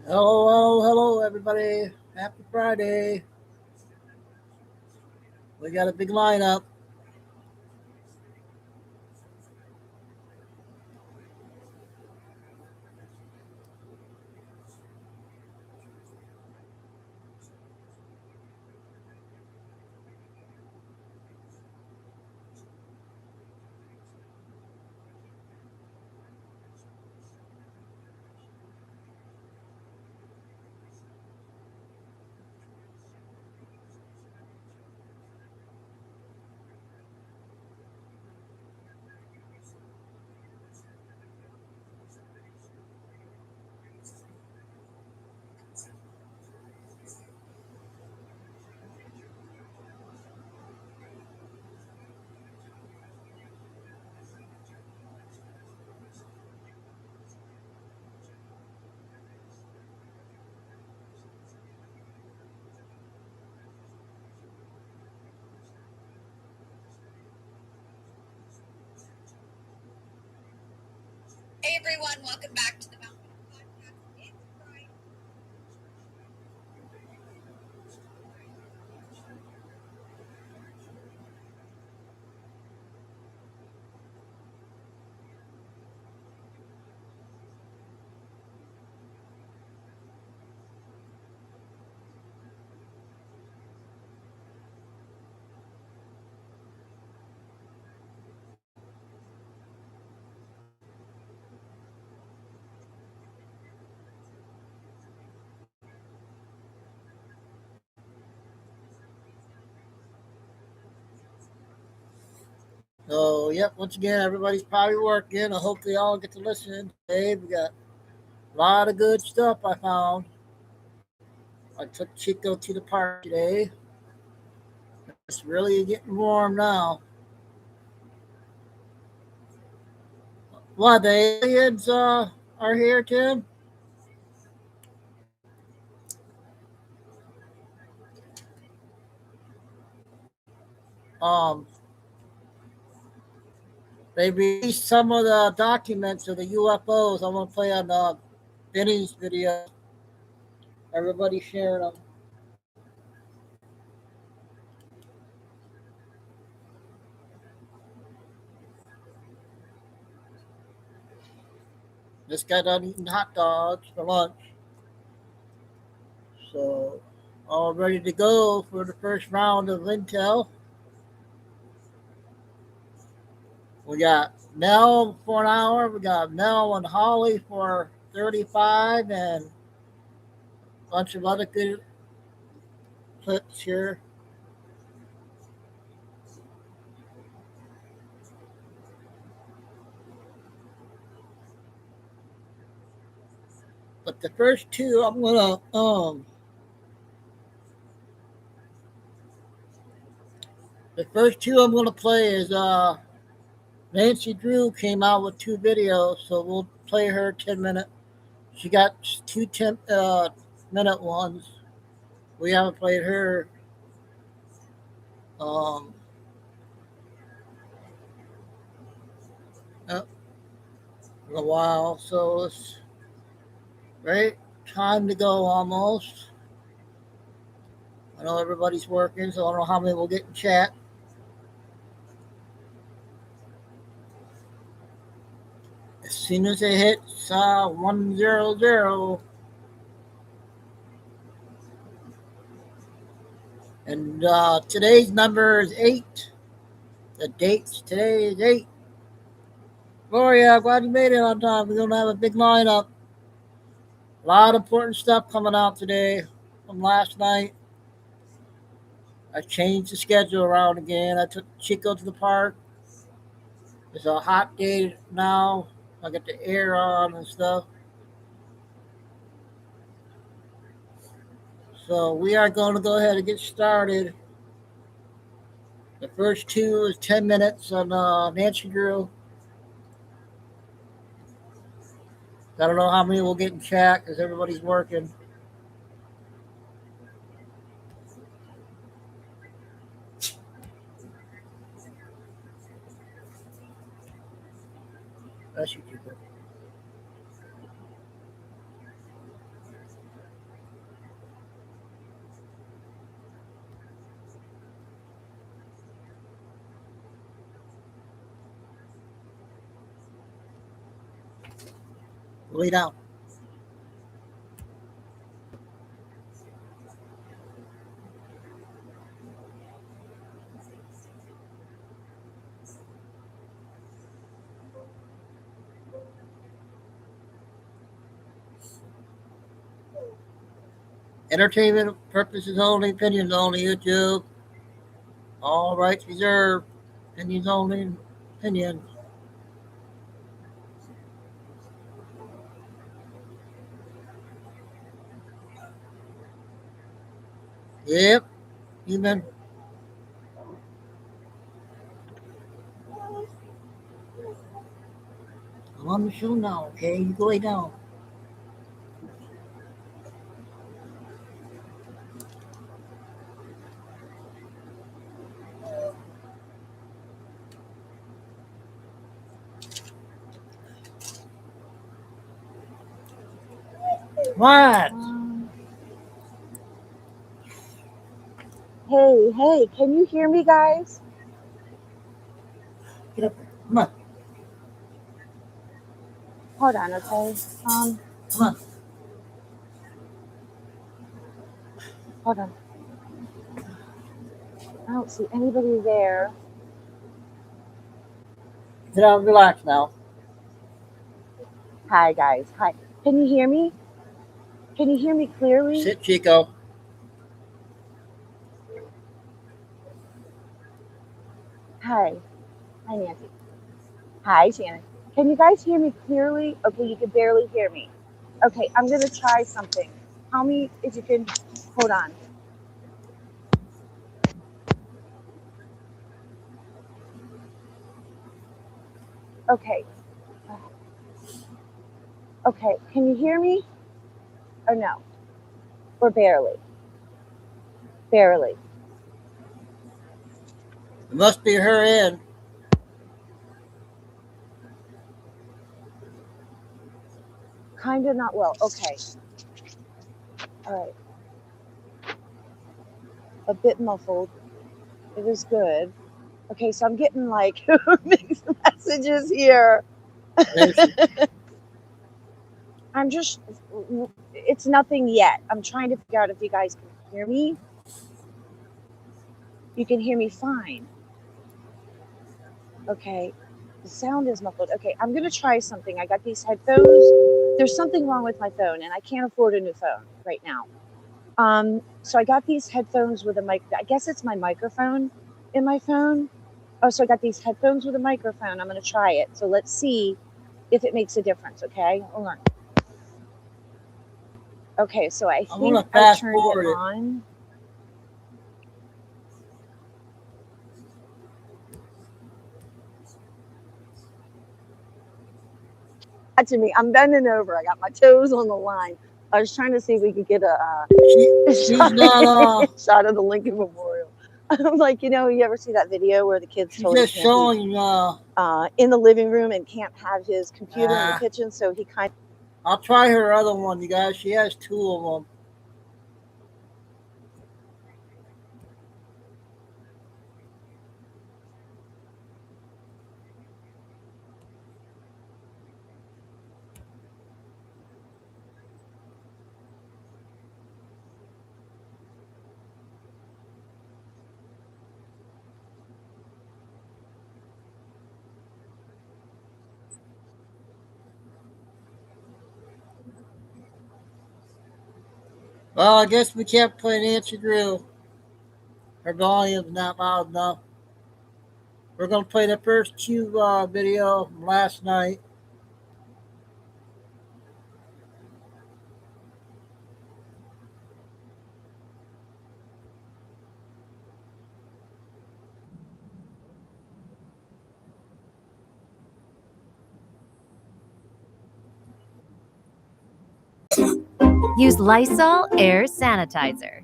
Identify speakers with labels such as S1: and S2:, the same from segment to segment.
S1: Hello, hello, everybody. Happy Friday. We got a big lineup.
S2: Hey everyone, welcome back to the Mountain Podcast. It's Friday.
S1: So, yep, once again, everybody's probably working. I hope they all get to listen today. We got a lot of good stuff I found. I took Chico to the park today. It's really getting warm now. What, the aliens are here, Tim? Um, they released some of the documents of the UFOs. I'm going to play on Benny's video. Everybody sharing them. This guy done eating hot dogs for lunch. So, all ready to go for the first round of Intel. We got Mel for an hour. We got Mel and Holly for 35 and a bunch of other good clips here. But the first two I'm gonna play is Nancy Drew came out with two videos, so we'll play her 10 minute. She got two 10 minute ones. We haven't played her um uh, in a while, so it's right time to go almost. I know everybody's working, so I don't know how many will get in chat. As soon as it hits 100, and today's number is 8. The dates today is 8. Gloria, glad you made it on time. We're going to have a big lineup. A lot of important stuff coming out today from last night. I changed the schedule around again. I took Chico to the park. It's a hot day now. I got the air on and stuff. So we are going to go ahead and get started. The first two is 10 minutes on Nancy Drew. I don't know how many will get in chat because everybody's working. That's you, people. lay down. Entertainment purposes only, opinions only, YouTube. All rights reserved. Opinions only, opinions. Yep, human. I'm on the show now, okay? You go lay down. What?
S3: Hey, can you hear me, guys?
S1: Get up there. Come on.
S3: Hold on, okay?
S1: Come on.
S3: Hold on. I don't see anybody there.
S1: Sit down and relax now.
S3: Hi, guys. Hi. Can you hear me? Can you hear me clearly?
S1: Sit, Chico.
S3: Hi. Hi, Nancy. Hi, Shannon. Can you guys hear me clearly? Okay, you can barely hear me. Okay, I'm going to try something. Tell me if you can. Hold on. Okay. Okay, can you hear me? Or no? Or barely? Barely.
S1: It must be her end.
S3: Kind of not well. Okay. All right. A bit muffled. It is good. Okay, so I'm getting like mixed messages here. I'm just, it's nothing yet. I'm trying to figure out if you guys can hear me. You can hear me fine. Okay, the sound is muffled. Okay, I'm going to try something. I got these headphones. There's something wrong with my phone, and I can't afford a new phone right now. So I got these headphones with a mic. I guess it's my microphone in my phone. Oh, so I got these headphones with a microphone. I'm going to try it. So let's see if it makes a difference, okay? Hold on. Okay, so I think I turned it on. To me, I'm bending over. I got my toes on the line. I was trying to see if we could get a shot of the Lincoln Memorial. I'm like, you ever see that video where the kid's totally
S1: just showing
S3: in the living room and can't have his computer in the kitchen, so he kind of.
S1: I'll try her other one, you guys. She has two of them. Well, I guess we can't play Nancy Drew. Her volume's not loud enough. We're going to play the first Q video from last night.
S4: Use Lysol Air Sanitizer.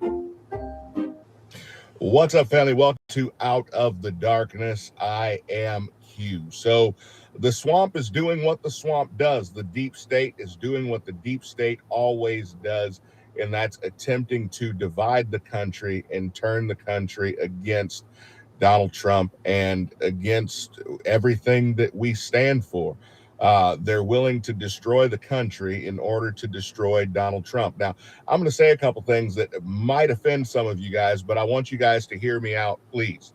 S5: What's up, family? Welcome to Out of the Darkness. I am Q. So the swamp is doing what the swamp does. The deep state is doing what the deep state always does, and that's attempting to divide the country and turn the country against Donald Trump and against everything that we stand for. They're willing to destroy the country in order to destroy Donald Trump. Now, I'm going to say a couple things that might offend some of you guys, but I want you guys to hear me out, please.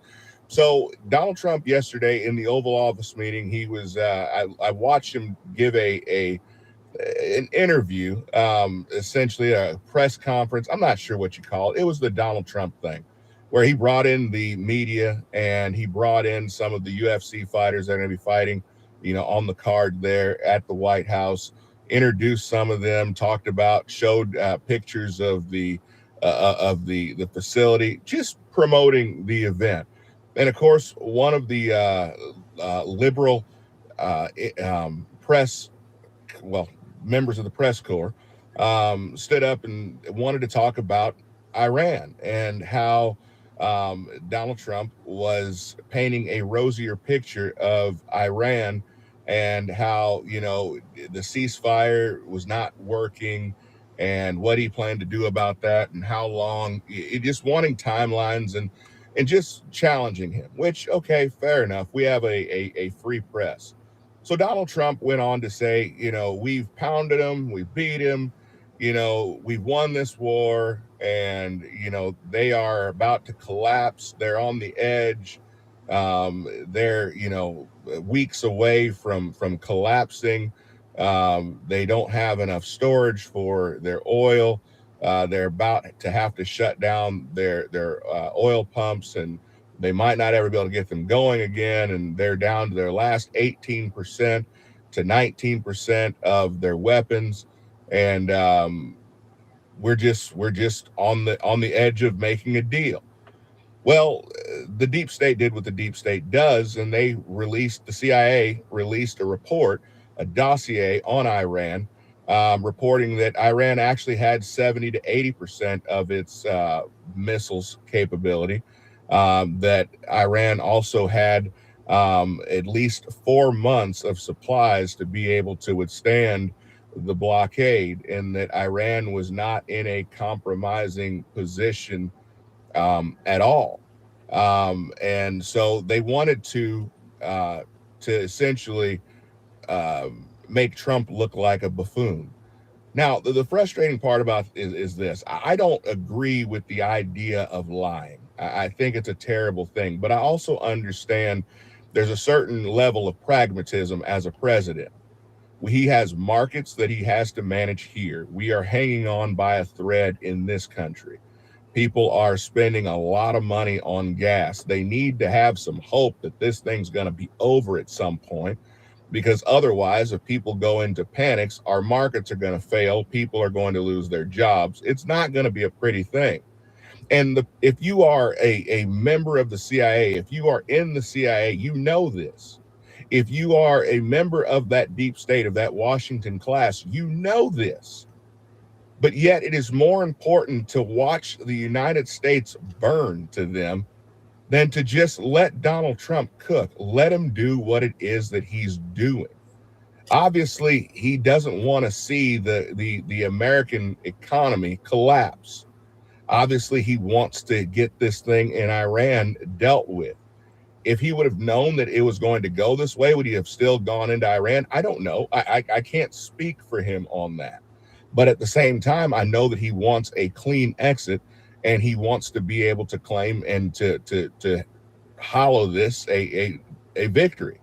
S5: So Donald Trump yesterday in the Oval Office meeting, he was, I watched him give an interview, essentially a press conference. I'm not sure what you call it. It was the Donald Trump thing, where he brought in the media and he brought in some of the UFC fighters that are going to be fighting, on the card there at the White House, introduced some of them, showed pictures of the facility, just promoting the event. And of course, one of the liberal press, members of the press corps, stood up and wanted to talk about Iran and how Donald Trump was painting a rosier picture of Iran and how, the ceasefire was not working and what he planned to do about that and how long, just wanting timelines and just challenging him, which, okay, fair enough. We have a free press. So Donald Trump went on to say, we've pounded him, we beat him, we've won this war, and, they are about to collapse. They're on the edge. They're, weeks away from collapsing. They don't have enough storage for their oil. They're about to have to shut down their oil pumps, and they might not ever be able to get them going again. And they're down to their last 18% to 19% of their weapons. And we're just on the edge of making a deal. Well, the deep state did what the deep state does, and the CIA released a report, a dossier on Iran, reporting that Iran actually had 70 to 80% of its missiles capability, that Iran also had at least 4 months of supplies to be able to withstand the blockade, and that Iran was not in a compromising position at all. And so they wanted to essentially make Trump look like a buffoon. Now, the frustrating part about is this. I don't agree with the idea of lying. I think it's a terrible thing, but I also understand there's a certain level of pragmatism as a president. He has markets that he has to manage here. We are hanging on by a thread in this country. People are spending a lot of money on gas. They need to have some hope that this thing's going to be over at some point, because otherwise, if people go into panics, our markets are going to fail. People are going to lose their jobs. It's not going to be a pretty thing. And if you are a member of the CIA, if you are in the CIA, you know this. If you are a member of that deep state, of that Washington class, you know this. But yet it is more important to watch the United States burn to them than to just let Donald Trump cook. Let him do what it is that he's doing. Obviously, he doesn't want to see the American economy collapse. Obviously, he wants to get this thing in Iran dealt with. If he would have known that it was going to go this way, would he have still gone into Iran? I don't know. I can't speak for him on that. But at the same time, I know that he wants a clean exit, and he wants to be able to claim and to hollow this a victory.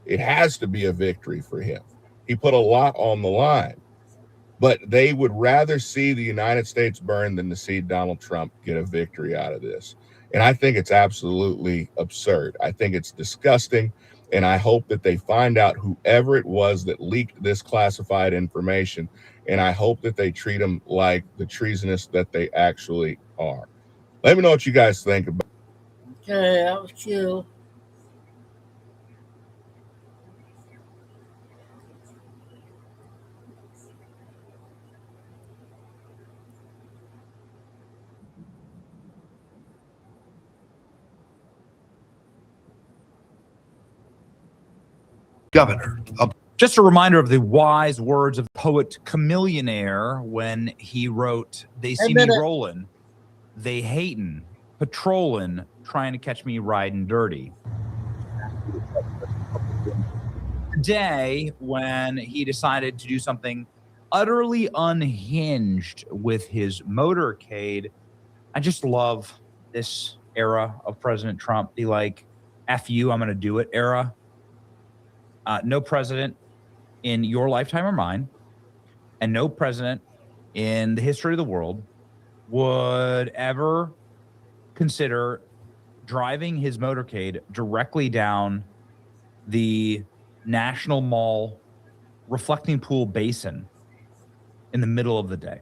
S5: It has to be a victory for him. He put a lot on the line. But they would rather see the United States burn than to see Donald Trump get a victory out of this. And I think it's absolutely absurd. I think it's disgusting. And I hope that they find out whoever it was that leaked this classified information. And I hope that they treat them like the treasonous that they actually are. Let me know what you guys think about.
S1: Okay, that was cute.
S6: Governor. Just a reminder of the wise words of poet Chameleonaire when he wrote, "They see me rolling, they hating, patrolling, trying to catch me riding dirty." day when he decided to do something utterly unhinged with his motorcade. I just love this era of President Trump, the like, F you, I'm going to do it era. No president in your lifetime or mine, and no president in the history of the world would ever consider driving his motorcade directly down the National Mall reflecting pool basin in the middle of the day.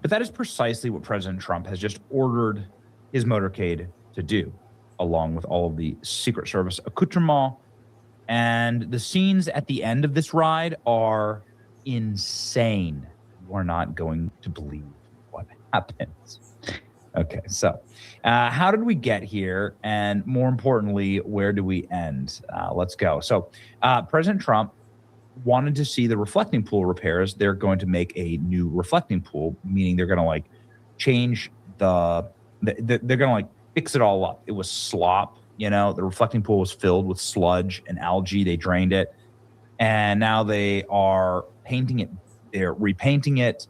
S6: But that is precisely what President Trump has just ordered his motorcade to do, along with all of the Secret Service accoutrement. And the scenes at the end of this ride are insane. You are not going to believe what happens. Okay, so how did we get here? And more importantly, where do we end? Let's go. So President Trump wanted to see the reflecting pool repairs. They're going to make a new reflecting pool, meaning they're going to like change they're going to like fix it all up. It was slop. You know, the reflecting pool was filled with sludge and algae. They drained it. And now they are painting it. They're repainting it.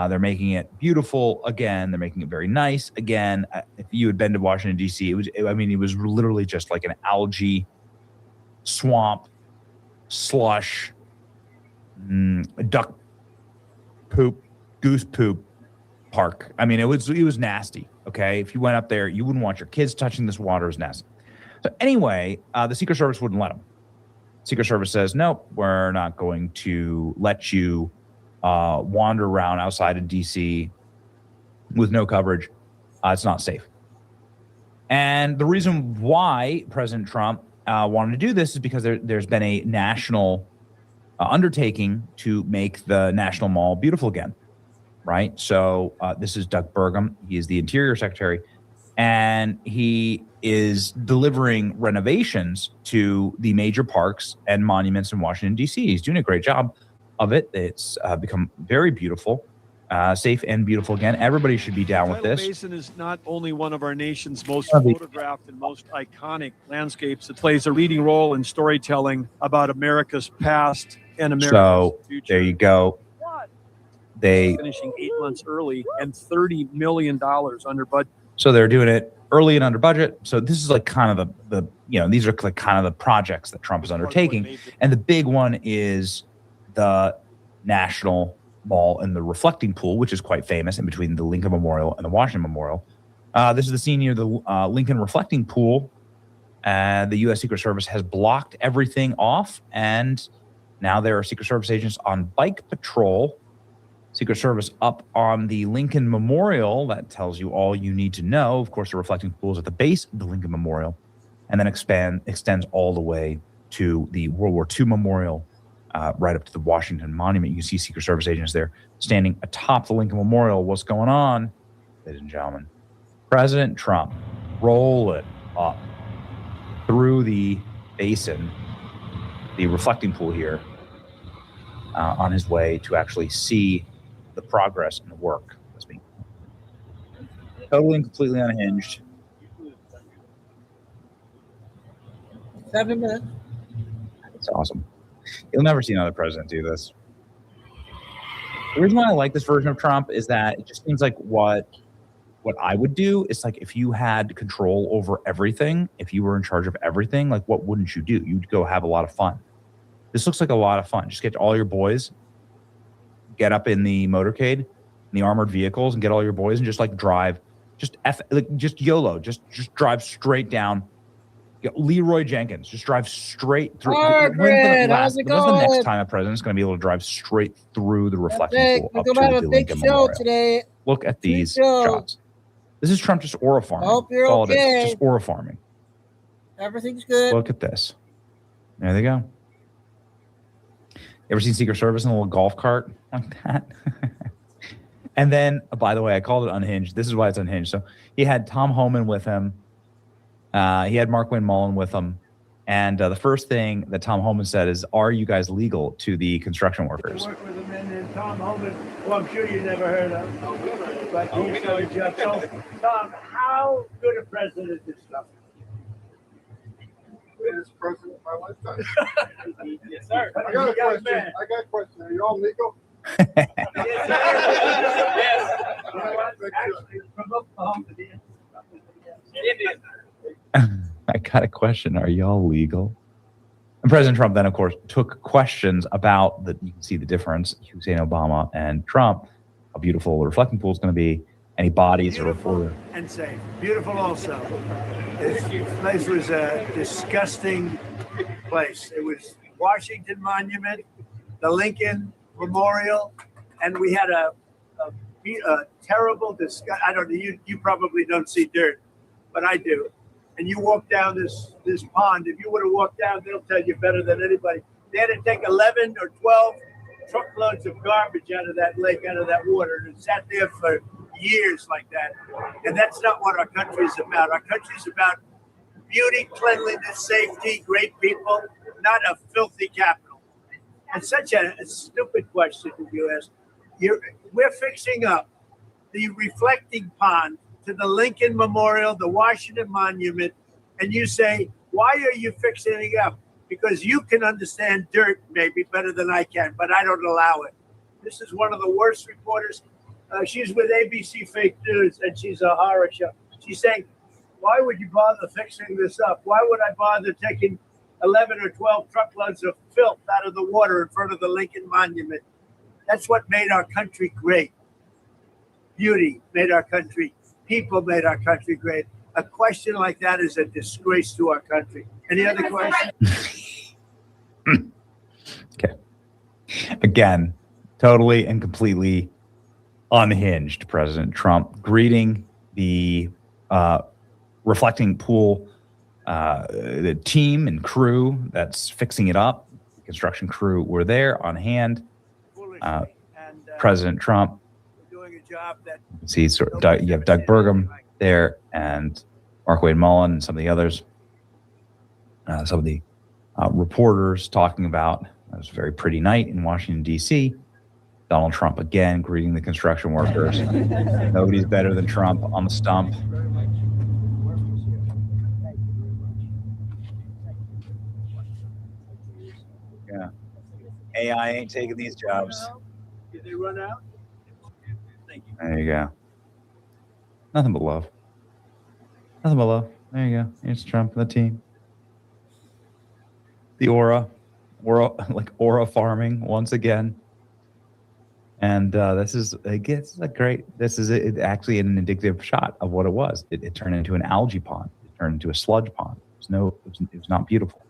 S6: They're making it beautiful again. They're making it very nice again. If you had been to Washington, D.C., it was literally just like an algae swamp, slush, duck poop, goose poop park. I mean, it was nasty. Okay. If you went up there, you wouldn't want your kids touching this water. It was nasty. So anyway, the Secret Service wouldn't let them. Secret Service says, nope, we're not going to let you wander around outside of D.C. with no coverage. It's not safe. And the reason why President Trump wanted to do this is because there's been a national undertaking to make the National Mall beautiful again, right? So this is Doug Burgum. He is the Interior Secretary, and he is delivering renovations to the major parks and monuments in Washington, D.C. He's doing a great job of it. It's become very beautiful, safe and beautiful again. Everybody should be down with this.
S7: The Basin is not only one of our nation's most photographed and most iconic landscapes. It plays a leading role in storytelling about America's past and America's future.
S6: There you go. They
S7: finishing 8 months early and $30 million under budget.
S6: So they're doing it early and under budget. So this is like kind of the these are like kind of the projects that Trump is undertaking. And the big one is the National Mall and the reflecting pool, which is quite famous in between the Lincoln Memorial and the Washington Memorial. This is the scene near the Lincoln reflecting pool. The U.S. Secret Service has blocked everything off, and now there are Secret Service agents on bike patrol. Secret Service up on the Lincoln Memorial. That tells you all you need to know. Of course, the reflecting pool is at the base of the Lincoln Memorial, and then extends all the way to the World War II Memorial, right up to the Washington Monument. You can see Secret Service agents there standing atop the Lincoln Memorial. What's going on, ladies and gentlemen? President Trump rolling up through the basin, the reflecting pool here, on his way to actually see the progress and the work that's being done. Totally and completely unhinged.
S1: 7 minutes.
S6: It's awesome. You'll never see another president do this. The reason why I like this version of Trump is that it just seems like what I would do is like if you had control over everything, if you were in charge of everything, like what wouldn't you do? You'd go have a lot of fun. This looks like a lot of fun. Just get all your boys, get up in the motorcade, in the armored vehicles, and get all your boys and just like drive, just YOLO, just drive straight down. Leroy Jenkins, just drive straight through.
S1: Margaret, how's it going?
S6: When's the next time a president's going to be able to drive straight through the reflecting pool?
S1: We're going to have a big show today.
S6: Look at these shots. This is Trump just aura farming.
S1: I hope you're okay.
S6: Just aura farming.
S1: Everything's good.
S6: Look at this. There they go. Ever seen Secret Service in a little golf cart like that? And then, by the way, I called it unhinged. This is why it's unhinged. So he had Tom Homan with him. He had Mark Wayne Mullen with him. And the first thing that Tom Homan said is, are you guys legal to the construction workers?
S8: I work with a man named Tom Homan, who I'm sure you never heard of. But he's got a job. So, Tom, how good a president is this stuff?
S9: greatest president of my lifetime.
S8: Yes, sir.
S9: I got a question. Are you all legal?
S6: I got a question. Are y'all legal? And President Trump then, of course, took questions about that. You can see the difference. Hussein Obama and Trump, how beautiful the reflecting pool is going to be. Any bodies or reporter.
S8: And safe. Beautiful also. This place was a disgusting place. It was Washington Monument, the Lincoln Memorial, and we had a terrible disgust. I don't know, you probably don't see dirt, but I do. And you walk down this pond, if you would have walked down, they'll tell you better than anybody. They had to take 11 or 12 truckloads of garbage out of that lake, out of that water, and it sat there for years like that. And that's not what our country is about. Our country is about beauty, cleanliness, safety, great people, not a filthy capital. And such a stupid question you ask. We're fixing up the reflecting pond to the Lincoln Memorial, the Washington Monument, and you say, why are you fixing it up? Because you can understand dirt maybe better than I can, but I don't allow it. This is one of the worst reporters. She's with ABC Fake News, and she's a horror show. She's saying, why would you bother fixing this up? Why would I bother taking 11 or 12 truckloads of filth out of the water in front of the Lincoln Monument? That's what made our country great. Beauty made our country. People made our country great. A question like that is a disgrace to our country. Any other questions?
S6: Okay. Again, totally and completely unhinged President Trump greeting the reflecting pool, the team and crew that's fixing it up. The construction crew were there on hand. President Trump.
S8: Doing a job that
S6: you can see you have Doug Burgum there and Mark Wade Mullen and some of the others. Some of the reporters talking about it was a very pretty night in Washington, D.C. Donald Trump again greeting the construction workers. Nobody's better than Trump on the stump. Yeah. AI ain't taking these jobs.
S8: Did they run out? Thank you.
S6: There you go. Nothing but love. Nothing but love. There you go. Here's Trump and the team. The aura farming once again. And this is actually an indicative shot of what it was. It turned into an algae pond. It turned into a sludge pond. It was not beautiful.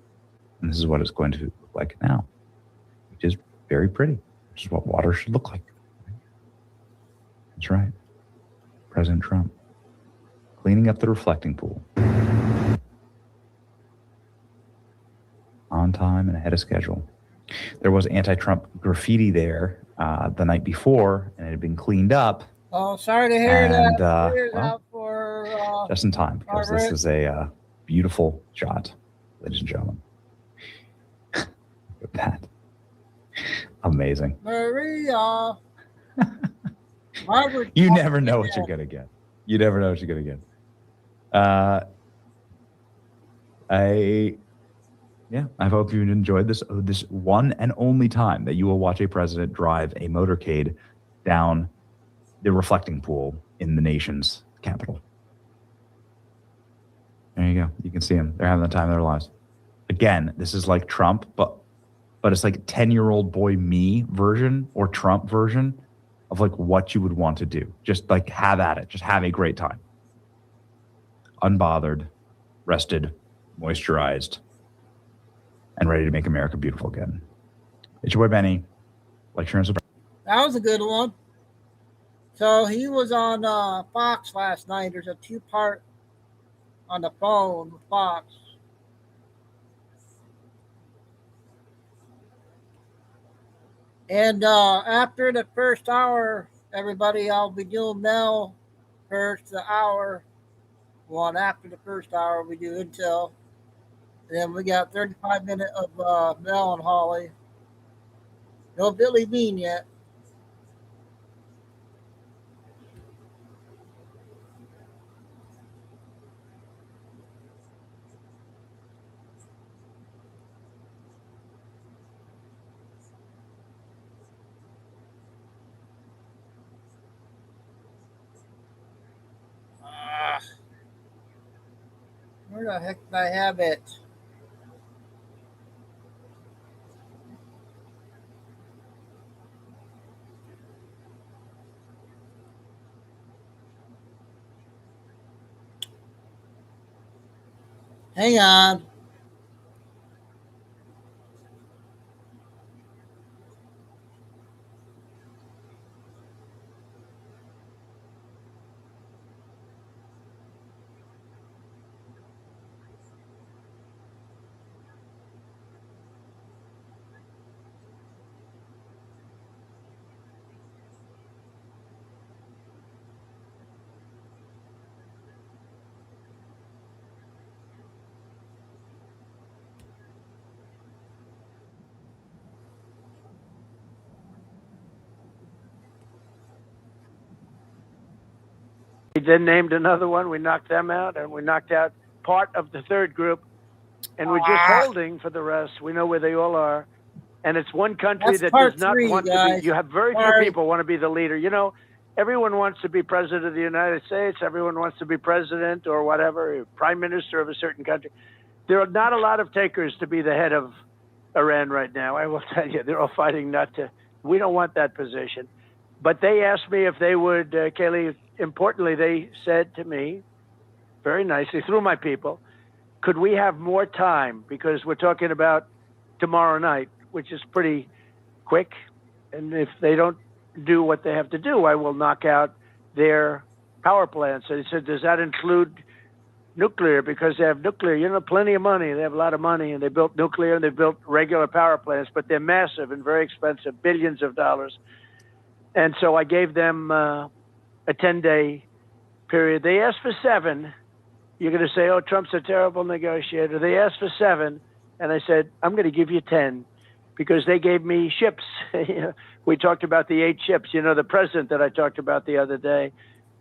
S6: And this is what it's going to look like now, which is very pretty, which is what water should look like. That's right. President Trump cleaning up the reflecting pool on time and ahead of schedule. There was anti-Trump graffiti there the night before, and it had been cleaned up.
S1: Oh, sorry to hear that.
S6: Well,
S1: for,
S6: just in time, because
S1: Margaret.
S6: This is a beautiful shot, ladies and gentlemen. Look at that. Amazing.
S1: Maria.
S6: You never know what you're going to get. You never know what you're going to get. I hope you enjoyed this one and only time that you will watch a president drive a motorcade down the reflecting pool in the nation's capital. There you go. You can see them. They're having the time of their lives. Again, this is like Trump, but it's like 10-year-old boy me version or Trump version of like what you would want to do. Just like have at it. Just have a great time. Unbothered, rested, moisturized, and ready to make America beautiful again. It's your boy Benny. Like, share, and subscribe.
S1: That was a good one. So he was on Fox last night. There's a 2-part on the phone with Fox. And after the first hour, everybody, I'll be doing Mel first, the hour one. After the first hour, we do Intel. And then we got 35 minutes of Mel and Holly. No Billy Bean yet. Where the heck did I have it? Hang on.
S8: We then named another one. We knocked them out, and we knocked out part of the third group. And we're just holding for the rest. We know where they all are. And it's one country that does not want to be. You have very few people want to be the leader. You know, everyone wants to be president of the United States. Everyone wants to be president or whatever, prime minister of a certain country. There are not a lot of takers to be the head of Iran right now. I will tell you, they're all fighting not to. We don't want that position. But they asked me if they would, Kaylee, importantly, they said to me, very nicely, through my people, could we have more time? Because we're talking about tomorrow night, which is pretty quick. And if they don't do what they have to do, I will knock out their power plants. So he said, does that include nuclear? Because they have nuclear, you know, plenty of money. They have a lot of money, and they built nuclear, and they built regular power plants, but they're massive and very expensive, billions of dollars. And so I gave them a 10-day period. They asked for 7. You're going to say, oh, Trump's a terrible negotiator. They asked for 7, and I said, I'm going to give you 10 because they gave me ships. We talked about the 8 ships, you know, the president that I talked about the other day.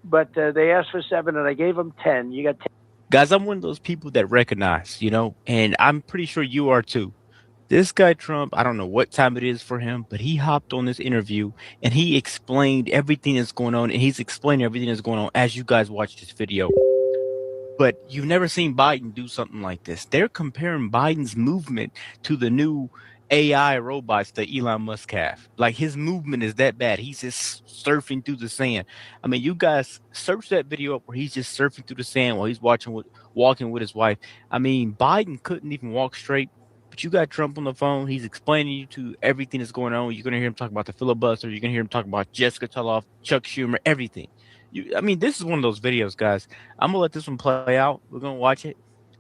S8: But they asked for 7, and I gave them 10. You got 10.
S10: Guys, I'm one of those people that recognize, you know, and I'm pretty sure you are too. This guy, Trump, I don't know what time it is for him, but he hopped on this interview and he explained everything that's going on. And he's explaining everything that's going on as you guys watch this video. But you've never seen Biden do something like this. They're comparing Biden's movement to the new AI robots that Elon Musk have. Like his movement is that bad. He's just surfing through the sand. I mean, you guys search that video up where he's just surfing through the sand while he's walking with his wife. I mean, Biden couldn't even walk straight. But you got Trump on the phone. He's explaining you to everything that's going on. You're going to hear him talk about the filibuster. You're going to hear him talk about Jessica Toloff, Chuck Schumer, everything. I mean, this is one of those videos, guys. I'm going to let this one play out. We're going to watch it.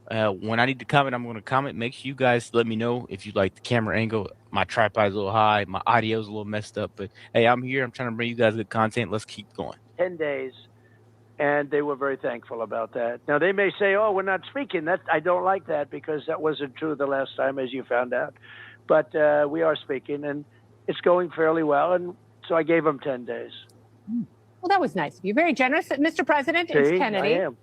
S10: When I need to comment, I'm going to comment. Make sure you guys let me know if you like the camera angle. My tripod's a little high. My audio's a little messed up. But, hey, I'm here. I'm trying to bring you guys good content. Let's keep going.
S8: 10 days. And they were very thankful about that. Now, they may say, oh, we're not speaking. I don't like that because that wasn't true the last time, as you found out. But we are speaking, and it's going fairly well. And so I gave them 10 days.
S11: Well, that was nice. You're very generous, Mr. President.
S8: See,
S11: it's Kennedy.
S8: I am.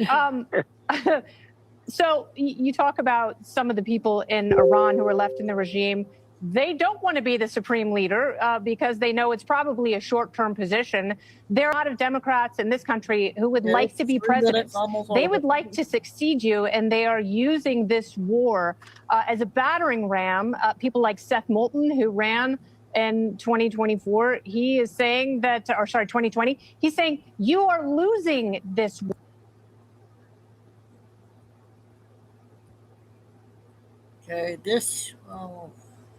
S11: Yeah. So you talk about some of the people in Iran who are left in the regime. They don't want to be the supreme leader because they know it's probably a short-term position. There are a lot of Democrats in this country who would like to be presidents. They would like to succeed you, and they are using this war as a battering ram. People like Seth Moulton, who ran in 2024, he is saying that, or sorry, 2020, he's saying you are losing this war.
S1: Okay, I'll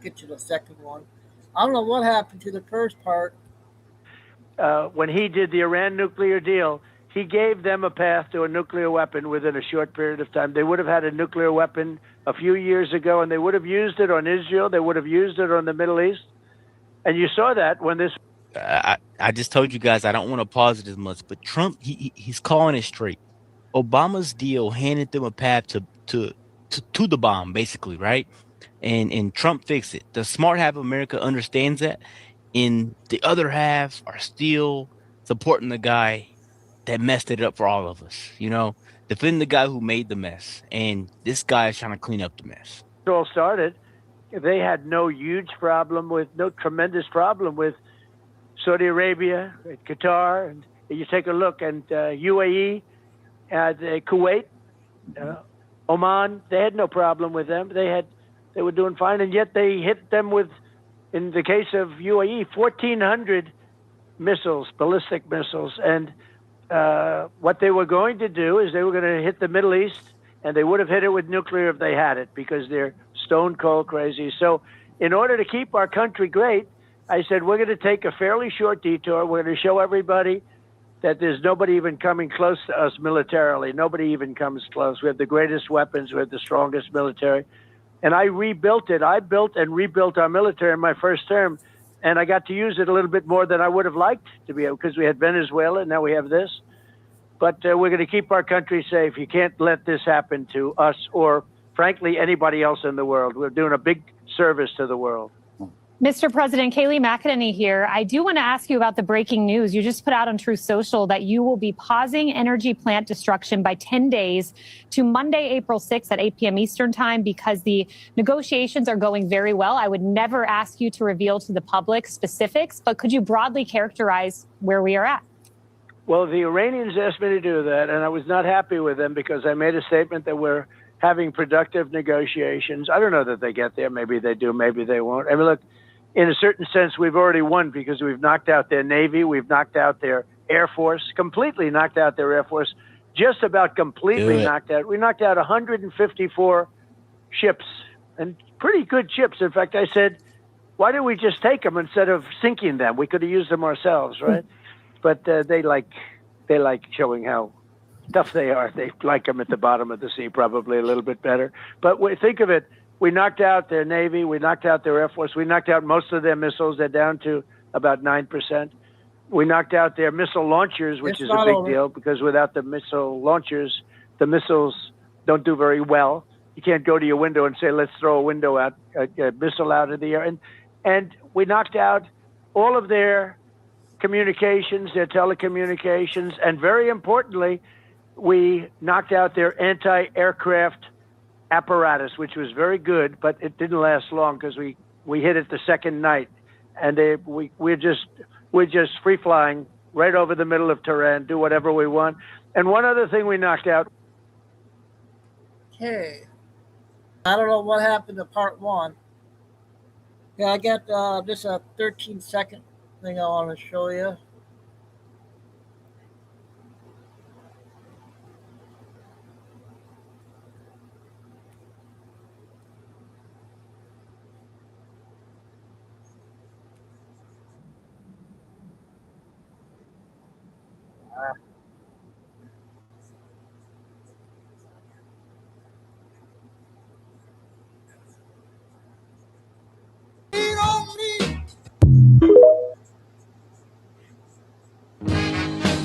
S1: get you the second one. I don't know what happened to the first part.
S8: When he did the Iran nuclear deal, he gave them a path to a nuclear weapon within a short period of time. They would have had a nuclear weapon a few years ago, and they would have used it on Israel. They would have used it on the Middle East. And you saw that when this...
S10: I just told you guys I don't want to pause it as much, but Trump, he's calling it straight. Obama's deal handed them a path to the bomb, basically, right? And Trump fixed it. The smart half of America understands that, and the other half are still supporting the guy that messed it up for all of us. You know, defend the guy who made the mess, and this guy is trying to clean up the mess.
S8: It all started. They had no tremendous problem with Saudi Arabia, Qatar, and you take a look, and UAE, Kuwait,
S12: Oman, they had no problem with them. They were doing fine, and yet they hit them with, in the case of UAE, 1,400 missiles, ballistic missiles. And what they were going to do is they were going to hit the Middle East, and they would have hit it with nuclear if they had it, because they're stone cold crazy. So in order to keep our country great, I said, we're going to take a fairly short detour. We're going to show everybody that there's nobody even coming close to us militarily. Nobody even comes close. We have the greatest weapons. We have the strongest military. And I rebuilt it. I built and rebuilt our military in my first term, and I got to use it a little bit more than I would have liked to be able, because we had Venezuela, and now we have this. But we're going to keep our country safe. You can't let this happen to us or, frankly, anybody else in the world. We're doing a big service to the world.
S11: Mr. President, Kayleigh McEnany here. I do want to ask you about the breaking news. You just put out on Truth Social that you will be pausing energy plant destruction by 10 days to Monday, April 6th at 8 p.m. Eastern time because the negotiations are going very well. I would never ask you to reveal to the public specifics, but could you broadly characterize where we are at?
S12: Well, the Iranians asked me to do that, and I was not happy with them because I made a statement that we're having productive negotiations. I don't know that they get there. Maybe they do, maybe they won't. I mean, look, in a certain sense, we've already won because we've knocked out their Navy. We've knocked out their Air Force, completely knocked out their Air Force, just about completely knocked out. We knocked out 154 ships, and pretty good ships. In fact, I said, why didn't we just take them instead of sinking them? We could have used them ourselves, right? But they like showing how tough they are. They like them at the bottom of the sea, probably a little bit better. But think of it. We knocked out their Navy. We knocked out their Air Force. We knocked out most of their missiles. They're down to about 9%. We knocked out their missile launchers, which is a big deal because without the missile launchers, the missiles don't do very well. You can't go to your window and say, let's throw a missile out of the air. And we knocked out all of their communications, their telecommunications, and very importantly, we knocked out their anti-aircraft apparatus, which was very good, but it didn't last long because we hit it the second night, and we're just free flying right over the middle of Tehran, do whatever we want. And one other thing we knocked out.
S1: Okay, I don't know what happened to part one. Yeah, I got just a 13-second thing I want to show you.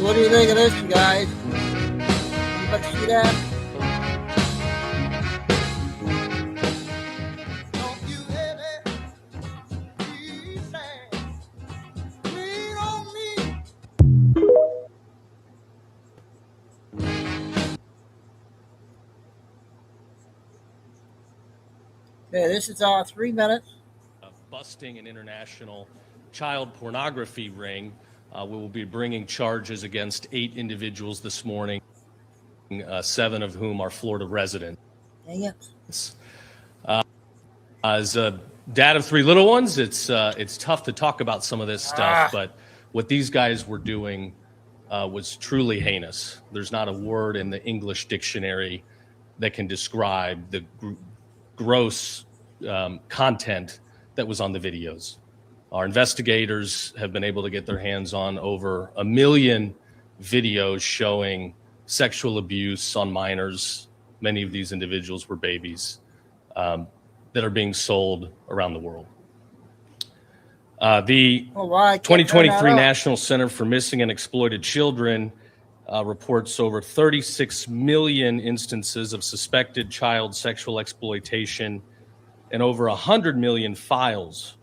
S1: What do you think of this, you guys? Anybody see that? Okay, this is 3 minutes.
S13: Busting an international child pornography ring. We will be bringing charges against 8 individuals this morning, 7 of whom are Florida residents.
S1: Dang it.
S13: As a dad of 3 little ones, it's tough to talk about some of this stuff, but what these guys were doing was truly heinous. There's not a word in the English dictionary that can describe the gross content that was on the videos. Our investigators have been able to get their hands on over 1 million videos showing sexual abuse on minors. Many of these individuals were babies that are being sold around the world. The 2023 National Center for Missing and Exploited Children reports over 36 million instances of suspected child sexual exploitation and over 100 million files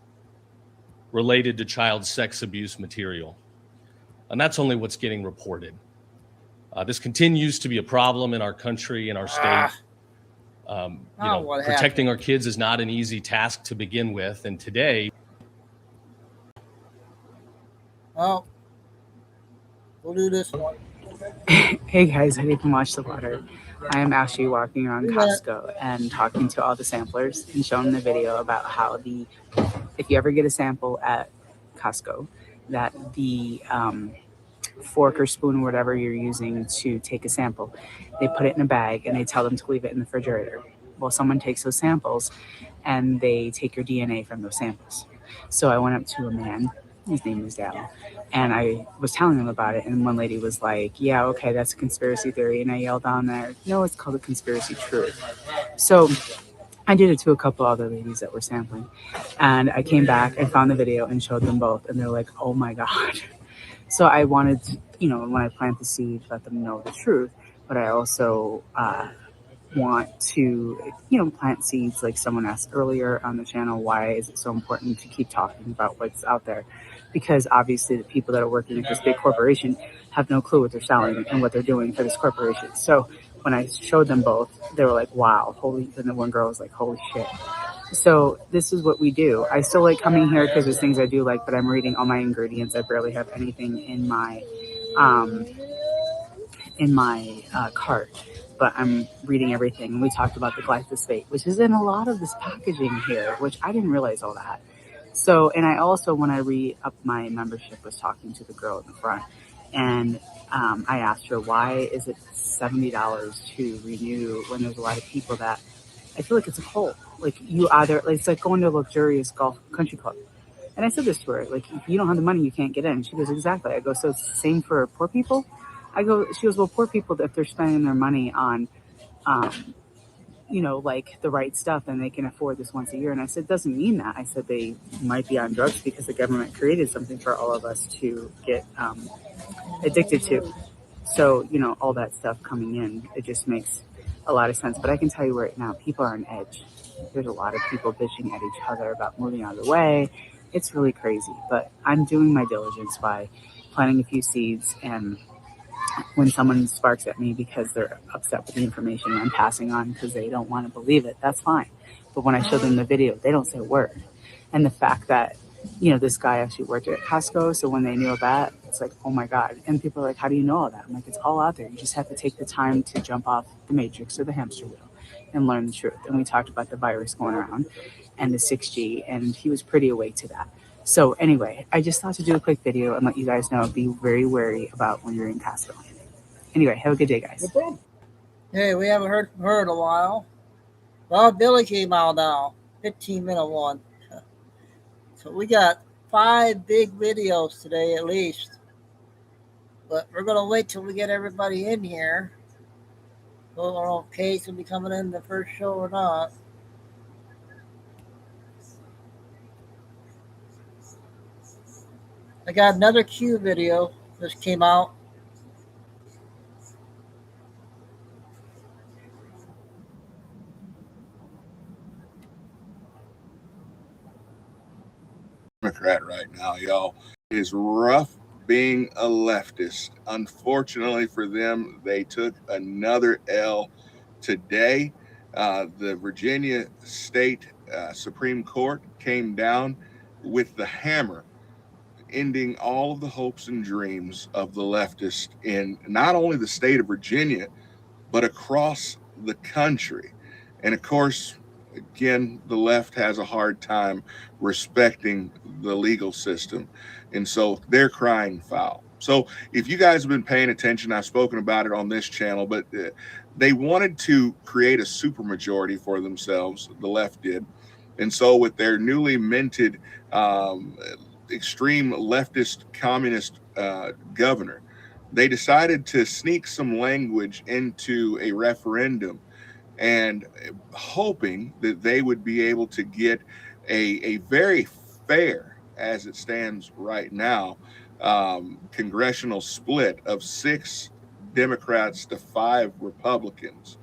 S13: related to child sex abuse material. And that's only what's getting reported. This continues to be a problem in our country, in our state. Protecting our kids is not an easy task to begin with. And today,
S1: well, we'll do this one.
S14: Hey guys, I didn't watch the water. I am actually walking around Costco and talking to all the samplers and showing them the video about how if you ever get a sample at Costco, that the fork or spoon or whatever you're using to take a sample, they put it in a bag and they tell them to leave it in the refrigerator. Well, someone takes those samples and they take your DNA from those samples. So I went up to a man, his name was Dal, and I was telling him about it. And one lady was like, yeah, okay, that's a conspiracy theory. And I yelled down there, no, it's called a conspiracy truth. So I did it to a couple other ladies that were sampling. And I came back and found the video and showed them both. And they're like, oh my God. So I wanted to, when I plant the seed, let them know the truth. But I also want to, plant seeds like someone asked earlier on the channel. Why is it so important to keep talking about what's out there? Because obviously the people that are working at this big corporation have no clue what they're selling and what they're doing for this corporation. So when I showed them both, they were like, wow, holy, and the one girl was like, holy shit. So this is what we do. I still like coming here because there's things I do like, but I'm reading all my ingredients. I barely have anything in my cart, but I'm reading everything. And we talked about the glyphosate, which is in a lot of this packaging here, which I didn't realize all that. So, and I also, when I re-upped my membership, was talking to the girl in the front, and I asked her, why is it $70 to renew when there's a lot of people that, I feel like it's a cult. Like it's like going to a luxurious golf country club. And I said this to her, like, if you don't have the money, you can't get in. She goes, exactly. I go, so it's the same for poor people? She goes, well, poor people, if they're spending their money on, like the right stuff, then they can afford this once a year. And I said, doesn't mean that. I said, they might be on drugs because the government created something for all of us to get addicted to. So, all that stuff coming in, it just makes a lot of sense. But I can tell you right now, people are on edge. There's a lot of people bitching at each other about moving out of the way. It's really crazy. But I'm doing my diligence by planting a few seeds, and when someone sparks at me because they're upset with the information I'm passing on because they don't want to believe it, that's fine. But when I show them the video, they don't say a word. And the fact that, this guy actually worked at Costco, so when they knew that, it's like, oh my God. And people are like, how do you know all that? I'm like, it's all out there. You just have to take the time to jump off the matrix or the hamster wheel and learn the truth. And we talked about the virus going around and the 6G, and he was pretty awake to that. So anyway, I just thought to do a quick video and let you guys know, be very wary about when you're in Costco. Anyway, have a good day, guys.
S1: Hey, we haven't heard from her in a while. Well, Billy came out now, 15-minute one. So we got 5 big videos today at least. But we're going to wait till we get everybody in here. I don't know if Kate's going to be coming in the first show or not. I got another Q video that came out.
S5: Democrat right now, y'all. It is rough being a leftist. Unfortunately for them, they took another L today. The Virginia State Supreme Court came down with the hammer, ending all of the hopes and dreams of the leftists in not only the state of Virginia, but across the country. And of course, again, the left has a hard time respecting the legal system. And so they're crying foul. So if you guys have been paying attention, I've spoken about it on this channel, but they wanted to create a supermajority for themselves. The left did. And so with their newly minted extreme leftist communist governor, they decided to sneak some language into a referendum and hoping that they would be able to get a very fair, as it stands right now, congressional split of 6 Democrats to 5 Republicans.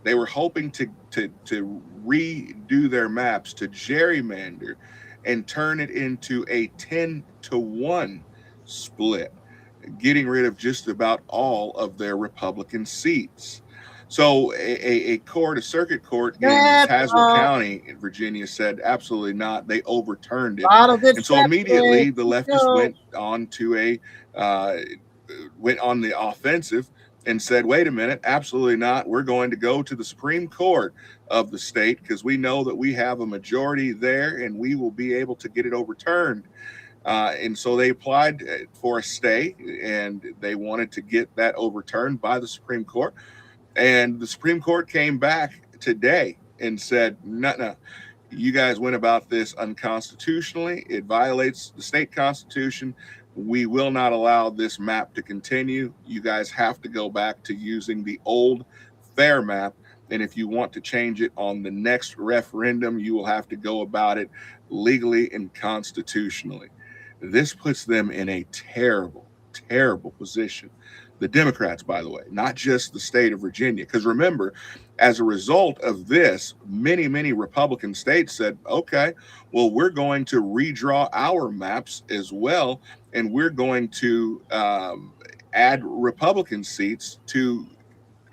S5: They were hoping to redo their maps, to gerrymander and turn it into a 10-to-1 split, getting rid of just about all of their Republican seats. So a circuit court in Tazewell County in Virginia said absolutely not. They overturned it. And so immediately the leftists went on to went on the offensive and said, wait a minute, absolutely not. We're going to go to the Supreme Court of the state because we know that we have a majority there and we will be able to get it overturned. And so they applied for a stay, and they wanted to get that overturned by the Supreme Court. And the Supreme Court came back today and said, no, you guys went about this unconstitutionally. It violates the state constitution. We will not allow this map to continue. You guys have to go back to using the old fair map. And if you want to change it on the next referendum, you will have to go about it legally and constitutionally. This puts them in a terrible, terrible position. The Democrats, by the way, not just the state of Virginia. Because remember, as a result of this, many, many Republican states said, okay, well, we're going to redraw our maps as well, and we're going to add Republican seats to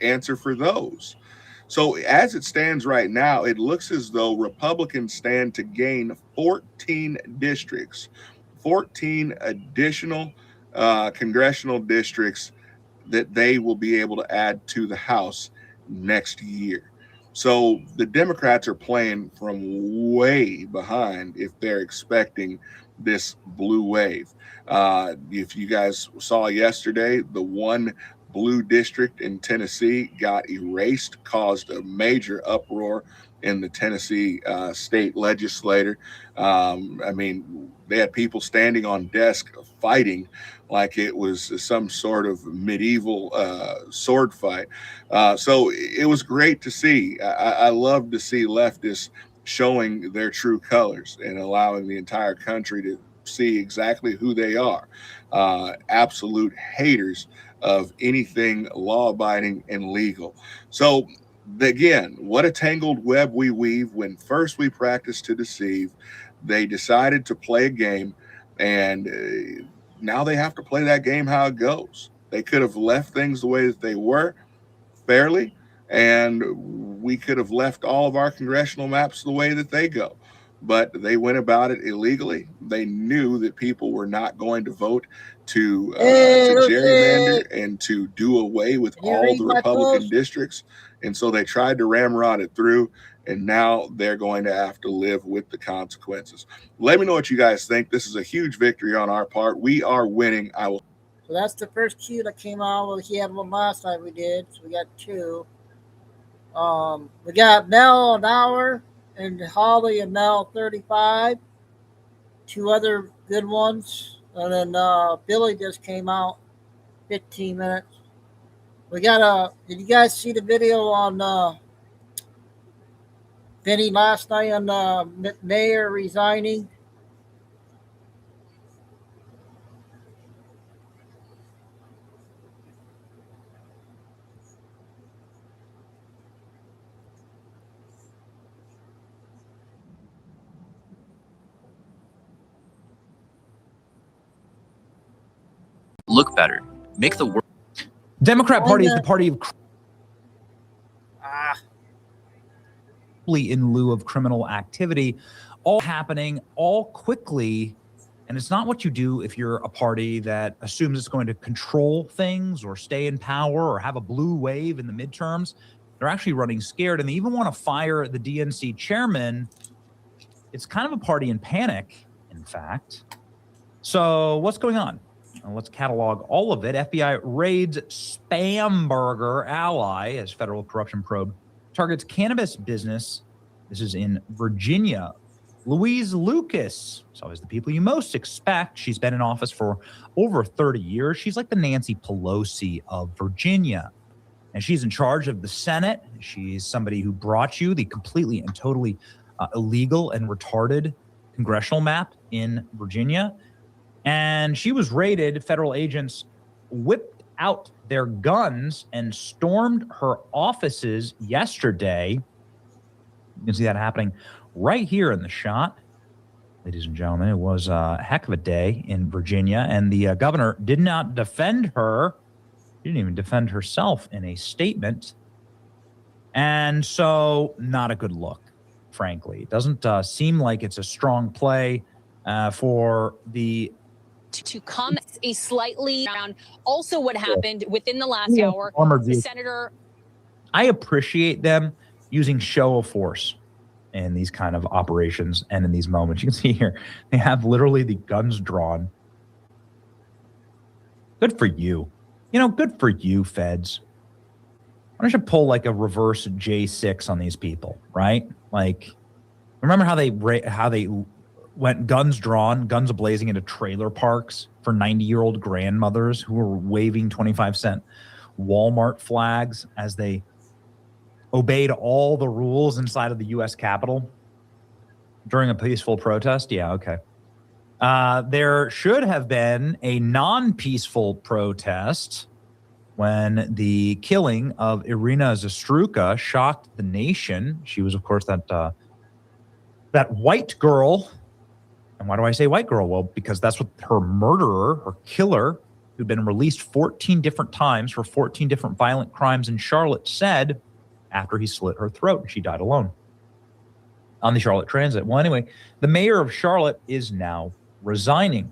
S5: answer for those. So as it stands right now, it looks as though Republicans stand to gain 14 districts, 14 additional congressional districts that they will be able to add to the House next year. So the Democrats are playing from way behind if they're expecting this blue wave. If you guys saw yesterday, the one blue district in Tennessee got erased, caused a major uproar in the Tennessee state legislature. I mean, they had people standing on desks fighting like it was some sort of medieval sword fight. So it was great to see. I love to see leftists showing their true colors and allowing the entire country to see exactly who they are. Absolute haters of anything law-abiding and legal. So again, what a tangled web we weave. When first we practice to deceive, they decided to play a game, and now they have to play that game how it goes. They could have left things the way that they were, fairly, and we could have left all of our congressional maps the way that they go. But they went about it illegally. They knew that people were not going to vote to gerrymander and to do away with all the Republican districts. And so they tried to ramrod it through, and now they're going to have to live with the consequences. Let me know what you guys think. This is a huge victory on our part. We are winning. I will.
S1: So that's the first cue that came out. Well, he had one last night we did, so we got two. We got Mel an hour and Holly and Mel 35. Two other good ones. And then Billy just came out 15 minutes. We got did you guys see the video on Vinny last night on Mayor resigning?
S15: Look better. Make the world.
S6: Democrat Party is the party of in lieu of criminal activity, all happening all quickly. And it's not what you do if you're a party that assumes it's going to control things or stay in power or have a blue wave in the midterms. They're actually running scared, and they even want to fire the DNC chairman. It's kind of a party in panic, in fact. So what's going on? Let's catalog all of it. FBI raids Spamberger ally as federal corruption probe targets cannabis business. This is in Virginia. Louise Lucas, so always the people you most expect. She's been in office for over 30 years. She's like the Nancy Pelosi of Virginia. And she's in charge of the Senate. She's somebody who brought you the completely and totally illegal and retarded congressional map in Virginia. And she was raided. Federal agents whipped out their guns and stormed her offices yesterday. You can see that happening right here in the shot. Ladies and gentlemen, it was a heck of a day in Virginia. And the governor did not defend her. She didn't even defend herself in a statement. And so not a good look, frankly. It doesn't seem like it's a strong play for the
S16: to come a slightly around. Also, what happened within the last hour, the senator.
S6: I appreciate them using show of force in these kind of operations and in these moments. You can see here, they have literally the guns drawn. Good for you. You know, good for you, feds. Why don't you pull like a reverse J6 on these people, right? Like, remember how they went guns drawn, guns blazing into trailer parks for 90-year-old grandmothers who were waving 25-cent Walmart flags as they obeyed all the rules inside of the U.S. Capitol during a peaceful protest? Yeah, okay. There should have been a non-peaceful protest when the killing of Irina Zastruka shocked the nation. She was, of course, that white girl. And why do I say white girl? Well, because that's what her murderer, her killer, who'd been released 14 different times for 14 different violent crimes in Charlotte, said after he slit her throat and she died alone on the Charlotte Transit. Well, anyway, the mayor of Charlotte is now resigning.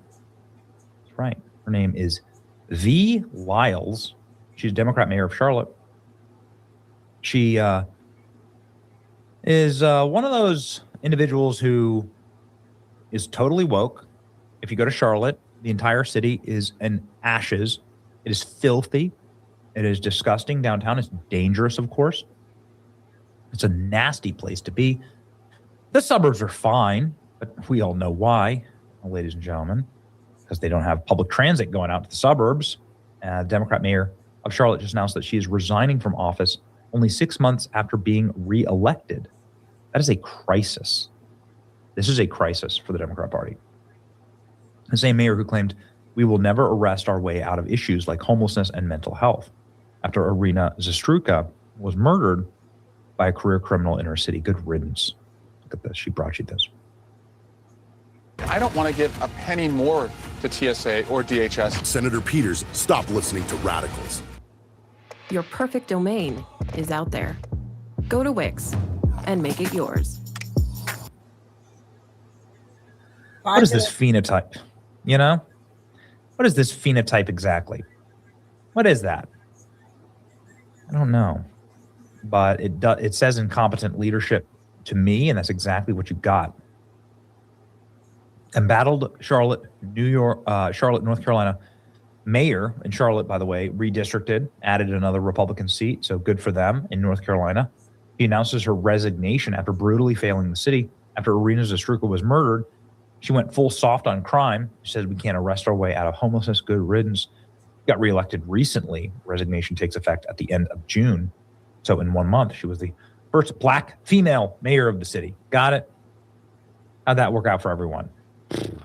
S6: That's right. Her name is V. Lyles. She's a Democrat mayor of Charlotte. She is one of those individuals who is totally woke. If you go to Charlotte, the entire city is in ashes. It is filthy. It is disgusting downtown. It's dangerous, of course. It's a nasty place to be. The suburbs are fine, but we all know why, ladies and gentlemen, because they don't have public transit going out to the suburbs. Democrat mayor of Charlotte just announced that she is resigning from office only 6 months after being reelected. That is a crisis. This is a crisis for the Democrat Party. The same mayor who claimed we will never arrest our way out of issues like homelessness and mental health after Irina Zastruka was murdered by a career criminal in her city. Good riddance. Look at this. She brought you this.
S17: I don't want to give a penny more to TSA or DHS.
S18: Senator Peters, stop listening to radicals.
S19: Your perfect domain is out there. Go to Wix and make it yours.
S6: What is this phenotype? You know? What is this phenotype exactly? What is that? I don't know. But it says incompetent leadership to me, and that's exactly what you got. Embattled Charlotte, North Carolina mayor in Charlotte, by the way, redistricted, added another Republican seat, so good for them in North Carolina. She announces her resignation after brutally failing the city. After Irina Zastruka was murdered, she went full soft on crime. She said, we can't arrest our way out of homelessness. Good riddance. Got reelected recently. Resignation takes effect at the end of June. So in 1 month, she was the first black female mayor of the city. Got it? How'd that work out for everyone?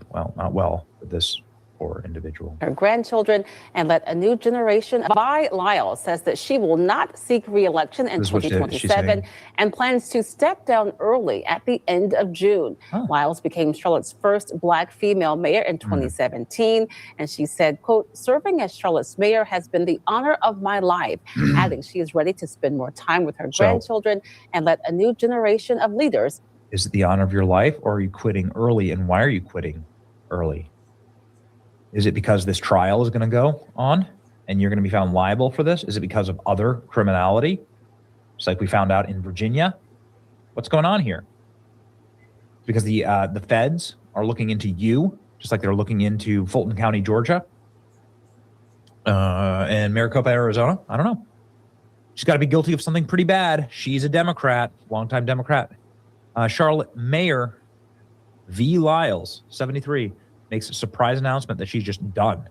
S6: Well, not well for this poor individual.
S20: Her grandchildren and let a new generation. Vi Lyles says that she will not seek re-election in 2027 and plans to step down early at the end of June. Lyles became Charlotte's first black female mayor in 2017, and she said, quote, serving as Charlotte's mayor has been the honor of my life, adding she is ready to spend more time with her grandchildren and let a new generation of leaders.
S6: Is it the honor of your life, or are you quitting early? And why are you quitting early? Is it because this trial is going to go on and you're going to be found liable for this? Is it because of other criminality? Just like we found out in Virginia? What's going on here? Because the feds are looking into you, just like they're looking into Fulton County, Georgia, and Maricopa, Arizona. I don't know. She's got to be guilty of something pretty bad. She's a Democrat, longtime Democrat. Charlotte Mayor V. Lyles, 73, makes a surprise announcement that she's just done.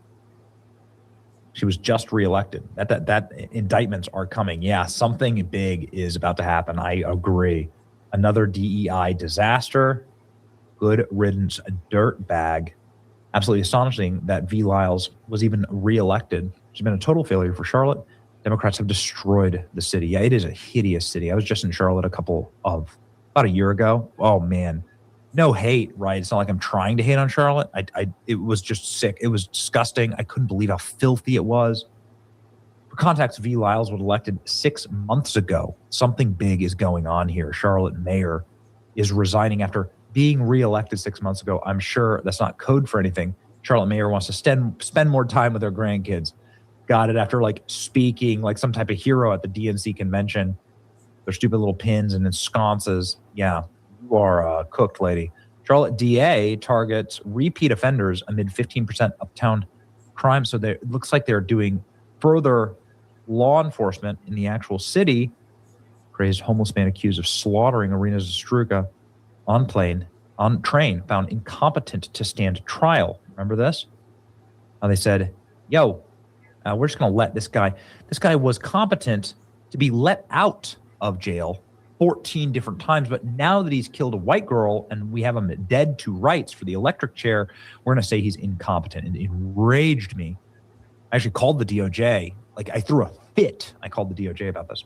S6: She was just reelected. That indictments are coming. Yeah, something big is about to happen. I agree. Another DEI disaster. Good riddance, a dirt bag. Absolutely astonishing that V. Lyles was even reelected. She's been a total failure for Charlotte. Democrats have destroyed the city. Yeah, it is a hideous city. I was just in Charlotte about a year ago. Oh man, no hate, right? It's not like I'm trying to hate on Charlotte. It was just sick. It was disgusting. I couldn't believe how filthy it was. For context, V. Lyles was elected 6 months ago. Something big is going on here. Charlotte mayor is resigning after being reelected 6 months ago. I'm sure that's not code for anything. Charlotte Mayer wants to spend more time with her grandkids. Got it after like speaking like some type of hero at the DNC convention. Their stupid little pins and ensconces. Yeah, you are cooked, lady. Charlotte DA targets repeat offenders amid 15% uptown crime. So it looks like they're doing further law enforcement in the actual city. Crazed homeless man accused of slaughtering Irina Zastruka on train found incompetent to stand trial. Remember this? They said, yo, we're just going to let this guy. This guy was competent to be let out of jail 14 different times. But now that he's killed a white girl and we have him dead to rights for the electric chair, we're going to say he's incompetent. And it enraged me. I actually called the DOJ. Like, I threw a fit. I called the DOJ about this.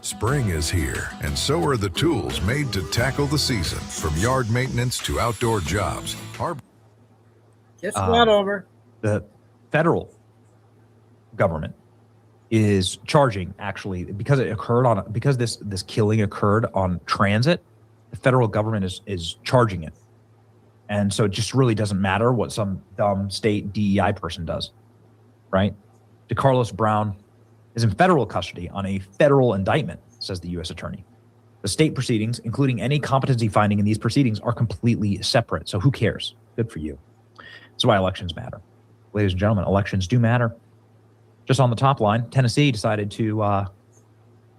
S21: Spring is here, and so are the tools made to tackle the season. From yard maintenance to outdoor jobs.
S1: Just not over.
S6: The federal government is charging, actually, because it occurred because this killing occurred on transit. The federal government is charging it, and so it just really doesn't matter what some dumb state DEI person does, right? DeCarlos Brown is in federal custody on a federal indictment, says the U.S. attorney. The state proceedings, including any competency finding in these proceedings, are completely separate. So who cares? Good for you. That's why elections matter. Ladies and gentlemen, elections do matter. Just on the top line, Tennessee decided to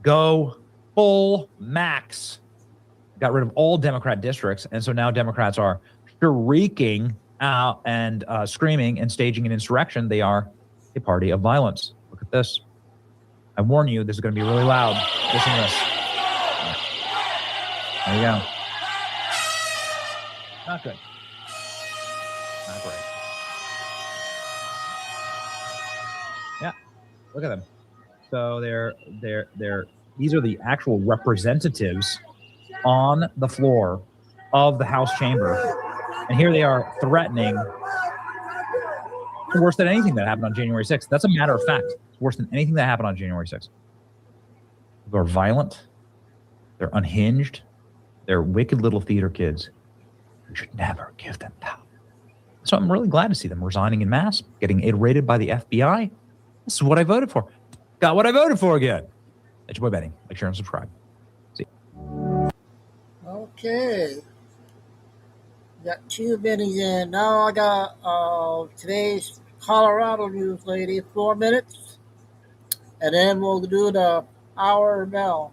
S6: go full max. Got rid of all Democrat districts. And so now Democrats are shrieking out and screaming and staging an insurrection. They are a party of violence. Look at this. I warn you, this is going to be really loud. Listen to this. There you go. Not good. Not great. Yeah, look at them. So these are the actual representatives on the floor of the House chamber. And here they are threatening worse than anything that happened on January 6th. That's a matter of fact. It's worse than anything that happened on January 6th. They're violent. They're unhinged. They're wicked little theater kids. You should never give them power. So I'm really glad to see them resigning en masse, getting iterated by the FBI. This is what I voted for. Got what I voted for again. That's your boy Benny. Like, share, and subscribe. See you.
S1: Okay. Got 2 minutes in. Now I got today's Colorado news, lady, 4 minutes. And then we'll do the hour bell.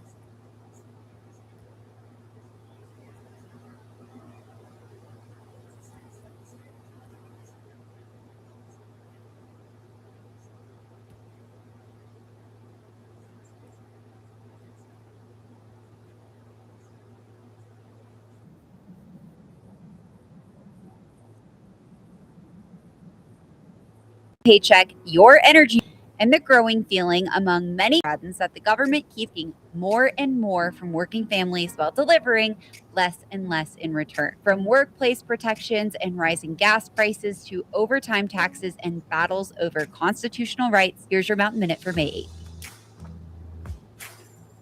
S2: Paycheck, your energy, and the growing feeling among many Americans that the government keeps taking more and more from working families while delivering less and less in return. From workplace protections and rising gas prices to overtime taxes and battles over constitutional rights, here's your Mountain Minute for May 8th.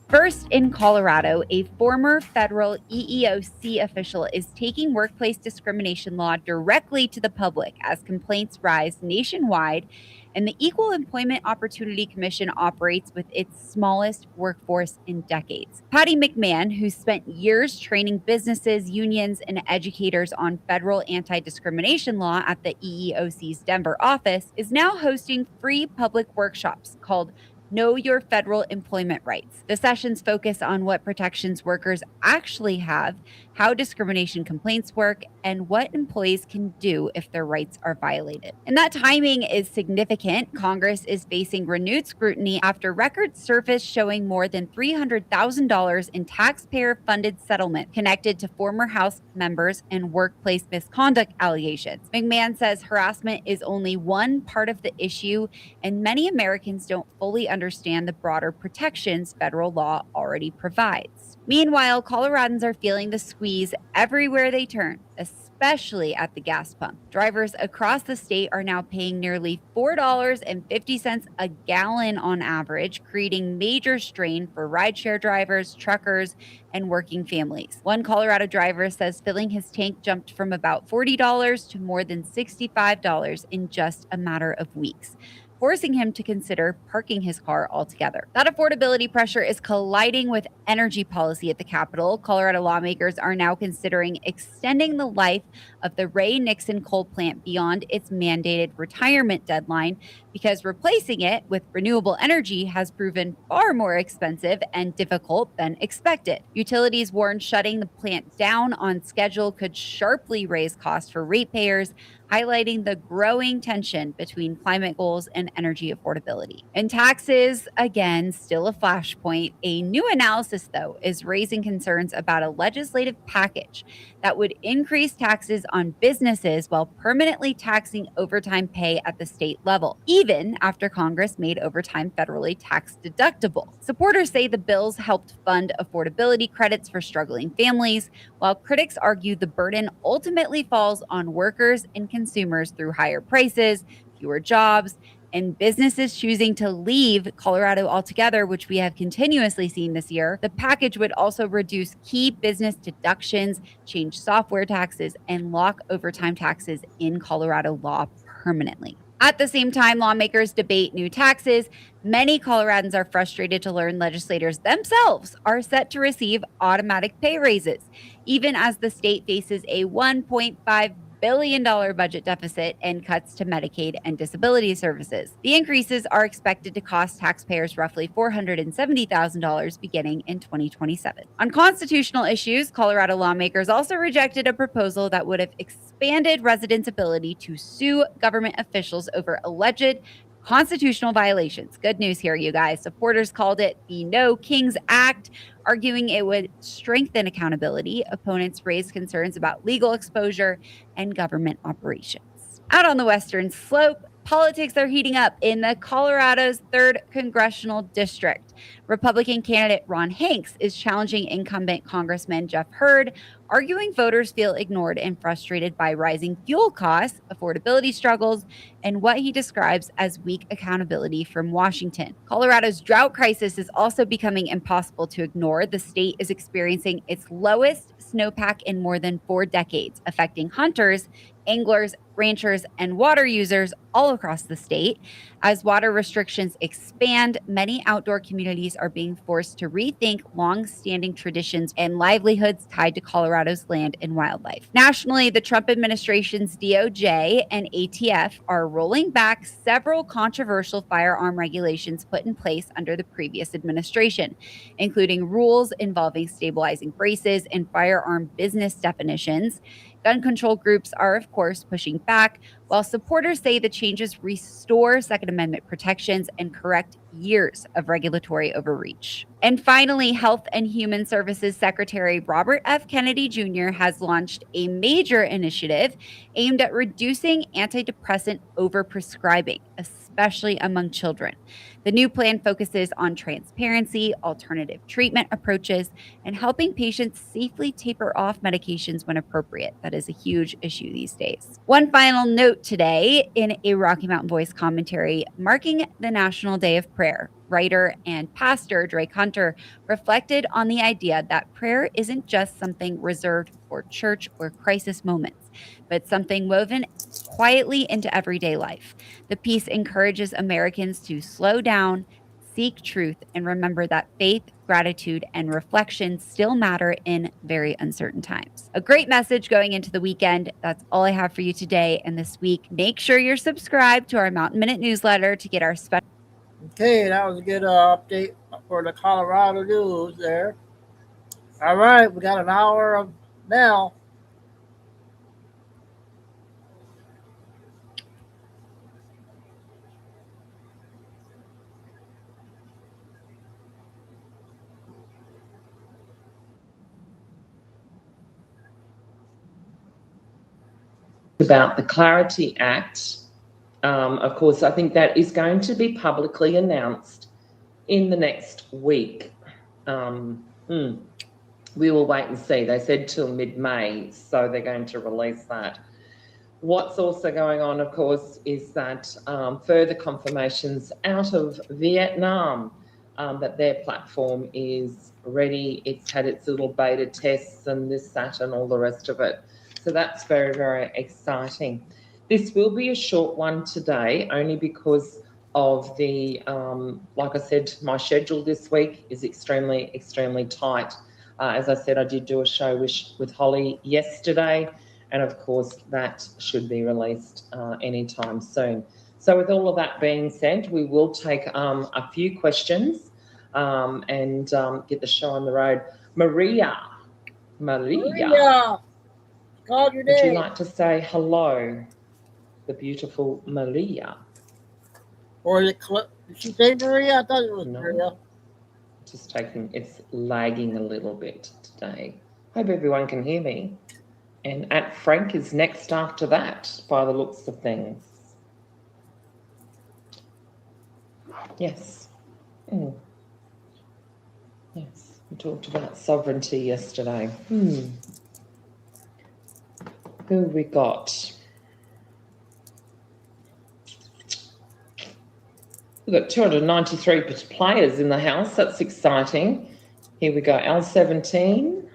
S2: First, in Colorado, a former federal EEOC official is taking workplace discrimination law directly to the public as complaints rise nationwide, and the Equal Employment Opportunity Commission operates with its smallest workforce in decades. Patty McMahon, who spent years training businesses, unions, and educators on federal anti-discrimination law at the EEOC's Denver office, is now hosting free public workshops called Know Your Federal Employment Rights. The sessions focus on what protections workers actually have, how discrimination complaints work, and what employees can do if their rights are violated. And that timing is significant. Congress is facing renewed scrutiny after records surfaced showing more than $300,000 in taxpayer-funded settlement connected to former House members and workplace misconduct allegations. McMahon says harassment is only one part of the issue, and many Americans don't fully understand understand the broader protections federal law already provides. Meanwhile, Coloradans are feeling the squeeze everywhere they turn, especially at the gas pump. Drivers across the state are now paying nearly $4.50 a gallon on average, creating major strain for rideshare drivers, truckers, and working families. One Colorado driver says filling his tank jumped from about $40 to more than $65 in just a matter of weeks, forcing him to consider parking his car altogether. That affordability pressure is colliding with energy policy at the Capitol. Colorado lawmakers are now considering extending the life of the Ray Nixon coal plant beyond its mandated retirement deadline because replacing it with renewable energy has proven far more expensive and difficult than expected. Utilities warn shutting the plant down on schedule could sharply raise costs for ratepayers, highlighting the growing tension between climate goals and energy affordability. And taxes, again, still a flashpoint. A new analysis, though, is raising concerns about a legislative package that would increase taxes on businesses while permanently taxing overtime pay at the state level, even after Congress made overtime federally tax deductible. Supporters say the bills helped fund affordability credits for struggling families, while critics argue the burden ultimately falls on workers and consumers through higher prices, fewer jobs, and businesses choosing to leave Colorado altogether, which we have continuously seen this year. The package would also reduce key business deductions, change software taxes, and lock overtime taxes in Colorado law permanently. At the same time, lawmakers debate new taxes. Many Coloradans are frustrated to learn legislators themselves are set to receive automatic pay raises, even as the state faces a $1.5 billion budget deficit and cuts to Medicaid and disability services. The increases are expected to cost taxpayers roughly $470,000 beginning in 2027. On constitutional issues, Colorado lawmakers also rejected a proposal that would have expanded residents' ability to sue government officials over alleged constitutional violations. Good news here, you guys. Supporters called it the No Kings Act, arguing it would strengthen accountability. Opponents raised concerns about legal exposure and government operations. Out on the western slope, politics are heating up in the Colorado's 3rd Congressional District. Republican candidate Ron Hanks is challenging incumbent Congressman Jeff Hurd, arguing voters feel ignored and frustrated by rising fuel costs, affordability struggles, and what he describes as weak accountability from Washington. Colorado's drought crisis is also becoming impossible to ignore. The state is experiencing its lowest snowpack in more than 4 decades, affecting hunters, anglers, ranchers, and water users all across the state. As water restrictions expand, many outdoor communities are being forced to rethink long-standing traditions and livelihoods tied to Colorado's land and wildlife. Nationally, the Trump administration's DOJ and ATF are rolling back several controversial firearm regulations put in place under the previous administration, including rules involving stabilizing braces and firearm business definitions. Gun control groups are, of course, pushing back, while supporters say the changes restore Second Amendment protections and correct years of regulatory overreach. And finally, Health and Human Services Secretary Robert F. Kennedy Jr. has launched a major initiative aimed at reducing antidepressant overprescribing, especially among children. The new plan focuses on transparency, alternative treatment approaches, and helping patients safely taper off medications when appropriate. That is a huge issue these days. One final note today in a Rocky Mountain Voice commentary marking the National Day of Prayer. Writer and pastor Drake Hunter reflected on the idea that prayer isn't just something reserved for church or crisis moments, but something woven quietly into everyday life. The piece encourages Americans to slow down, seek truth, and remember that faith, gratitude, and reflection still matter in very uncertain times. A great message going into the weekend. That's all I have for you today and this week. Make sure you're subscribed to our Mountain Minute newsletter to get our special.
S1: Okay, that was a good update for the Colorado news there. All right, we got an hour of now.
S3: About the Clarity Act. Of course, I think that is going to be publicly announced in the next week. We will wait and see. They said till mid-May, so they're going to release that. What's also going on, of course, is that further confirmations out of Vietnam that their platform is ready. It's had its little beta tests and this, that, and all the rest of it. So that's very, very exciting. This will be a short one today, only because of the, like I said, my schedule this week is extremely, extremely tight. As I said, I did do a show with Holly yesterday, and of course that should be released anytime soon. So with all of that being said, we will take a few questions and get the show on the road. Maria.
S1: Called your
S3: Would
S1: name.
S3: you like to say hello, the beautiful Maria?
S1: Or did she say Maria? I thought it was Maria.
S3: Just taking, it's lagging a little bit today. Hope everyone can hear me. And at Frank is next after that, by the looks of things. Yes. Yes, we talked about sovereignty yesterday. Who have we got? We've got 293 players in the house. That's exciting. Here we go. L17.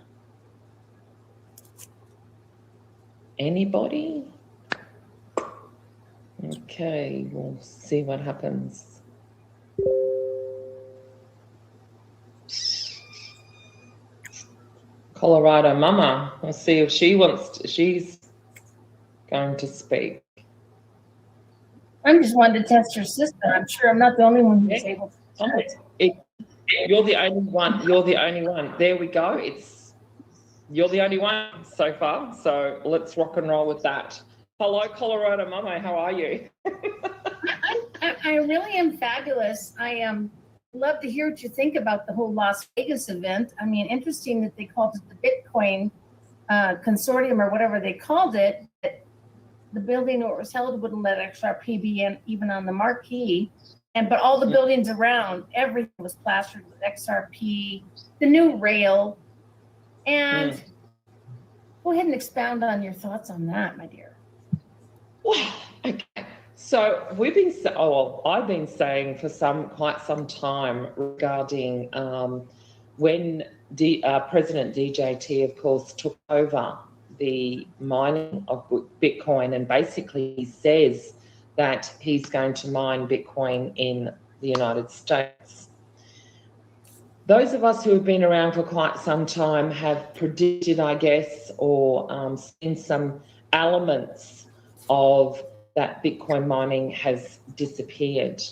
S3: Anybody? Okay, we'll see what happens. Colorado Mama. We'll see if she wants to, she's going to speak.
S4: I just wanted to test your system. I'm sure I'm not the only one who's able to do it.
S3: You're the only one. You're the only one. There we go. You're the only one so far. So let's rock and roll with that. Hello, Colorado Mama. How are you?
S4: I really am fabulous. I love to hear what you think about the whole Las Vegas event. I mean, interesting that they called it the Bitcoin consortium or whatever they called it. The building where it was held wouldn't let XRP be in, even on the marquee. But all the buildings around, everything was plastered with XRP, the new rail. And go ahead and expound on your thoughts on that, my dear.
S3: Well, okay. So I've been saying for quite some time regarding when President DJT, of course, took over the mining of Bitcoin, and basically he says that he's going to mine Bitcoin in the United States. Those of us who have been around for quite some time have predicted, I guess, or seen some elements of that Bitcoin mining has disappeared.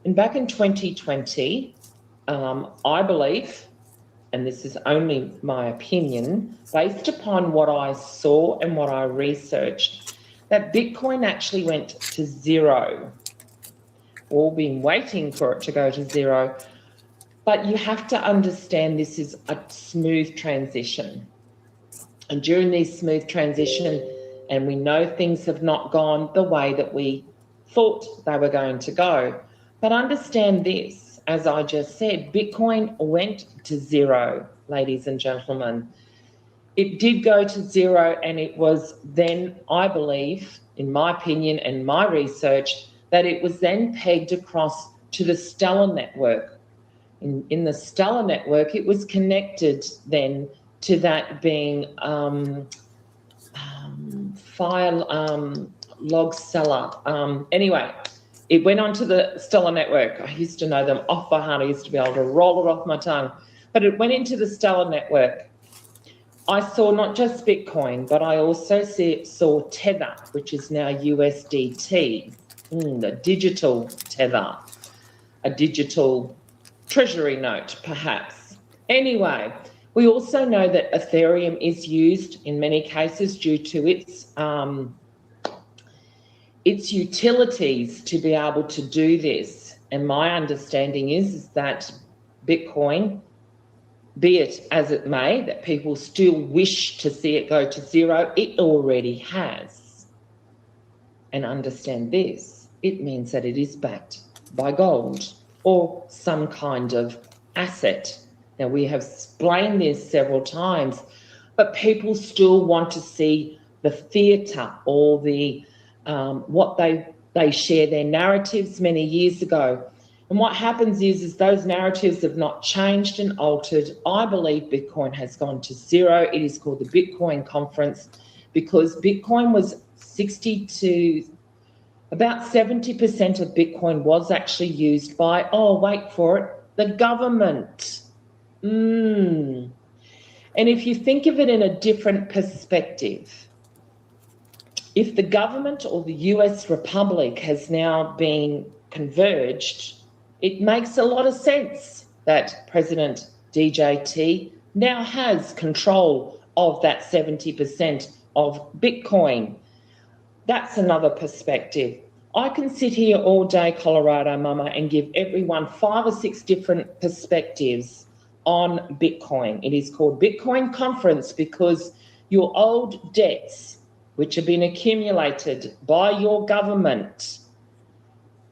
S3: And back in 2020, I believe, and this is only my opinion, based upon what I saw and what I researched, that Bitcoin actually went to zero. We've all been waiting for it to go to zero, but you have to understand this is a smooth transition. And during these smooth transition, and we know things have not gone the way that we thought they were going to go, but understand this. As I just said, Bitcoin went to zero, ladies and gentlemen. It did go to zero, and it was then, I believe, in my opinion and my research, that it was then pegged across to the Stellar network. In the Stellar network, it was connected then to that being log seller. Anyway, it went onto the Stellar network. I used to know them off by heart. I used to be able to roll it off my tongue. But it went into the Stellar network. I saw not just Bitcoin, but I also saw Tether, which is now USDT, the digital Tether, a digital treasury note, perhaps. Anyway, we also know that Ethereum is used in many cases due to its utilities to be able to do this. And my understanding is that Bitcoin, be it as it may, that people still wish to see it go to zero, it already has. And understand this, it means that it is backed by gold. or some kind of asset. Now, we have explained this several times, but people still want to see the theatre or the what they share their narratives many years ago. And what happens is those narratives have not changed and altered. I believe Bitcoin has gone to zero. It is called the Bitcoin Conference because Bitcoin was 60 to about 70% of Bitcoin was actually used by, oh, wait for it, the government. And if you think of it in a different perspective, if the government or the US Republic has now been converged, it makes a lot of sense that President DJT now has control of that 70% of Bitcoin. That's another perspective. I can sit here all day, Colorado Mama, and give everyone 5 or 6 different perspectives on Bitcoin. It is called Bitcoin Conference because your old debts, which have been accumulated by your government,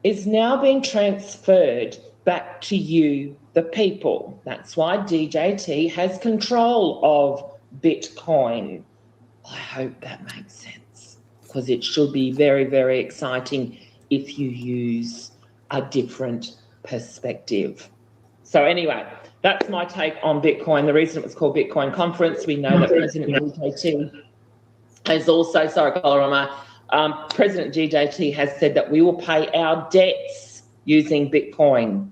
S3: is now being transferred back to you, the people. That's why DJT has control of Bitcoin. I hope that makes sense because it should be very, very exciting if you use a different perspective. So anyway, that's my take on Bitcoin. The reason it was called Bitcoin Conference, we know that President DJT has also, President DJT has said that we will pay our debts using Bitcoin.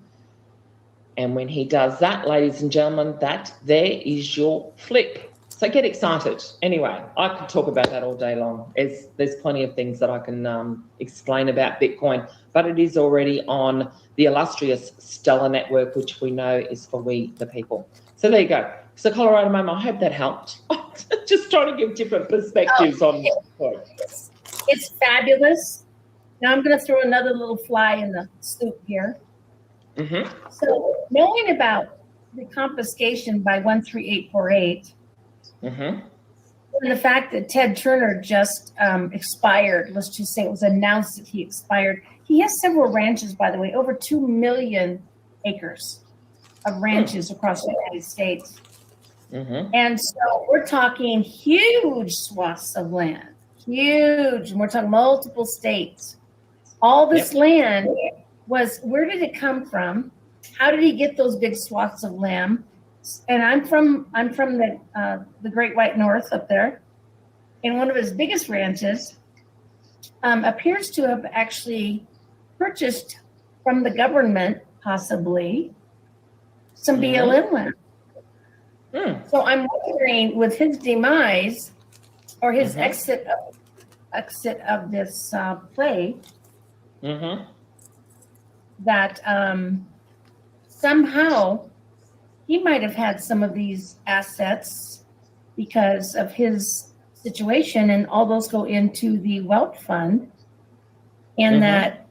S3: And when he does that, ladies and gentlemen, that there is your flip. So get excited. Anyway, I could talk about that all day long. There's plenty of things that I can explain about Bitcoin, but it is already on the illustrious Stellar Network, which we know is for we, the people. So there you go. So Colorado Mama, I hope that helped. Just trying to give different perspectives on Bitcoin.
S4: It's fabulous. Now I'm going to throw another little fly in the soup here. So knowing about the confiscation by 13848, and the fact that Ted Turner just expired, let's just say it was announced that he expired. He has several ranches, by the way, over 2 million acres of ranches across the United States. And so we're talking huge swaths of land, huge, and we're talking multiple states. All this land was, where did it come from? How did he get those big swaths of land? And I'm from the Great White North up there, and one of his biggest ranches appears to have actually purchased from the government, possibly, some BLM land. So I'm wondering, with his demise or his exit of this play, that somehow he might have had some of these assets because of his situation, and all those go into the wealth fund, and that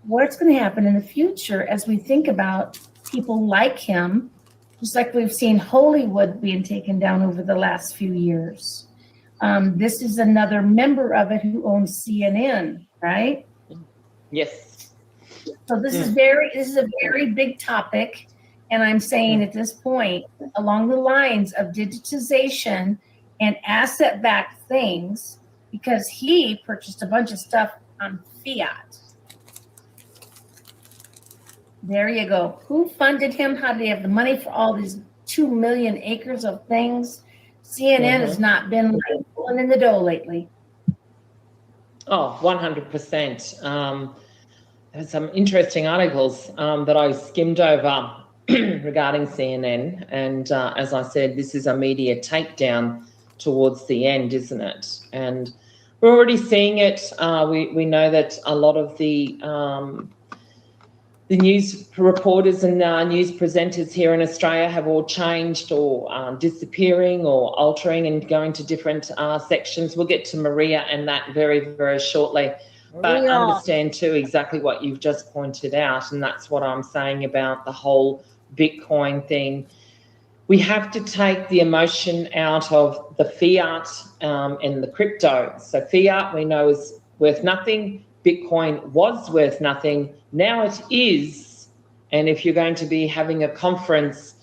S4: what's going to happen in the future as we think about people like him, just like we've seen Hollywood being taken down over the last few years. This is another member of it who owns CNN, right?
S3: Yes.
S4: So this is a very big topic. And I'm saying at this point, along the lines of digitization and asset-backed things, because he purchased a bunch of stuff on fiat. There you go. Who funded him? How did he have the money for all these 2 million acres of things? CNN has not been like pulling in the dough lately.
S3: Oh, 100%. There's some interesting articles that I skimmed over regarding CNN. And as I said, this is a media takedown towards the end, isn't it? And we're already seeing it. We know that a lot of the news reporters and news presenters here in Australia have all changed or disappearing or altering and going to different sections. We'll get to Maria and that very, very shortly. But understand too exactly what you've just pointed out, and that's what I'm saying about the whole Bitcoin thing. We have to take the emotion out of the fiat and the crypto. So fiat we know is worth nothing. Bitcoin was worth nothing. Now it is And if you're going to be having a conference,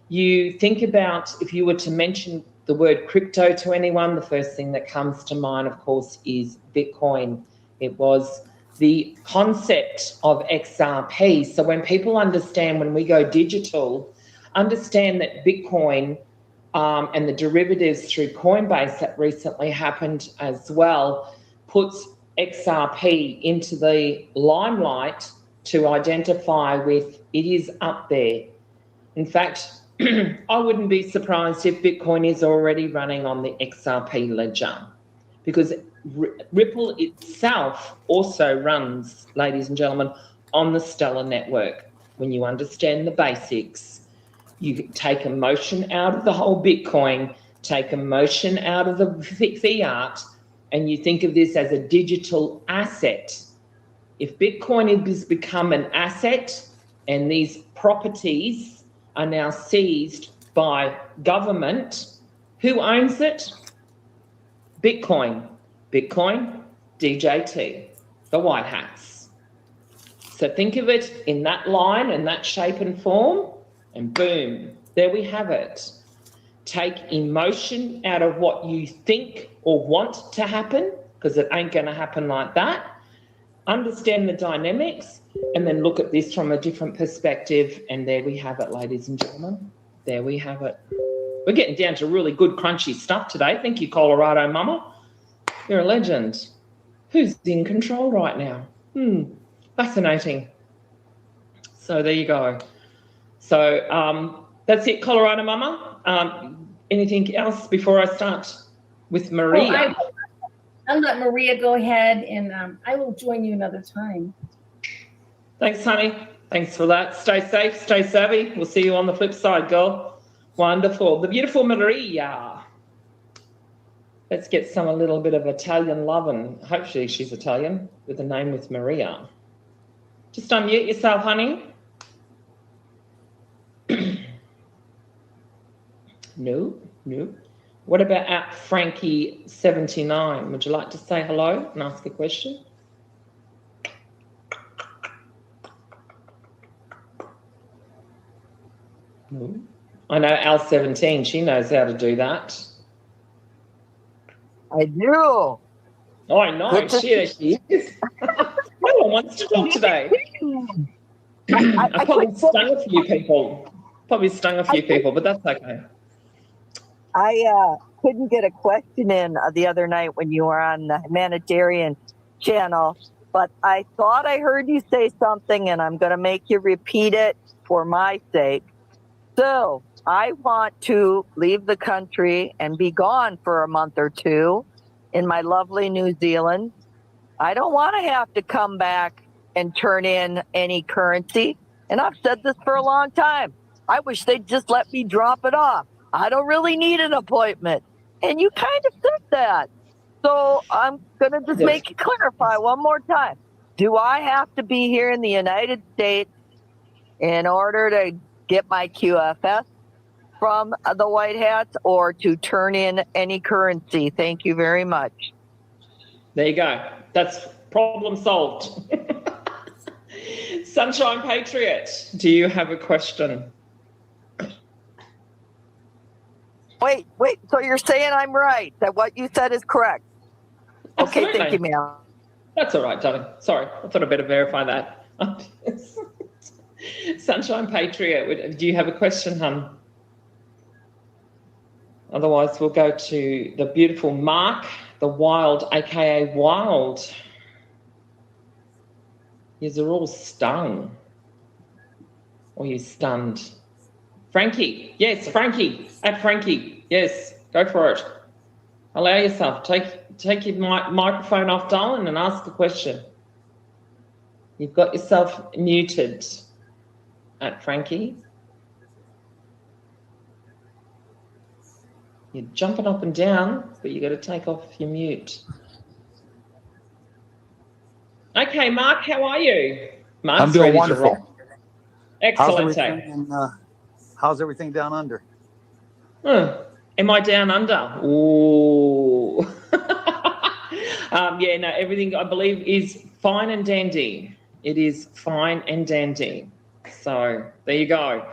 S3: you think about, if you were to mention the word crypto to anyone, the first thing that comes to mind, of course, is Bitcoin. It was the concept of XRP. So when people understand, when we go digital, understand that Bitcoin and the derivatives through Coinbase that recently happened as well, puts XRP into the limelight to identify with it is up there. In fact, I wouldn't be surprised if Bitcoin is already running on the XRP ledger, because Ripple itself also runs, ladies and gentlemen, on the Stellar network. When you understand the basics, you take emotion out of the whole Bitcoin, take emotion out of the fiat, and you think of this as a digital asset. If Bitcoin has become an asset and these properties are now seized by government, who owns it? Bitcoin. Bitcoin, DJT, the white hats. So think of it in that line and that shape and form, and boom, there we have it. Take emotion out of what you think or want to happen, because it ain't going to happen like that. Understand the dynamics, and then look at this from a different perspective, and there we have it, ladies and gentlemen. There we have it. We're getting down to really good, crunchy stuff today. Thank you, Colorado Mama. You're a legend. Who's in control right now? Fascinating. So there you go. So that's it, Colorado Mama. Anything else before I start with Maria?
S4: I'll let Maria go ahead, and I will join you another time.
S3: Thanks, honey. Thanks for that. Stay safe, stay savvy. We'll see you on the flip side, girl. Wonderful. The beautiful Maria. Let's get a little bit of Italian lovin'. Hopefully she's Italian with a name with Maria. Just unmute yourself, honey. No. What about at Frankie79? Would you like to say hello and ask a question? No. I know Al17, she knows how to do that.
S7: I do.
S3: Oh, I know. She is. No one wants to talk today. I probably stung a few people. But that's okay.
S7: I couldn't get a question in the other night when you were on the humanitarian channel, but I thought I heard you say something, and I'm going to make you repeat it for my sake. So I want to leave the country and be gone for a month or two in my lovely New Zealand. I don't want to have to come back and turn in any currency. And I've said this for a long time. I wish they'd just let me drop it off. I don't really need an appointment. And you kind of said that. So I'm going to just make it clarify one more time. Do I have to be here in the United States in order to get my QFS from the White Hats, or to turn in any currency? Thank you very much.
S3: There you go. That's problem solved. Sunshine Patriot, do you have a question?
S7: Wait. So you're saying I'm right, that what you said is correct?
S3: Absolutely.
S7: Okay, thank you, ma'am.
S3: That's all right, darling. Sorry, I thought I'd better verify that. Sunshine Patriot, do you have a question, hun? Otherwise, we'll go to the beautiful Mark, the Wild, aka Wild. You're all stung. Or you stunned. Frankie, yes, Frankie, at Frankie, yes, go for it. Allow yourself, take your microphone off, darling, and ask a question. You've got yourself muted, at Frankie. You're jumping up and down, but you got to take off your mute. Okay, Mark, how are you? Mark's
S22: I'm doing
S3: ready
S22: wonderful.
S3: to rock. Excellent.
S22: How's everything down under?
S3: Am I down under? Ooh. Everything I believe is fine and dandy. It is fine and dandy. So there you go.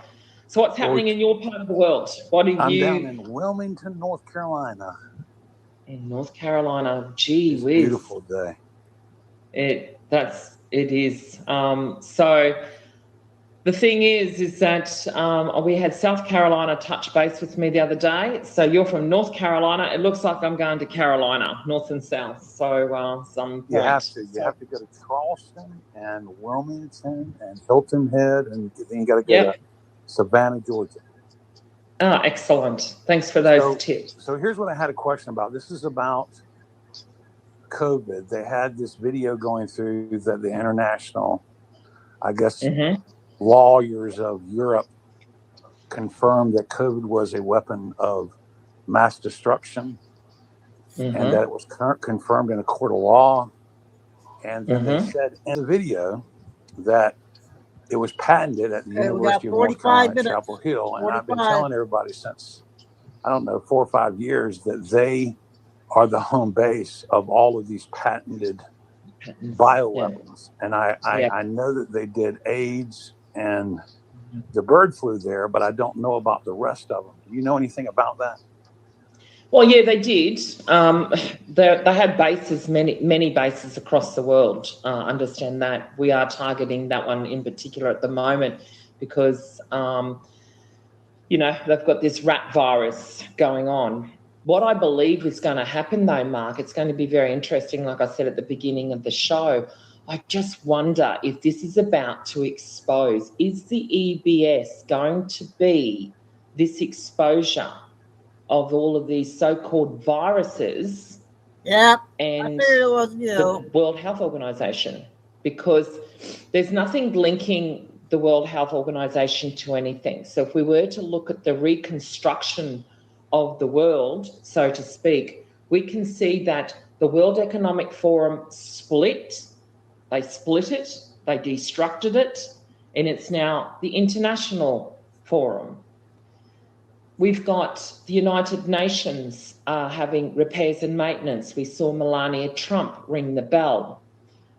S3: So what's happening in your part of the world? What have
S22: I'm
S3: you...
S22: down in Wilmington, North Carolina.
S3: In North Carolina, gee
S22: It's a
S3: whiz.
S22: beautiful day.
S3: It is. So the thing is that we had South Carolina touch base with me the other day. So you're from North Carolina. It looks like I'm going to Carolina, north and south. So some
S22: You have
S3: point.
S22: to. You have to go to Charleston and Wilmington and Hilton Head, and then you got to go to Savannah, Georgia.
S3: Ah, excellent. Thanks for those tips.
S22: So here's what I had a question about. This is about COVID. They had this video going through that the international, I guess, lawyers of Europe confirmed that COVID was a weapon of mass destruction, and that it was confirmed in a court of law. And then they said in the video that it was patented at the University of North Carolina at Chapel Hill. And I've been telling everybody since, I don't know, 4 or 5 years that they are the home base of all of these patented bioweapons. And I know that they did AIDS and the bird flu there, but I don't know about the rest of them. Do you know anything about that?
S3: Well, yeah, they did. They had bases, many bases across the world. Understand that. We are targeting that one in particular at the moment because, they've got this rat virus going on. What I believe is going to happen, though, Mark, it's going to be very interesting, like I said at the beginning of the show. I just wonder if this is about to expose, is the EBS going to be this exposure of all of these so-called viruses and the World Health Organization? Because there's nothing linking the World Health Organization to anything. So if we were to look at the reconstruction of the world, so to speak, we can see that the World Economic Forum split. They split it, they destructed it, and it's now the International Forum. We've got the United Nations having repairs and maintenance. We saw Melania Trump ring the bell.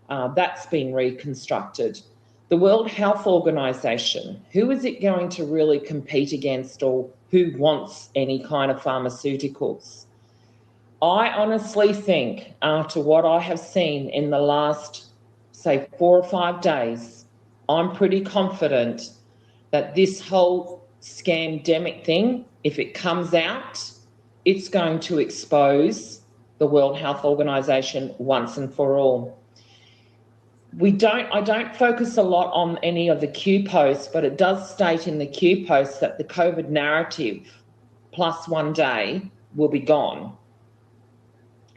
S3: That's been reconstructed. The World Health Organization, who is it going to really compete against, or who wants any kind of pharmaceuticals? I honestly think, after what I have seen in the last, say, 4 or 5 days, I'm pretty confident that this whole scamdemic thing, if it comes out, it's going to expose the World Health Organization once and for all. I don't focus a lot on any of the Q posts, but it does state in the Q posts that the COVID narrative plus 1 day will be gone.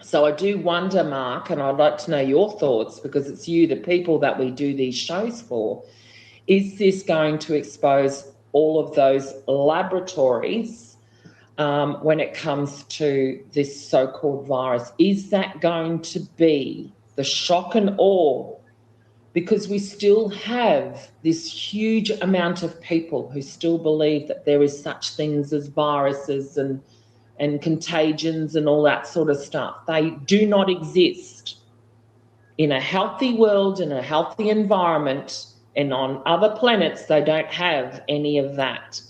S3: So I do wonder, Mark, and I'd like to know your thoughts, because it's you, the people that we do these shows for, is this going to expose all of those laboratories when it comes to this so-called virus? Is that going to be the shock and awe? Because we still have this huge amount of people who still believe that there is such things as viruses and contagions and all that sort of stuff. They do not exist. In a healthy world, in a healthy environment, and on other planets, they don't have any of that.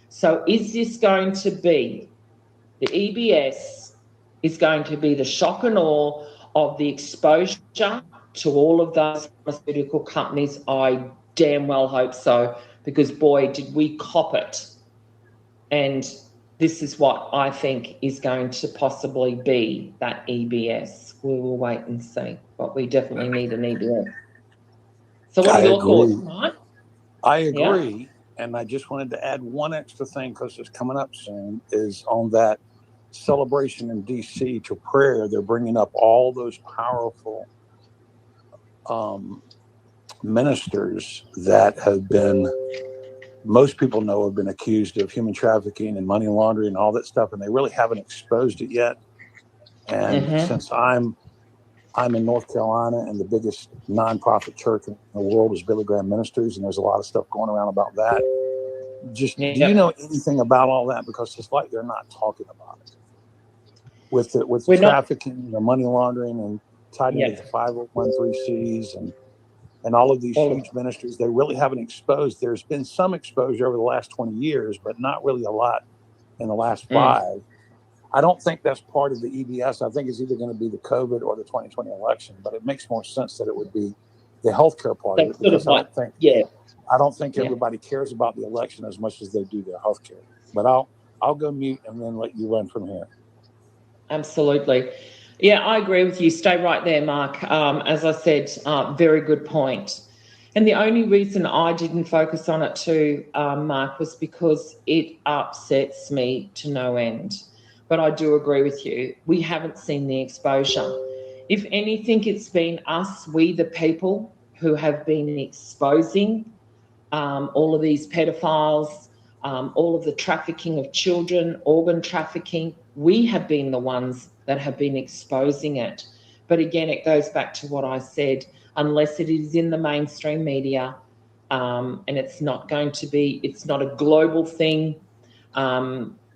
S3: So is this going to be, the EBS is going to be the shock and awe of the exposure to all of those pharmaceutical companies? I damn well hope so, because boy, did we cop it. And this is what I think is going to possibly be that EBS. We will wait and see, but we definitely need an EBS. So what are your thoughts, Mike?
S22: I agree. And I just wanted to add one extra thing, because it's coming up soon, is on that celebration in D.C. to prayer, they're bringing up all those powerful ministers that have been, most people know, have been accused of human trafficking and money laundering and all that stuff, and they really haven't exposed it yet. And since I'm in North Carolina, and the biggest nonprofit church in the world is Billy Graham Ministries, and there's a lot of stuff going around about that. Just do you know anything about all that? Because it's like they're not talking about it. With the trafficking, the money laundering, and tied into the 501(c)(3)s, and and all of these huge ministries, they really haven't exposed. There's been some exposure over the last 20 years, but not really a lot in the last 5. I don't think that's part of the EBS. I think it's either going to be the COVID or the 2020 election, but it makes more sense that it would be the healthcare part of it, because I don't think everybody cares about the election as much as they do their healthcare. But I'll go mute and then let you run from here.
S3: Absolutely. Yeah, I agree with you. Stay right there, Mark. As I said, very good point. And the only reason I didn't focus on it too, Mark, was because it upsets me to no end. But I do agree with you. We haven't seen the exposure. If anything, it's been us, we the people, who have been exposing all of these pedophiles, all of the trafficking of children, organ trafficking. We have been the ones that have been exposing it. But again, it goes back to what I said, unless it is in the mainstream media, and it's not going to be, it's not a global thing,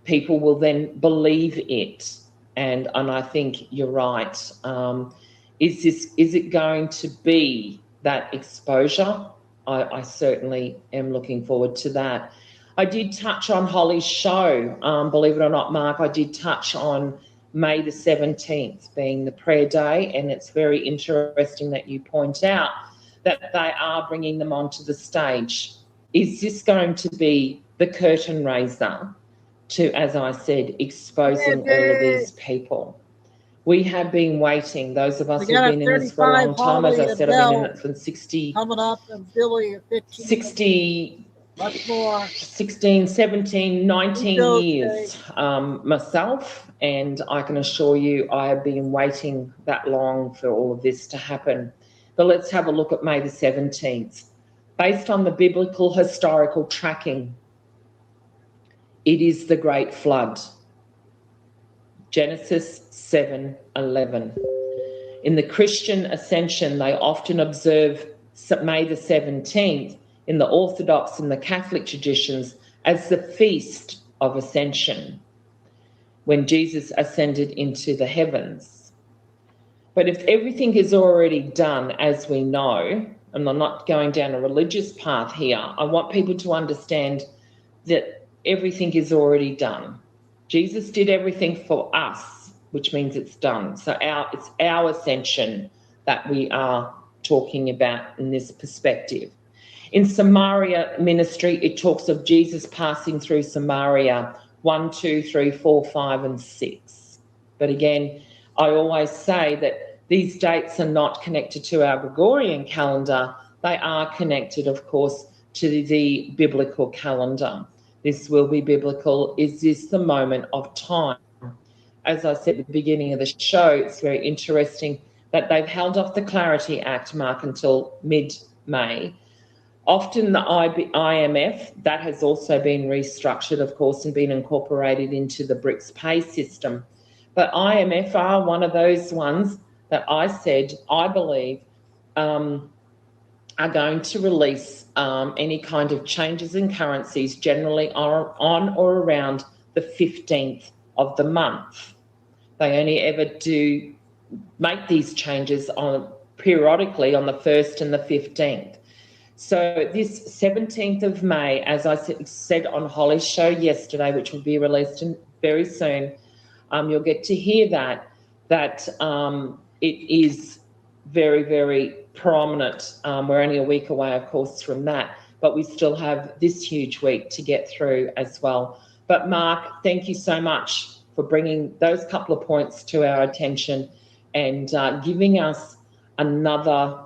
S3: people will then believe it. And I think you're right. Is it going to be that exposure? I certainly am looking forward to that. I did touch on Holly's show. Believe it or not, Mark, I did touch on May the 17th being the prayer day, and it's very interesting that you point out that they are bringing them onto the stage. Is this going to be the curtain raiser to, as I said, exposing all of these people? We have been waiting. Those of us who've been in this for a long time, as I said, I've been in it for 60,
S1: coming up in Philly at 15,
S3: 60,
S1: much more,
S3: 16, 17, 19 years myself, and I can assure you I have been waiting that long for all of this to happen. But let's have a look at May the 17th. Based on the biblical historical tracking, it is the Great Flood. Genesis 7:11. In the Christian Ascension, they often observe May the 17th in the Orthodox and the Catholic traditions as the Feast of Ascension, when Jesus ascended into the heavens. But if everything is already done, as we know, and I'm not going down a religious path here, I want people to understand that everything is already done. Jesus did everything for us, which means it's done. So it's our ascension that we are talking about in this perspective. In Samaria ministry, it talks of Jesus passing through Samaria 1, 2, 3, 4, 5, and 6. But again, I always say that these dates are not connected to our Gregorian calendar. They are connected, of course, to the biblical calendar. This will be biblical. Is this the moment of time? As I said at the beginning of the show, it's very interesting that they've held off the Clarity Act, Mark, until mid-May. Often the IMF, that has also been restructured, of course, and been incorporated into the BRICS pay system. But IMF are one of those ones that I said, I believe, are going to release any kind of changes in currencies generally on or around the 15th of the month. They only ever do make these changes periodically on the 1st and the 15th. So this 17th of May, as I said on Holly's show yesterday, which will be released very soon, you'll get to hear that it is very, very prominent. We're only a week away, of course, from that, but we still have this huge week to get through as well. But Mark, thank you so much for bringing those couple of points to our attention and giving us another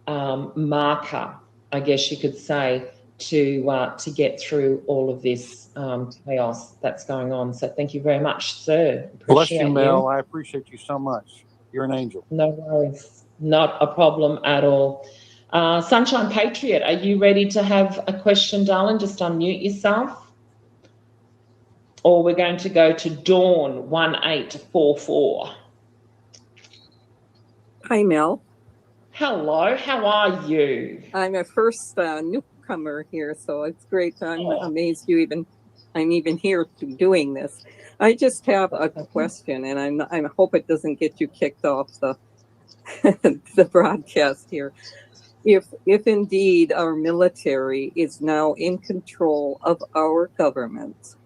S3: marker, I guess you could say, to get through all of this chaos that's going on. So thank you very much, sir.
S22: Bless you, Mel. I appreciate you so much. You're an angel.
S3: No worries. Not a problem at all. Sunshine Patriot, are you ready to have a question, darling? Just unmute yourself. Or we're going to go to Dawn 1844.
S9: Hi, Mel.
S3: Hello, how are you?
S9: I'm a first newcomer here, so it's great. I'm amazed I'm even here doing this. I just have a question, and I hope it doesn't get you kicked off the the broadcast here. if indeed our military is now in control of our government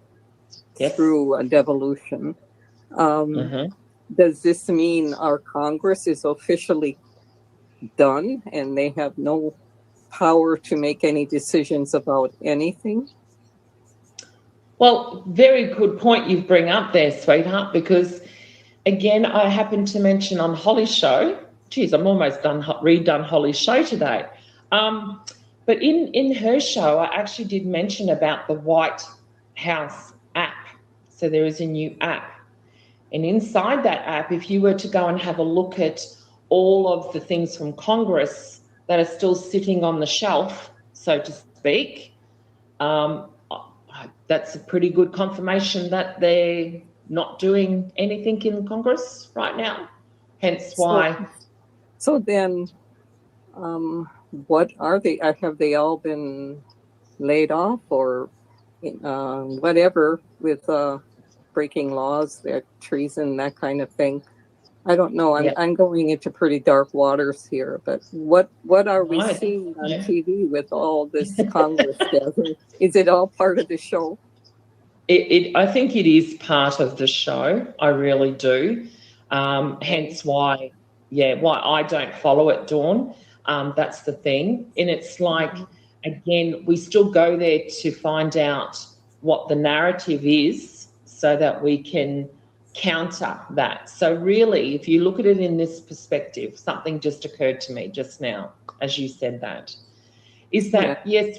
S9: through a devolution, does this mean our Congress is officially done and they have no power to make any decisions about anything?
S3: Well, very good point you bring up there, sweetheart, because again, I happened to mention on Holly's show, geez, I'm almost redone Holly's show today. But in her show, I actually did mention about the White House app. So there is a new app. And inside that app, if you were to go and have a look at all of the things from Congress that are still sitting on the shelf, so to speak, that's a pretty good confirmation that they're not doing anything in Congress right now. Hence why.
S9: So then, what are they? Have they all been laid off or whatever with breaking laws, treason, that kind of thing? I don't know. I'm going into pretty dark waters here, but what are we seeing on TV with all this Congress gathering? Is it all part of the show?
S3: I think it is part of the show. I really do. Hence why I don't follow it, Dawn. That's the thing. And it's like, again, we still go there to find out what the narrative is so that we can counter that. So really, if you look at it in this perspective, something just occurred to me just now as you said that, is that yes,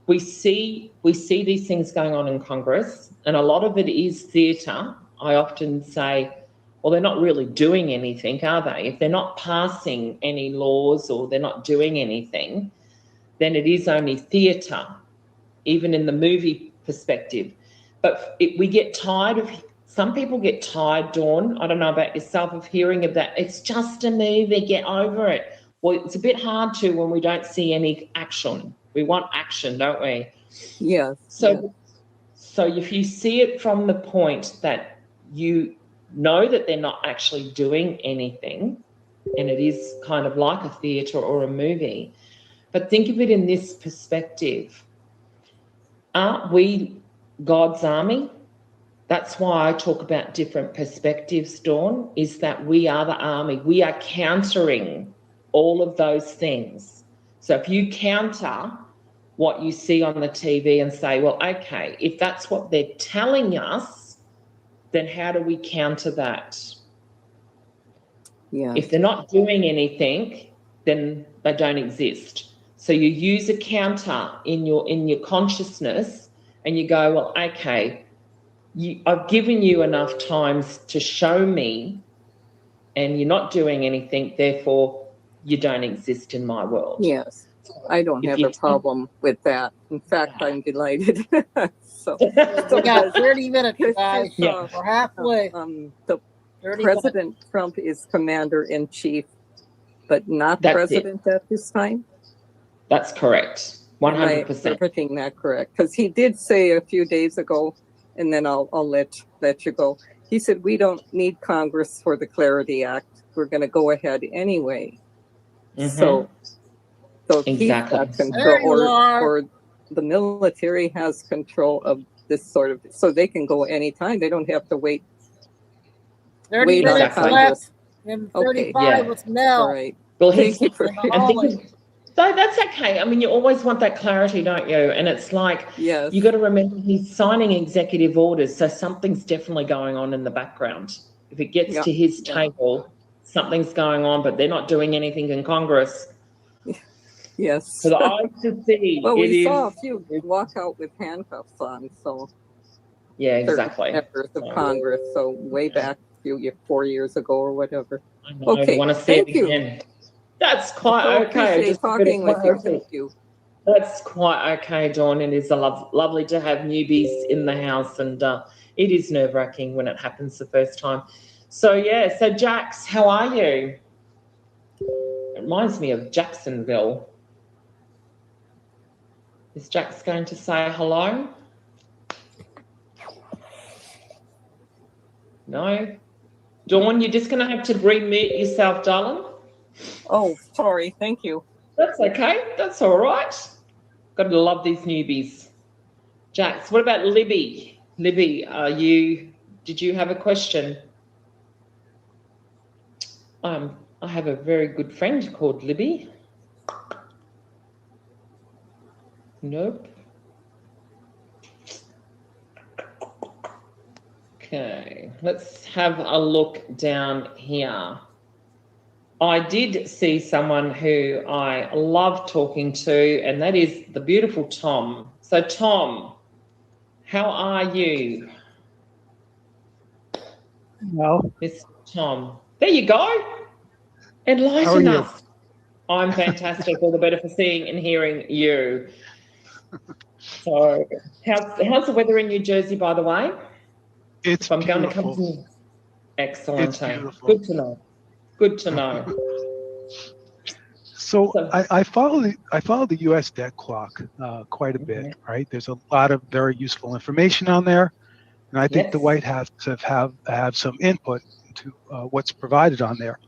S3: we see these things going on in Congress, and a lot of it is theatre. I often say, well, they're not really doing anything, are they? If they're not passing any laws or they're not doing anything, then it is only theatre, even in the movie perspective. But we get tired of, some people get tired, Dawn, I don't know about yourself, of hearing of that. It's just a movie, get over it. Well, it's a bit hard to when we don't see any action. We want action, don't we?
S9: Yes.
S3: So if you see it from the point that you know that they're not actually doing anything, and it is kind of like a theatre or a movie, but think of it in this perspective. Aren't we God's army? That's why I talk about different perspectives, Dawn, is that we are the army. We are countering all of those things. So if you counter what you see on the TV and say, well, okay, if that's what they're telling us, then how do we counter that?
S9: Yeah.
S3: If they're not doing anything, then they don't exist. So you use a counter in your consciousness and you go, well, okay, I've given you enough times to show me and you're not doing anything, therefore you don't exist in my world.
S9: Yes. I don't have a problem with that. In fact, I'm delighted.
S1: We got 30 minutes, guys. We're halfway.
S9: President Trump is commander-in-chief, but not president at this time?
S3: That's correct. 100%.
S9: Am I interpreting that correct? Because he did say a few days ago, and then I'll let you go. He said, we don't need Congress for the Clarity Act. We're going to go ahead anyway. So he's got control, or the military has control of this sort of, so they can go anytime. They don't have to wait.
S1: 30 minutes left and 35 with Mel.
S9: All right.
S3: Well,
S9: thank you for
S3: So that's okay. I mean, you always want that clarity, don't you? And it's like, you got to remember he's signing executive orders, so something's definitely going on in the background. If it gets to his table, something's going on, but they're not doing anything in Congress.
S9: Yes.
S3: For the eyes to see.
S9: Well, we saw a few walk out with handcuffs on, so.
S3: Yeah, exactly.
S9: Members of Congress, so way back 4 years ago or whatever.
S3: I know, I want to see it again. That's quite okay.
S9: Just talking with you. Thank you.
S3: That's quite okay, Dawn. It is lovely to have newbies in the house, and it is nerve-wracking when it happens the first time. So Jax, how are you? It reminds me of Jacksonville. Is Jax going to say hello? No? Dawn, you're just going to have to remute yourself, darling.
S9: Oh, sorry. Thank you.
S3: That's okay. That's all right. Got to love these newbies. Jax, what about Libby? Libby, did you have a question? I have a very good friend called Libby. Nope. Okay, let's have a look down here. I did see someone who I love talking to, and that is the beautiful Tom. So, Tom, how are you?
S8: Well,
S3: Mr. Tom. There you go. Enlighten us. I'm fantastic. All the better for seeing and hearing you. So, how's the weather in New Jersey, by the way?
S8: It's
S3: I'm
S8: beautiful.
S3: going to come to excellent.
S8: It's beautiful.
S3: Good to know. Good to know.
S8: So I follow the U.S. debt clock quite a bit. Right, there's a lot of very useful information on there, and I think the White House have some input into what's provided on there.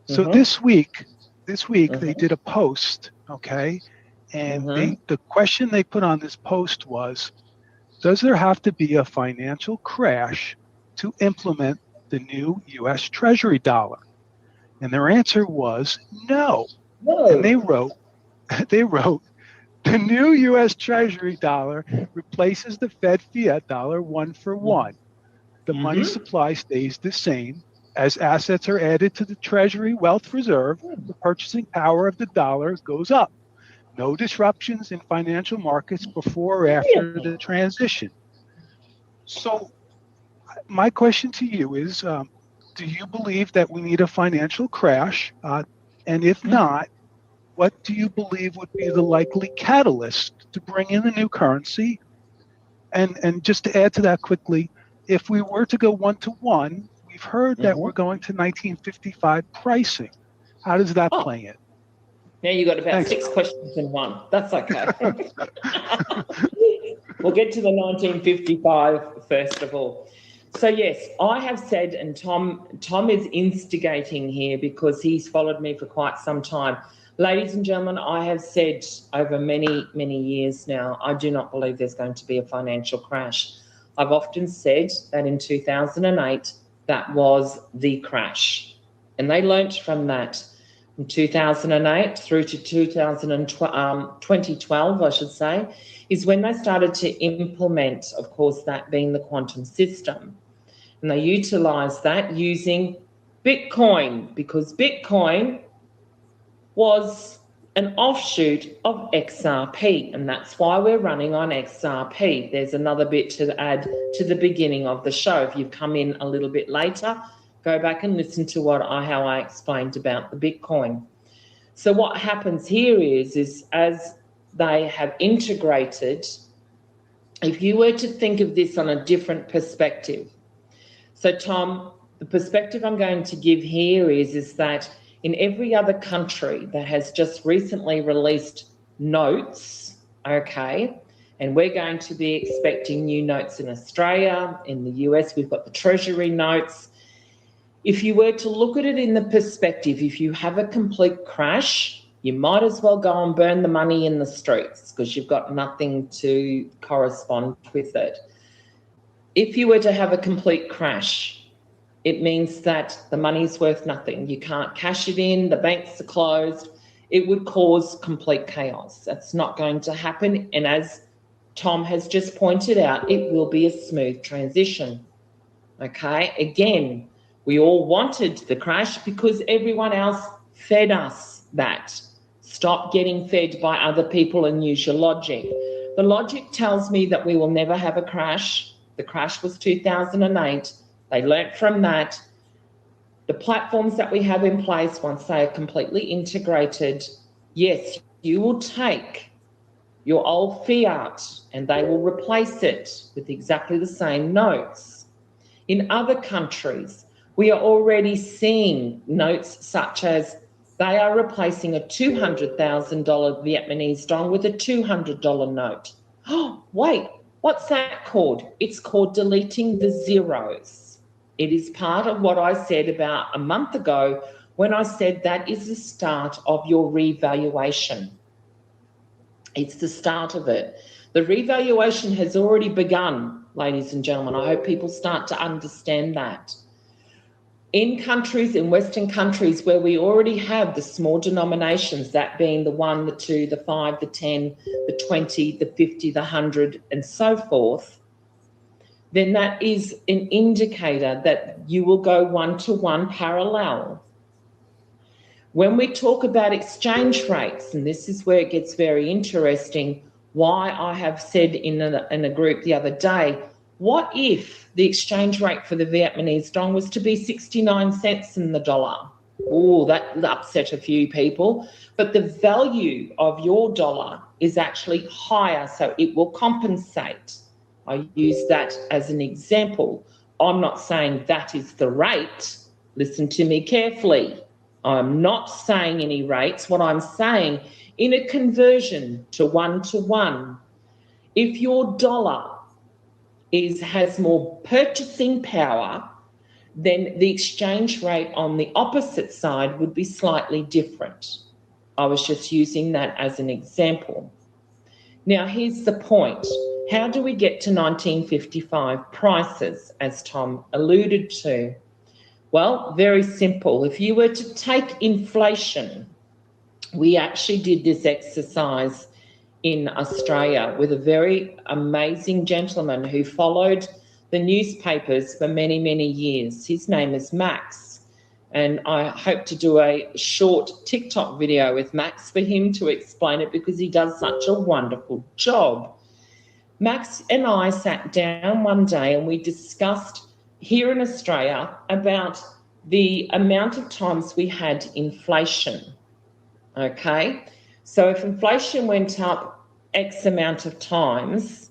S8: So this week they did a post, okay, and the question they put on this post was, does there have to be a financial crash to implement the new U.S. Treasury dollar? And their answer was no. And they wrote, the new U.S. Treasury dollar replaces the Fed fiat dollar 1 for 1. The money supply stays the same. As assets are added to the Treasury wealth reserve, the purchasing power of the dollar goes up. No disruptions in financial markets before or after the transition. So my question to you is, do you believe that we need a financial crash? And if not, what do you believe would be the likely catalyst to bring in the new currency? And just to add to that quickly, if we were to go 1-to-1, we've heard that we're going to 1955 pricing. How does that play in?
S3: Now you got about 6 questions in one. That's okay. We'll get to the 1955 first of all. So yes, I have said, and Tom is instigating here because he's followed me for quite some time. Ladies and gentlemen, I have said over many, many years now, I do not believe there's going to be a financial crash. I've often said that in 2008, that was the crash. And they learnt from that. From 2008 through to 2012, I should say, is when they started to implement, of course, that being the quantum system. And they utilised that using Bitcoin, because Bitcoin was an offshoot of XRP, and that's why we're running on XRP. There's another bit to add to the beginning of the show. If you've come in a little bit later, go back and listen to how I explained about the Bitcoin. So what happens here is as they have integrated, if you were to think of this on a different perspective. So Tom, the perspective I'm going to give here is that in every other country that has just recently released notes, okay, and we're going to be expecting new notes in Australia, in the US, we've got the Treasury notes. If you were to look at it in the perspective, if you have a complete crash, you might as well go and burn the money in the streets because you've got nothing to correspond with it. If you were to have a complete crash, it means that the money's worth nothing. You can't cash it in, the banks are closed. It would cause complete chaos. That's not going to happen. And as Tom has just pointed out, it will be a smooth transition. Okay, again, we all wanted the crash because everyone else fed us that. Stop getting fed by other people and use your logic. The logic tells me that we will never have a crash. The crash was 2008. They learnt from that. The platforms that we have in place, once they are completely integrated, yes, you will take your old fiat and they will replace it with exactly the same notes. In other countries, we are already seeing notes such as they are replacing a $200,000 Vietnamese dong with a $200 note. Oh, wait, what's that called? It's called deleting the zeros. It is part of what I said about a month ago when I said that is the start of your revaluation. It's the start of it. The revaluation has already begun, ladies and gentlemen. I hope people start to understand that. In countries, in Western countries where we already have the small denominations, that being the 1, the 2, the 5, the 10, the 20, the 50, the 100, and so forth, then that is an indicator that you will go one-to-one parallel. When we talk about exchange rates, and this is where it gets very interesting, why I have said in a group the other day, what if the exchange rate for the Vietnamese dong was to be 69 cents in the dollar? Oh, that upset a few people. But the value of your dollar is actually higher, so it will compensate. I use that as an example. I'm not saying that is the rate. Listen to me carefully. I'm not saying any rates. What I'm saying, in a conversion to one, if your dollar has more purchasing power, then the exchange rate on the opposite side would be slightly different. I was just using that as an example. Now, here's the point. How do we get to 1955 prices, as Tom alluded to? Well, very simple. If you were to take inflation, we actually did this exercise in Australia with a very amazing gentleman who followed the newspapers for many, many years. His name is Max, and I hope to do a short TikTok video with Max for him to explain it because he does such a wonderful job. Max and I sat down one day and we discussed here in Australia about the amount of times we had inflation, okay? So if inflation went up X amount of times,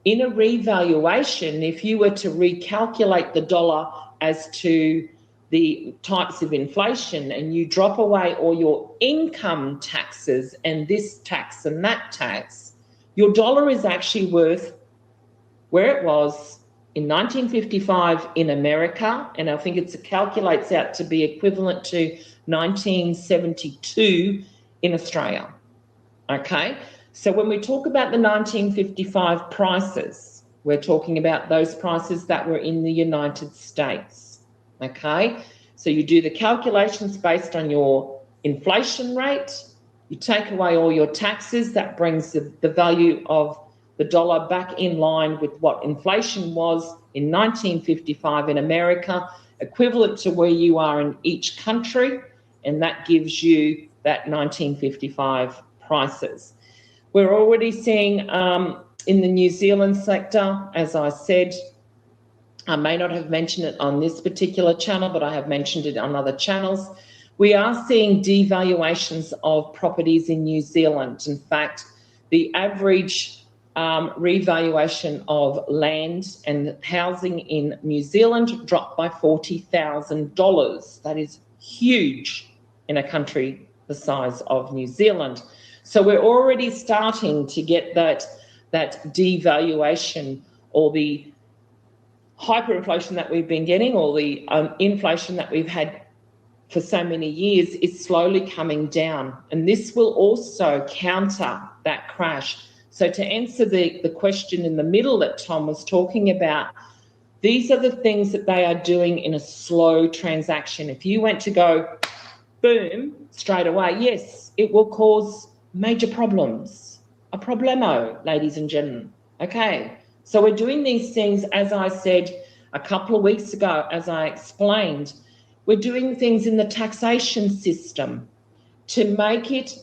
S3: in a revaluation, if you were to recalculate the dollar as to the types of inflation and you drop away all your income taxes and this tax and that tax, your dollar is actually worth where it was in 1955 in America, and I think it calculates out to be equivalent to 1972 in Australia, okay? So when we talk about the 1955 prices, we're talking about those prices that were in the United States, okay? So you do the calculations based on your inflation rate, you take away all your taxes, that brings the value of the dollar back in line with what inflation was in 1955 in America, equivalent to where you are in each country, and that gives you that 1955 prices. We're already seeing in the New Zealand sector, as I said, I may not have mentioned it on this particular channel, but I have mentioned it on other channels. We are seeing devaluations of properties in New Zealand. In fact, the average revaluation of land and housing in New Zealand dropped by $40,000. That is huge in a country the size of New Zealand. So we're already starting to get that devaluation or the hyperinflation that we've been getting, or the inflation that we've had for so many years, is slowly coming down. And this will also counter that crash. So to answer the question in the middle that Tom was talking about, these are the things that they are doing in a slow transaction. If you went to go boom straight away, yes, it will cause major problems. A problemo, ladies and gentlemen. Okay, so we're doing these things, as I said a couple of weeks ago, as I explained, we're doing things in the taxation system to make it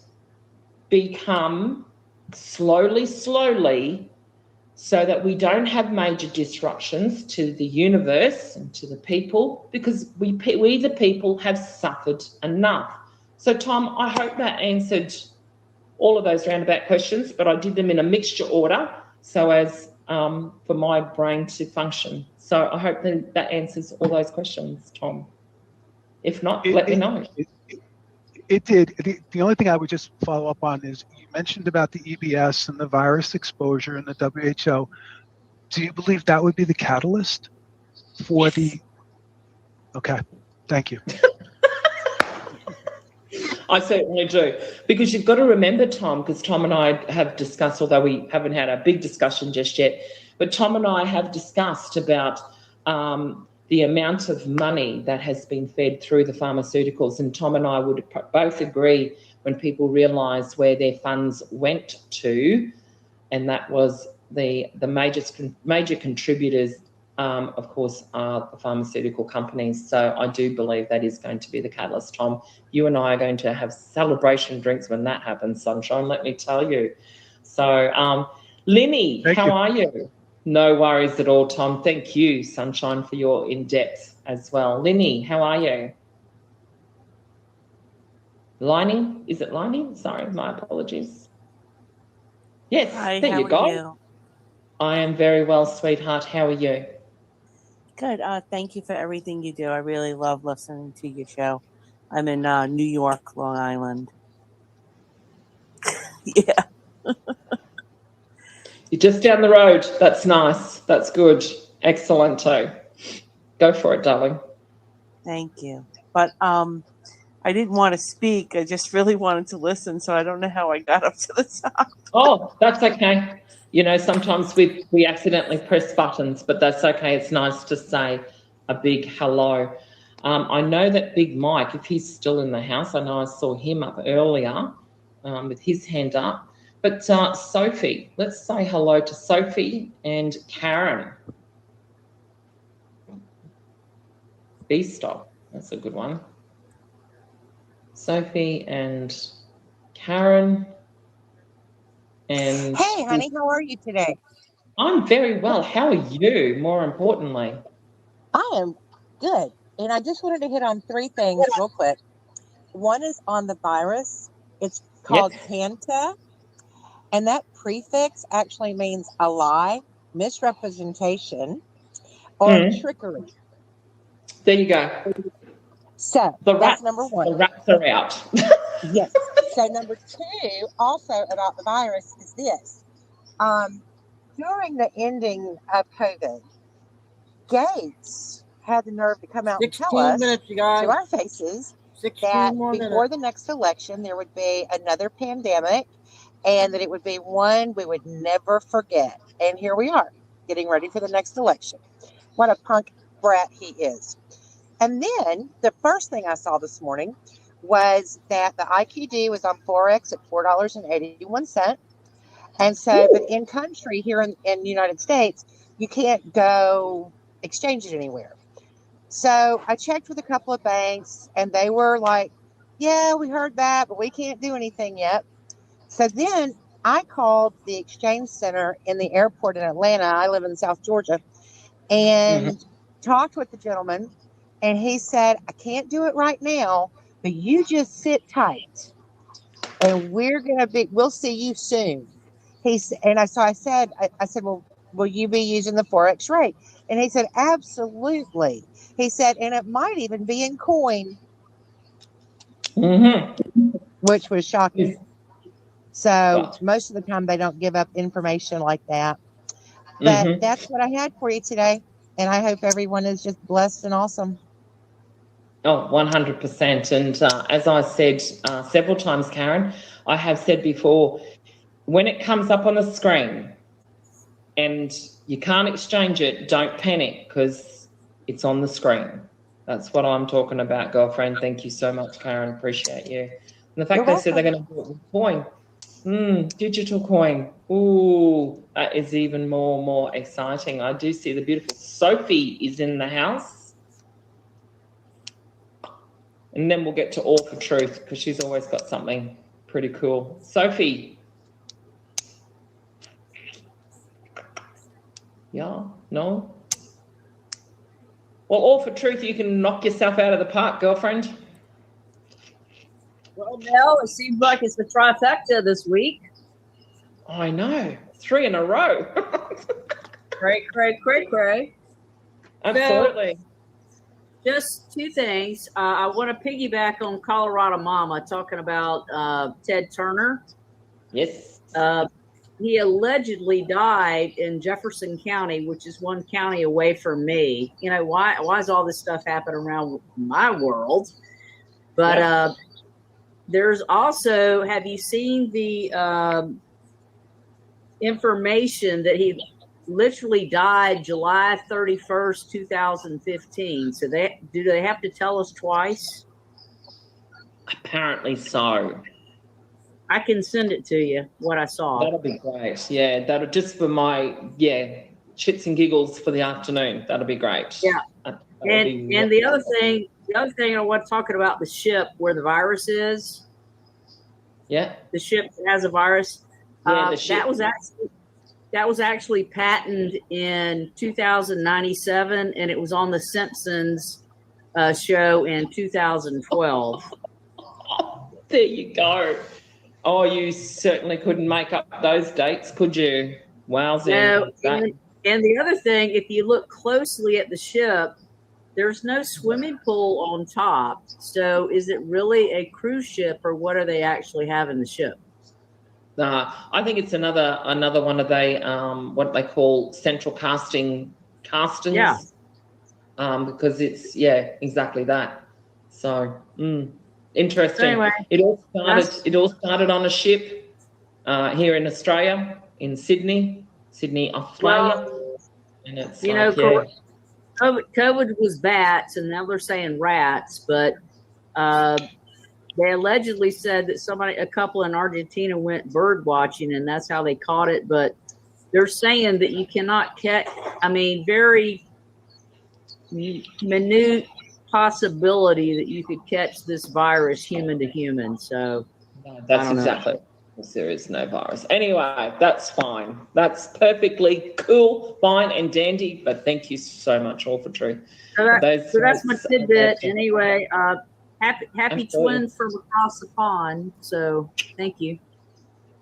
S3: become slowly, so that we don't have major disruptions to the universe and to the people, because we the people have suffered enough. So Tom, I hope that answered all of those roundabout questions, but I did them in a mixture order so as for my brain to function. So I hope that answers all those questions, Tom. If not, let me know.
S8: It did. The only thing I would just follow up on is you mentioned about the EBS and the virus exposure and the WHO. Do you believe that would be the catalyst for the? Okay, thank you.
S3: I certainly do. Because you've got to remember, Tom, because Tom and I have discussed, although we haven't had a big discussion just yet, but Tom and I have discussed about the amount of money that has been fed through the pharmaceuticals. And Tom and I would both agree when people realise where their funds went to, and that was the major contributors, of course, are the pharmaceutical companies. So I do believe that is going to be the catalyst, Tom. You and I are going to have celebration drinks when that happens, Sunshine, let me tell you. So, Linny, how are you? No worries at all, Tom. Thank you, Sunshine, for your in-depth as well. Linny, how are you? Liney? Is it Liney? Sorry, my apologies. Yes,
S10: Hi,
S3: there
S10: how
S3: you
S10: are
S3: go.
S10: you?
S3: I am very well, sweetheart. How are you?
S10: Good. Thank you for everything you do. I really love listening to your show. I'm in New York, Long Island. Yeah.
S3: You're just down the road. That's nice. That's good. Excellent too. Go for it, darling.
S10: Thank you. But I didn't want to speak. I just really wanted to listen, so I don't know how I got up to the top.
S3: Oh, that's okay. You know, sometimes we accidentally press buttons, but that's okay. It's nice to say a big hello. I know that Big Mike, if he's still in the house, I know I saw him up earlier with his hand up. But Sophie, let's say hello to Sophie and Karen. B-Stop, that's a good one. Sophie and Karen. And
S11: hey, honey, how are you today?
S3: I'm very well. How are you, more importantly?
S11: I am good. And I just wanted to hit on three things real quick. One is on the virus. It's called Panta. And that prefix actually means a lie, misrepresentation, or trickery.
S3: There you go.
S11: So that's number one.
S3: The rats are out.
S11: Yes. So number two, also about the virus, is this. During the ending of COVID, Gates had the nerve to come out and tell
S1: 16
S11: us
S1: minutes, you guys.
S11: to our faces
S1: 16
S11: that
S1: more
S11: before
S1: minutes.
S11: the next election, there would be another pandemic and that it would be one we would never forget. And here we are, getting ready for the next election. What a punk brat he is. And then the first thing I saw this morning was that the IQD was on Forex at $4.81. And so, but in country here in the United States, you can't go exchange it anywhere. So I checked with a couple of banks and they were like, yeah, we heard that, but we can't do anything yet. So then I called the exchange center in the airport in Atlanta. I live in South Georgia and talked with the gentleman. And he said, I can't do it right now, but you just sit tight and we'll see you soon. I said, well, will you be using the Forex rate? And he said, absolutely. He said, and it might even be in coin, which was shocking. So most of the time they don't give up information like that. But that's what I had for you today. And I hope everyone is just blessed and awesome.
S3: Oh, 100%. And as I said several times, Karen, I have said before, when it comes up on the screen and you can't exchange it, don't panic because it's on the screen. That's what I'm talking about, girlfriend. Thank you so much, Karen. Appreciate you. And the fact they said they're going to do it with coin. Digital coin. Ooh, that is even more exciting. I do see the beautiful Sophie is in the house. And then we'll get to All for Truth because she's always got something pretty cool. Sophie. Yeah? No? Well, All for Truth, you can knock yourself out of the park, girlfriend.
S23: Well, Mel, it seems like it's the trifecta this week.
S3: I know. 3 in a row.
S23: Cray.
S3: Absolutely.
S23: So, just two things. I want to piggyback on Colorado Mama talking about Ted Turner.
S3: Yes.
S23: He allegedly died in Jefferson County, which is one county away from me. You know, why is all this stuff happening around my world? But there's also, have you seen the information that he literally died July 31st, 2015? So do they have to tell us twice?
S3: Apparently so.
S23: I can send it to you, what I saw.
S3: That'll be great. Yeah, that'll just for my, shits and giggles for the afternoon. That'll be great.
S23: Yeah. And the other thing I want to talk about, the ship where the virus is.
S3: Yeah.
S23: The ship that has a virus.
S3: Yeah, the ship.
S23: That was actually patented in 2097, and it was on the Simpsons show in 2012.
S3: There you go. Oh, you certainly couldn't make up those dates, could you? Wowzing.
S23: No, and the other thing, if you look closely at the ship, there's no swimming pool on top. So is it really a cruise ship, or what do they actually have in the ship?
S3: I think it's another one of what they call central castings.
S23: Yeah.
S3: Because it's exactly that. So interesting.
S23: So anyway,
S3: it all started on a ship here in Australia, in Sydney, Australia.
S23: Well,
S3: and it's
S23: COVID was bats, and now they're saying rats, but they allegedly said that a couple in Argentina went bird watching, and that's how they caught it. But they're saying that you cannot catch, very minute possibility that you could catch this virus human to human. So
S3: that's exactly. There is no virus. Anyway, that's fine. That's perfectly cool, fine and dandy. But thank you so much, all for true.
S23: So that's my tidbit. Anyway, happy twins from across the pond. So thank you.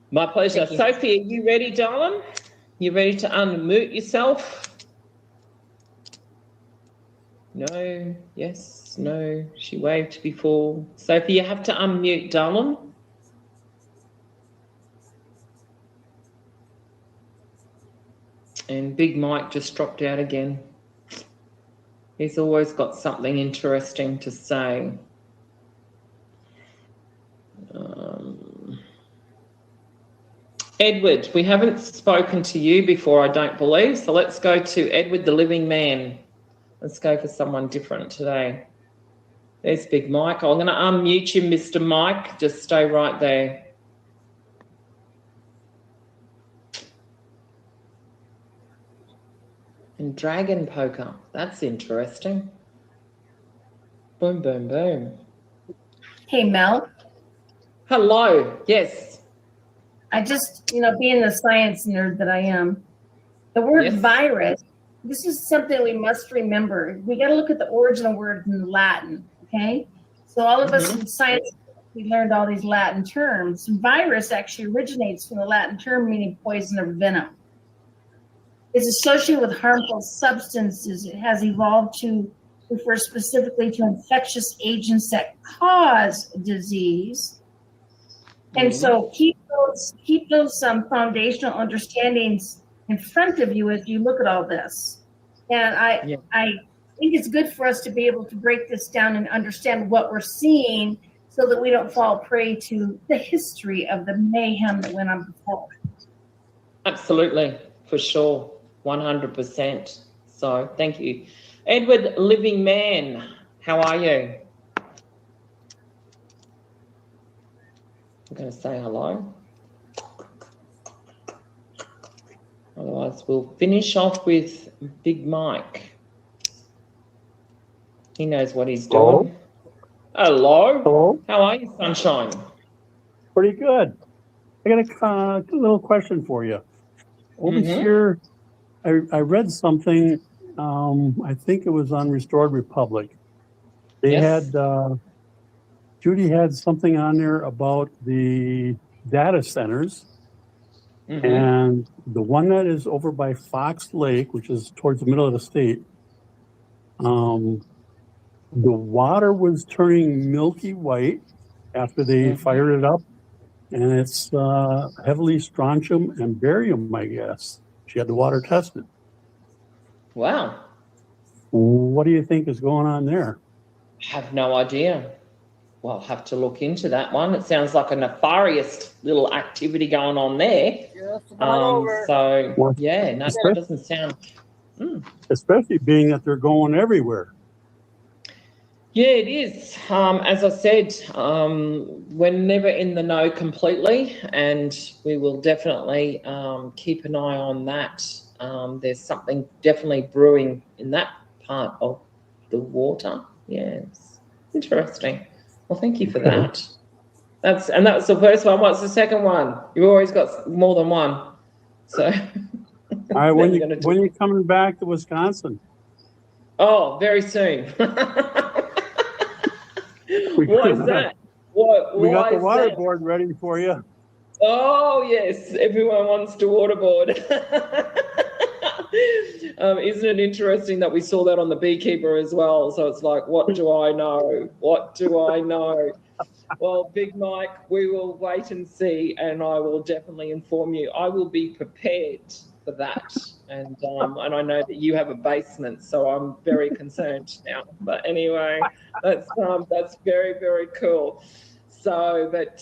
S3: My pleasure. Sophie, are you ready, darling? You ready to unmute yourself? No. Yes. No. She waved before. Sophie, you have to unmute, darling. And Big Mike just dropped out again. He's always got something interesting to say. Edward, we haven't spoken to you before, I don't believe. So let's go to Edward, the living man. Let's go for someone different today. There's Big Mike. I'm going to unmute you, Mr. Mike. Just stay right there. And dragon poker. That's interesting. Boom, boom, boom.
S4: Hey, Mel.
S3: Hello. Yes.
S4: I just, being the science nerd that I am, the word virus, this is something we must remember. We got to look at the origin of words in Latin, okay? So all of us in science, we learned all these Latin terms. Virus actually originates from the Latin term meaning poison or venom. It's associated with harmful substances. It has evolved to refer specifically to infectious agents that cause disease. And so keep those foundational understandings in front of you as you look at all this. And I think it's good for us to be able to break this down and understand what we're seeing so that we don't fall prey to the history of the mayhem that went on before.
S3: Absolutely, for sure. 100%. So thank you. Edward, living man, how are you? I'm going to say hello. Otherwise, we'll finish off with Big Mike. He knows what he's doing. Hello.
S12: Hello.
S3: How are you, sunshine?
S12: Pretty good. I got a little question for you. Over here, I read something, I think it was on Restored Republic. They had, Judy had something on there about the data centers. And the one that is over by Fox Lake, which is towards the middle of the state, the water was turning milky white after they fired it up. And it's heavily strontium and barium, I guess. She had the water tested.
S3: Wow.
S12: What do you think is going on there?
S3: I have no idea. Well, I'll have to look into that one. It sounds like a nefarious little activity going on there. So,
S12: Well,
S3: yeah, no, that doesn't sound...
S12: especially being that they're going everywhere.
S3: Yeah, it is. As I said, we're never in the know completely, and we will definitely keep an eye on that. There's something definitely brewing in that part of the water. Yes, interesting. Well, thank you for that. That was the first one. What's the second one? You've always got more than one. So,
S12: All right, when you coming back to Wisconsin?
S3: Oh, very soon. Why is that?
S12: We got the
S3: Why is
S12: water
S3: that?
S12: board ready for you.
S3: Oh, yes. Everyone wants to waterboard. Isn't it interesting that we saw that on the Beekeeper as well? So it's like, what do I know? What do I know? Well, Big Mike, we will wait and see, and I will definitely inform you. I will be prepared for that. And I know that you have a basement, so I'm very concerned now. But anyway, that's very, very cool. So, but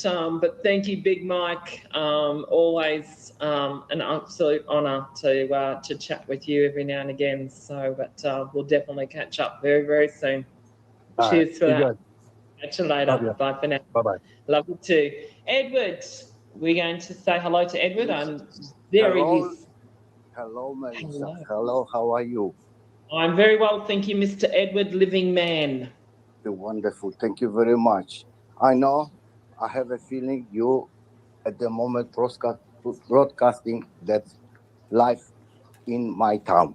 S3: thank you, Big Mike. Always an absolute honour to chat with you every now and again. So, but we'll definitely catch up very, very soon.
S12: All
S3: Cheers
S12: right,
S3: for
S12: be
S3: that.
S12: good.
S3: Catch you later.
S12: Love you.
S3: Bye for now.
S12: Bye-bye.
S3: Love you too. Edward, we're going to say hello to Edward. There he
S5: Hello.
S3: is.
S5: Hello, Melissa. Hello, how are you?
S3: I'm very well, thank you, Mr. Edward Living Man.
S5: Wonderful. Thank you very much. I know, I have a feeling you at the moment broadcasting that live in my town.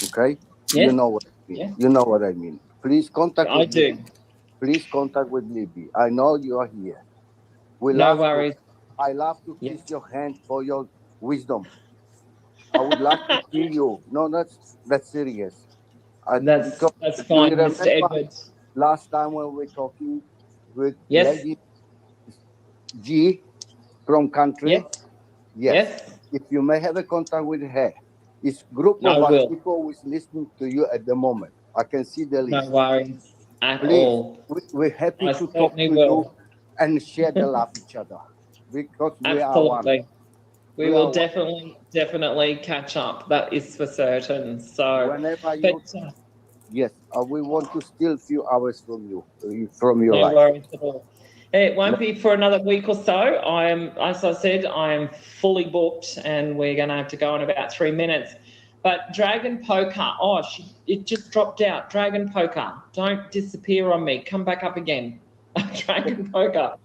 S5: Okay?
S3: Yes.
S5: You know what I mean.
S3: Yes.
S5: You know what I mean. Please contact
S3: I
S5: with
S3: do.
S5: Libby. Please contact with Libby. I know you are here.
S3: No worries.
S5: I love to kiss your hand for your wisdom. I would like to see you. No, that's serious.
S3: That's fine, Mr. Edward.
S5: Last time when we were talking with
S3: Yes.
S5: Lady G from country.
S3: Yes.
S5: If you may have a contact with her. It's group
S3: I
S5: of us
S3: will.
S5: people who is listening to you at the moment. I can see the list.
S3: No worries at
S5: Please,
S3: all.
S5: we're happy
S3: I
S5: to talk
S3: certainly
S5: to
S3: will.
S5: you and share the love each other because we are one.
S3: Absolutely. We
S5: We
S3: will
S5: are one.
S3: definitely catch up. That is for certain. So,
S5: Whenever you, yes, we want to steal a few hours from you, from your
S3: no
S5: life.
S3: worries at all. It won't be for another week or so. As I said, I am fully booked, and we're going to have to go in about 3 minutes. But Dragon Poker, it just dropped out. Dragon Poker, don't disappear on me. Come back up again. Dragon Poker.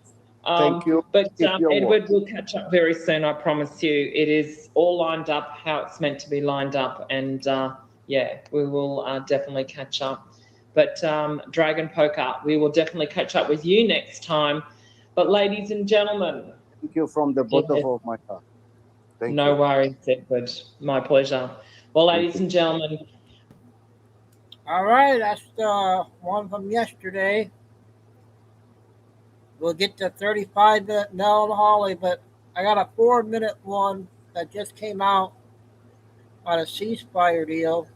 S5: Thank you.
S3: But
S5: Keep your
S3: Edward,
S5: word.
S3: will catch up very soon, I promise you. It is all lined up how it's meant to be lined up. And yeah, we will definitely catch up. But Dragon Poker, we will definitely catch up with you next time. But ladies and gentlemen.
S5: Thank you from the bottom of my heart. Thank
S3: no
S5: you.
S3: worries, Edward. My pleasure. Well, ladies and gentlemen.
S1: All right, that's the one from yesterday. We'll get to 35-minute Nell and Holly, but I got a 4-minute one that just came out on a ceasefire deal.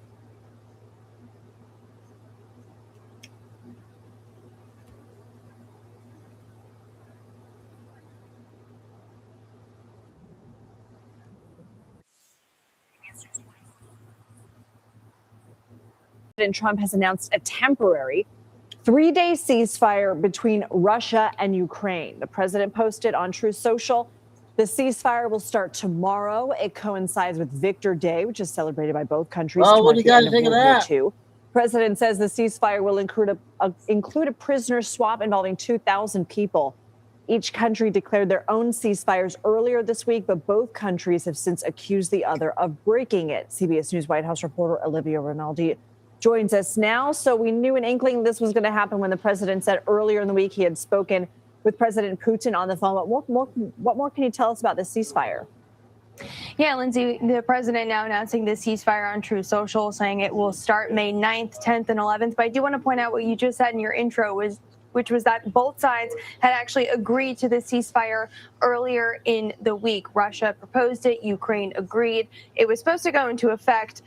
S13: President Trump has announced a temporary 3-day ceasefire between Russia and Ukraine. The president posted on Truth Social, the ceasefire will start tomorrow. It coincides with Victor Day, which is celebrated by both countries.
S1: Well, what do you guys think of that?
S13: President says the ceasefire will include a prisoner swap involving 2,000 people. Each country declared their own ceasefires earlier this week, but both countries have since accused the other of breaking it. CBS News White House reporter Olivia Rinaldi joins us now. So we knew an inkling this was going to happen when the president said earlier in the week he had spoken with President Putin on the phone. But what more can you tell us about this ceasefire?
S14: Yeah, Lindsay, the president now announcing the ceasefire on Truth Social, saying it will start May 9th, 10th, and 11th. But I do want to point out what you just said in your intro was which was that both sides had actually agreed to the ceasefire earlier in the week. Russia proposed it, Ukraine agreed. It was supposed to go into effect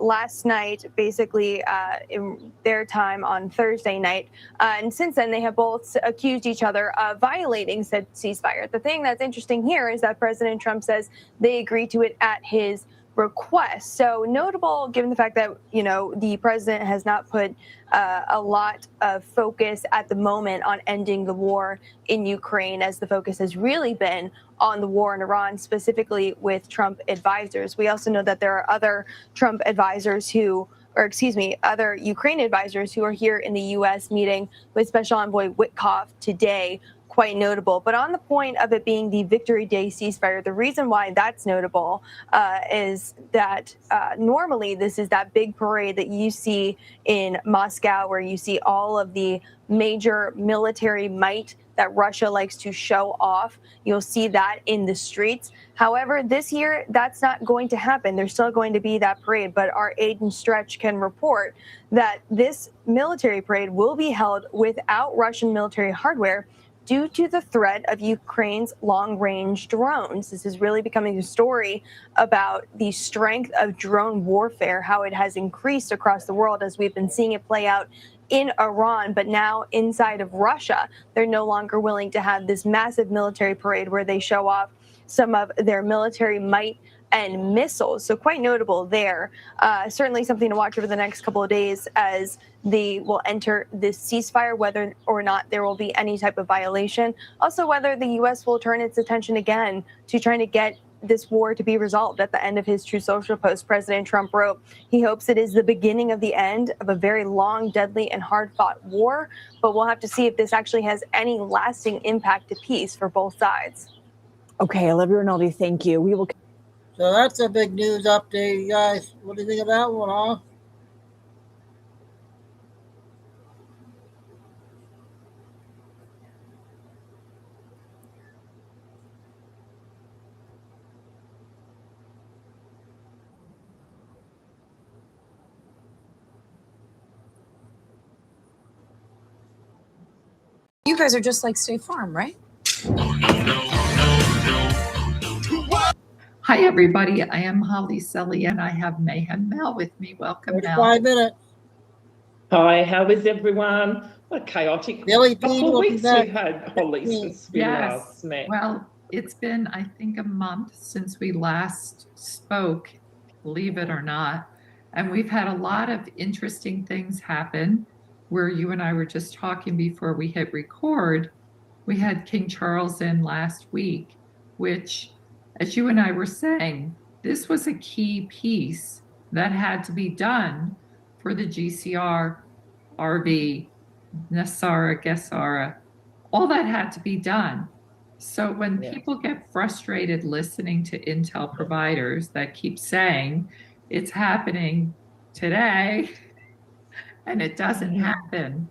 S14: last night, basically in their time on Thursday night. And since then, they have both accused each other of violating said ceasefire. The thing that's interesting here is that President Trump says they agreed to it at his request. So notable, given the fact that, you know, the president has not put a lot of focus at the moment on ending the war in Ukraine, as the focus has really been on the war in Iran, specifically with Trump advisors. We also know that there are other Trump advisors who, or excuse me, other Ukraine advisors who are here in the U.S. meeting with Special Envoy Witkoff today. Quite notable. But on the point of it being the Victory Day ceasefire, the reason why that's notable is that normally this is that big parade that you see in Moscow, where you see all of the major military might that Russia likes to show off. You'll see that in the streets. However, this year, that's not going to happen. There's still going to be that parade, but our Aiden Stretch can report that this military parade will be held without Russian military hardware due to the threat of Ukraine's long-range drones. This is really becoming a story about the strength of drone warfare, how it has increased across the world as we've been seeing it play out in Iran, but now inside of Russia. They're no longer willing to have this massive military parade where they show off some of their military might and missiles. So quite notable there. Certainly something to watch over the next couple of days as they will enter this ceasefire, whether or not there will be any type of violation. Also, whether the U.S. will turn its attention again to trying to get this war to be resolved. At the end of his Truth Social post, President Trump wrote he hopes it is the beginning of the end of a very long, deadly, and hard-fought war, but we'll have to see if this actually has any lasting impact to peace for both sides.
S13: Okay, Olivia Rinaldi, thank you. We will.
S1: So that's a big news update, you guys. What do you think of that one, huh?
S15: You guys are just like State Farm, right?
S16: Hi, everybody. I am Holly Selly, and I have Mayhem Mel with me. Welcome, Mel.
S1: 5 minutes.
S3: Hi, how is everyone? What a chaotic
S1: Billy
S3: couple of weeks we had, Holly, since we last met.
S16: Well, it's been, I think, a month since we last spoke, believe it or not. And we've had a lot of interesting things happen where you and I were just talking before we hit record. We had King Charles in last week, which, as you and I were saying, this was a key piece that had to be done for the GCR, RV, Nasara, Gesara. All that had to be done. So when people get frustrated listening to intel providers that keep saying it's happening today and it doesn't happen,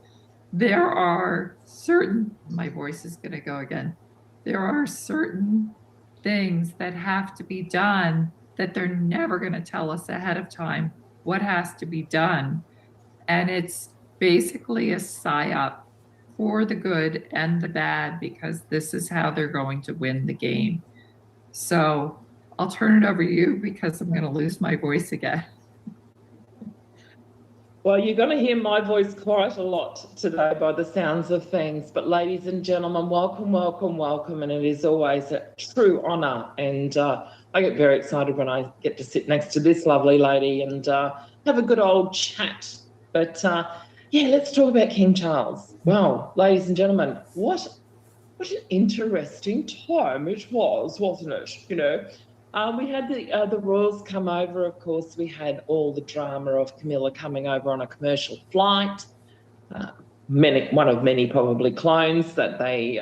S16: there are certain, my voice is going to go again, there are certain things that have to be done that they're never going to tell us ahead of time what has to be done. And it's basically a psyop for the good and the bad, because this is how they're going to win the game. So I'll turn it over to you because I'm going to lose my voice again.
S3: Well, you're going to hear my voice quite a lot today by the sounds of things. But ladies and gentlemen, welcome, welcome, welcome. And it is always a true honour. And I get very excited when I get to sit next to this lovely lady and have a good old chat. But yeah, let's talk about King Charles. Well, ladies and gentlemen, what an interesting time it was, wasn't it? You know, we had the royals come over. Of course, we had all the drama of Camilla coming over on a commercial flight. One of many probably clones that they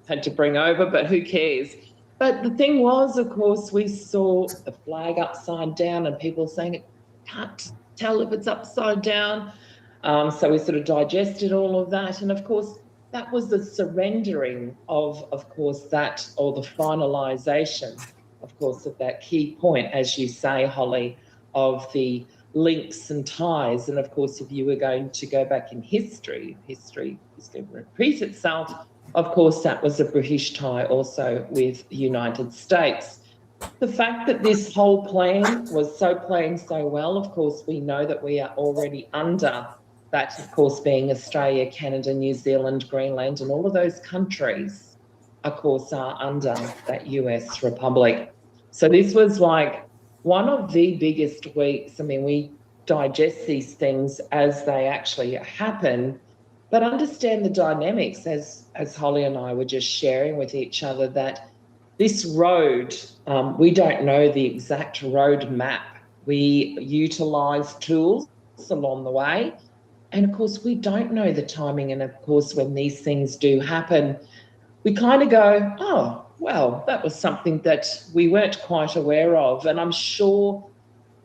S3: had to bring over, but who cares? But the thing was, of course, we saw the flag upside down and people saying it can't tell if it's upside down. So we sort of digested all of that. And of course, that was the surrendering of course, that, or the finalisation, of course, of that key point, as you say, Holly, of the links and ties. And of course, if you were going to go back in history is going to repeat itself. Of course, that was a British tie also with the United States. The fact that this whole plan was playing so well, of course, we know that we are already under that, of course, being Australia, Canada, New Zealand, Greenland, and all of those countries, of course, are under that US Republic. So this was like one of the biggest weeks. I mean, we digest these things as they actually happen, but understand the dynamics, as Holly and I were just sharing with each other, that this road, we don't know the exact road map. We utilise tools along the way. And, of course, we don't know the timing. And, of course, when these things do happen, we kind of go, oh, well, that was something that we weren't quite aware of. And I'm sure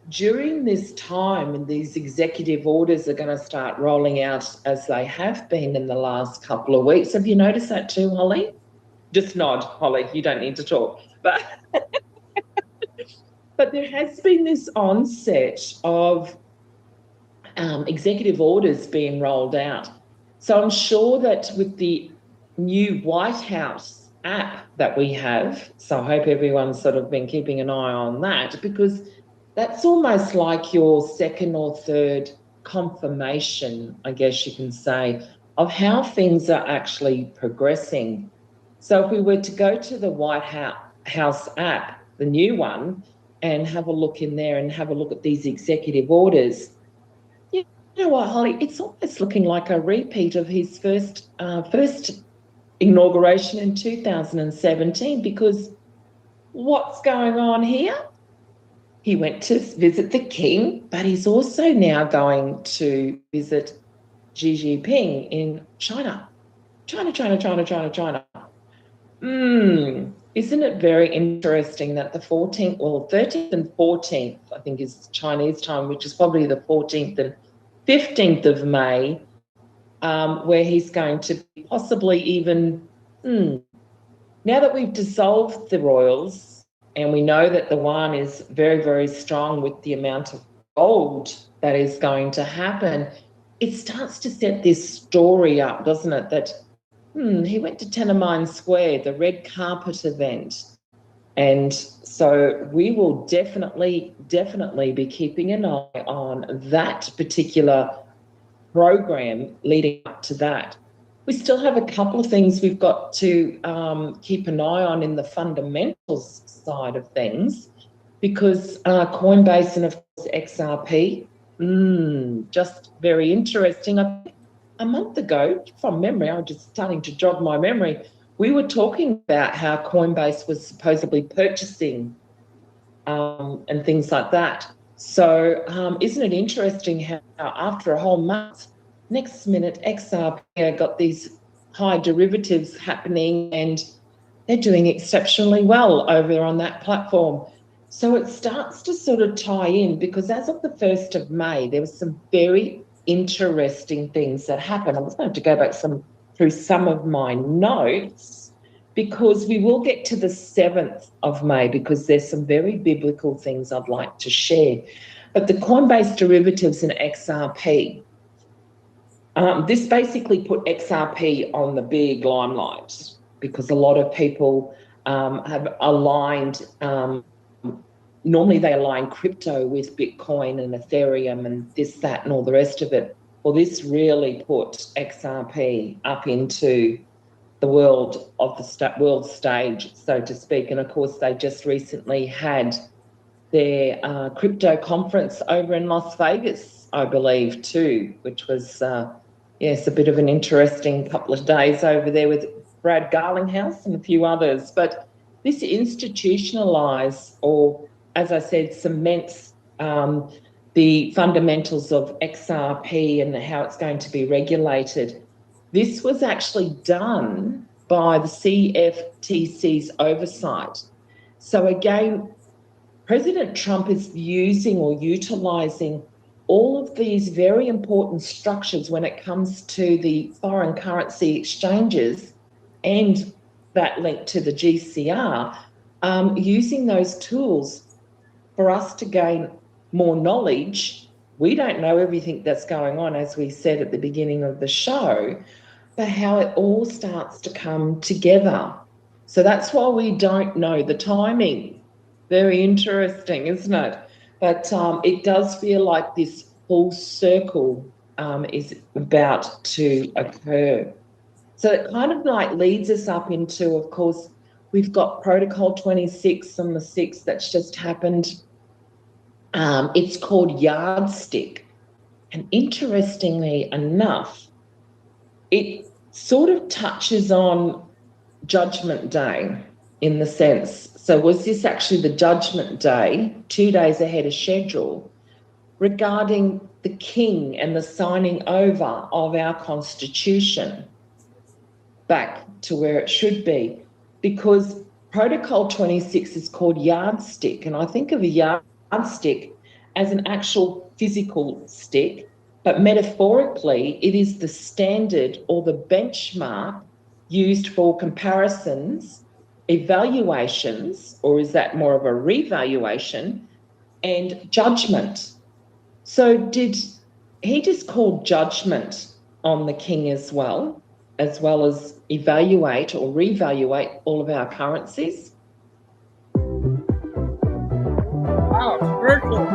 S3: during this time, and these executive orders are going to start rolling out as they have been in the last couple of weeks. Have you noticed that too, Holly? Just nod, Holly, you don't need to talk. But there has been this onset of executive orders being rolled out. So I'm sure that with the new White House app that we have, so I hope everyone's sort of been keeping an eye on that, because that's almost like your second or third confirmation, I guess you can say, of how things are actually progressing. So if we were to go to the White House app, the new one, and have a look in there and have a look at these executive orders, you know what, Holly, it's almost looking like a repeat of his first inauguration in 2017, because what's going on here? He went to visit the king, but he's also now going to visit Xi Jinping in China. China. Isn't it very interesting that the 13th and 14th, I think is Chinese time, which is probably the 14th and 15th of May, where he's going to possibly even, now that we've dissolved the royals and we know that the yuan is very, very strong with the amount of gold that is going to happen, it starts to set this story up, doesn't it, that he went to Tiananmen Square, the red carpet event. And so we will definitely be keeping an eye on that particular program leading up to that. We still have a couple of things we've got to keep an eye on in the fundamentals side of things, because Coinbase and, of course, XRP, just very interesting. I think a month ago, from memory, I'm just starting to jog my memory, we were talking about how Coinbase was supposedly purchasing and things like that. So isn't it interesting how after a whole month, next minute XRP got these high derivatives happening and they're doing exceptionally well over on that platform. So it starts to sort of tie in, because as of the 1st of May, there was some very interesting things that happened. I'm just going to have to go back through some of my notes, because we will get to the 7th of May, because there's some very biblical things I'd like to share. But the Coinbase derivatives and XRP, this basically put XRP on the big limelight, because a lot of people have aligned, normally they align crypto with Bitcoin and Ethereum and this, that, and all the rest of it. Well, this really put XRP up into the world stage, so to speak. And of course, they just recently had their crypto conference over in Las Vegas, I believe, too, which was, yes, a bit of an interesting couple of days over there with Brad Garlinghouse and a few others. But this institutionalised, or as I said, cements the fundamentals of XRP and how it's going to be regulated. This was actually done by the CFTC's oversight. So again, President Trump is using or utilising all of these very important structures when it comes to the foreign currency exchanges and that link to the GCR, using those tools for us to gain more knowledge we don't know everything that's going on, as we said at the beginning of the show, but how it all starts to come together. So that's why we don't know the timing. Very interesting, isn't it? But it does feel like this full circle is about to occur. So it kind of like leads us up into, of course, we've got Protocol 26 on the 6th that's just happened. It's called Yardstick. And interestingly enough, it sort of touches on Judgment Day in the sense. So was this actually the Judgment Day, 2 days ahead of schedule, regarding the King and the signing over of our Constitution back to where it should be? Because Protocol 26 is called Yardstick, and I think of a yardstick as an actual physical stick, but metaphorically it is the standard or the benchmark used for comparisons, evaluations, or is that more of a revaluation, and judgment. So did he just call judgment on the King as well as evaluate or reevaluate all of our currencies?
S1: Wow, it's very cool.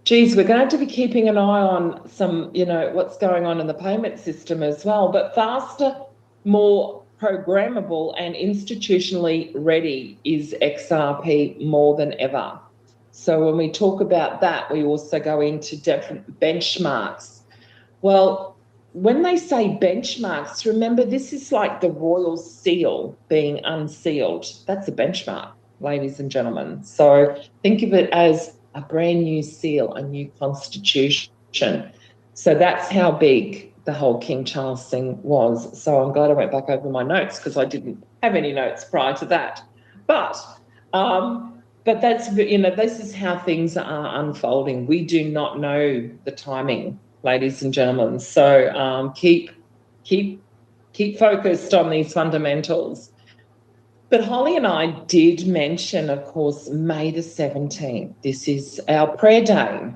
S3: Geez, we're going to have to be keeping an eye on some, what's going on in the payment system as well. But faster, more programmable and institutionally ready is XRP more than ever. So when we talk about that, we also go into different benchmarks. Well, when they say benchmarks, remember this is like the royal seal being unsealed. That's a benchmark, ladies and gentlemen. So think of it as a brand new seal, a new constitution. So that's how big the whole King Charles thing was. So I'm glad I went back over my notes because I didn't have any notes prior to that. But that's, this is how things are unfolding. We do not know the timing, ladies and gentlemen. So keep focused on these fundamentals. But Holly and I did mention, of course, May the 17th. This is our prayer day.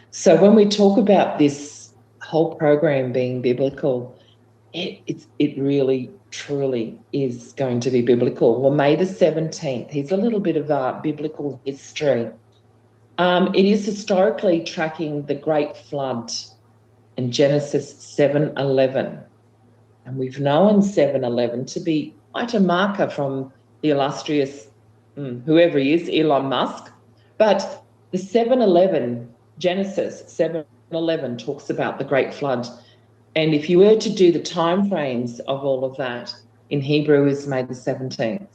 S3: So when we talk about this whole program being biblical, it really, truly is going to be biblical. Well, May the 17th, here's a little bit of biblical history. It is historically tracking the Great Flood in Genesis 7:11. And we've known 7:11 to be quite a marker from the illustrious, whoever he is, Elon Musk. But the 7:11, Genesis 7:11 talks about the Great Flood. And if you were to do the time frames of all of that, in Hebrew is May the 17th.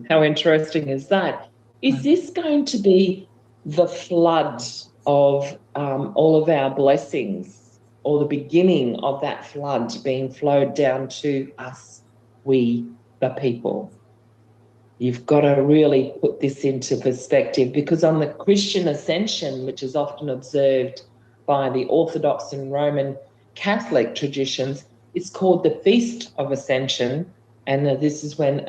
S3: How interesting is that? Is this going to be the flood of all of our blessings, or the beginning of that flood being flowed down to us, we the people? You've got to really put this into perspective, because on the Christian ascension, which is often observed by the Orthodox and Roman Catholic traditions, it's called the Feast of Ascension, and this is when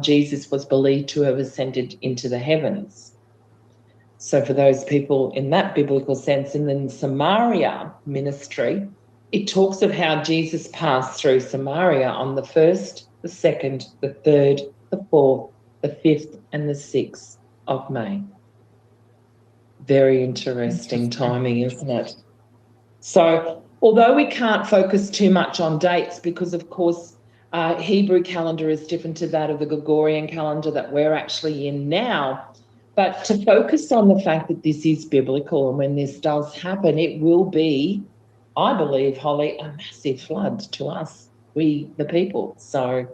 S3: Jesus was believed to have ascended into the heavens. So for those people in that biblical sense, and then Samaria ministry, it talks of how Jesus passed through Samaria on the 1st, the 2nd, the 3rd, the 4th, the 5th, and the 6th of May. Very interesting timing, isn't it? So although we can't focus too much on dates, because of course Hebrew calendar is different to that of the Gregorian calendar that we're actually in now, but to focus on the fact that this is biblical, and when this does happen, it will be, I believe, Holly, a massive flood to us, we the people. So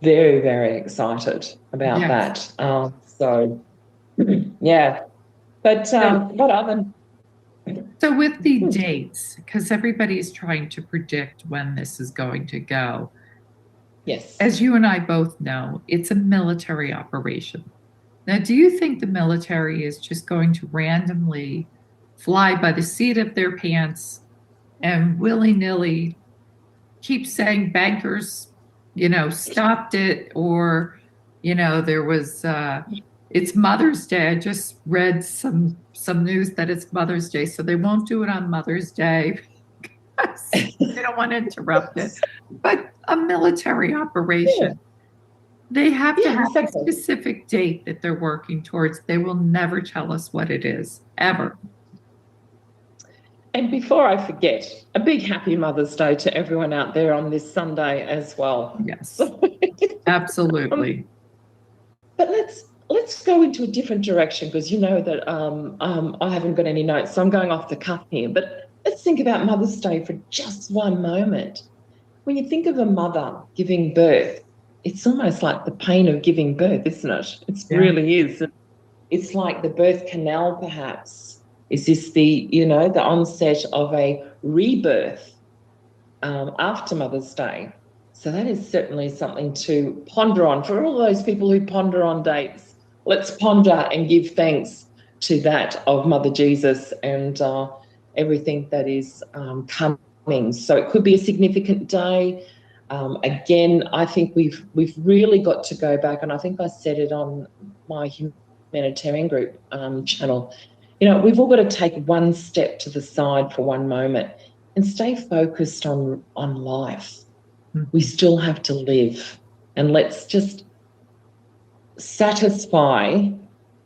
S3: very, very excited about that. Yeah. But what other...
S16: So with the dates, because everybody's trying to predict when this is going to go.
S3: Yes.
S16: As you and I both know, it's a military operation. Now, do you think the military is just going to randomly fly by the seat of their pants and willy-nilly keep saying bankers, stopped it, or, there was it's Mother's Day. I just read some news that it's Mother's Day, so they won't do it on Mother's Day because they don't want to interrupt it. But a military operation, they have to have a specific date that they're working towards. They will never tell us what it is, ever.
S3: And before I forget, a big happy Mother's Day to everyone out there on this Sunday as well.
S16: Yes, absolutely.
S3: But let's go into a different direction, because you know that I haven't got any notes, so I'm going off the cuff here. But let's think about Mother's Day for just one moment. When you think of a mother giving birth, it's almost like the pain of giving birth, isn't it? It really is. It's like the birth canal, perhaps. Is this the onset of a rebirth after Mother's Day? So that is certainly something to ponder on. For all those people who ponder on dates, let's ponder and give thanks to that of Mother Jesus and everything that is coming. So it could be a significant day. Again, I think we've really got to go back, and I think I said it on my humanitarian group channel. We've all got to take one step to the side for one moment and stay focused on life. We still have to live, and let's just satisfy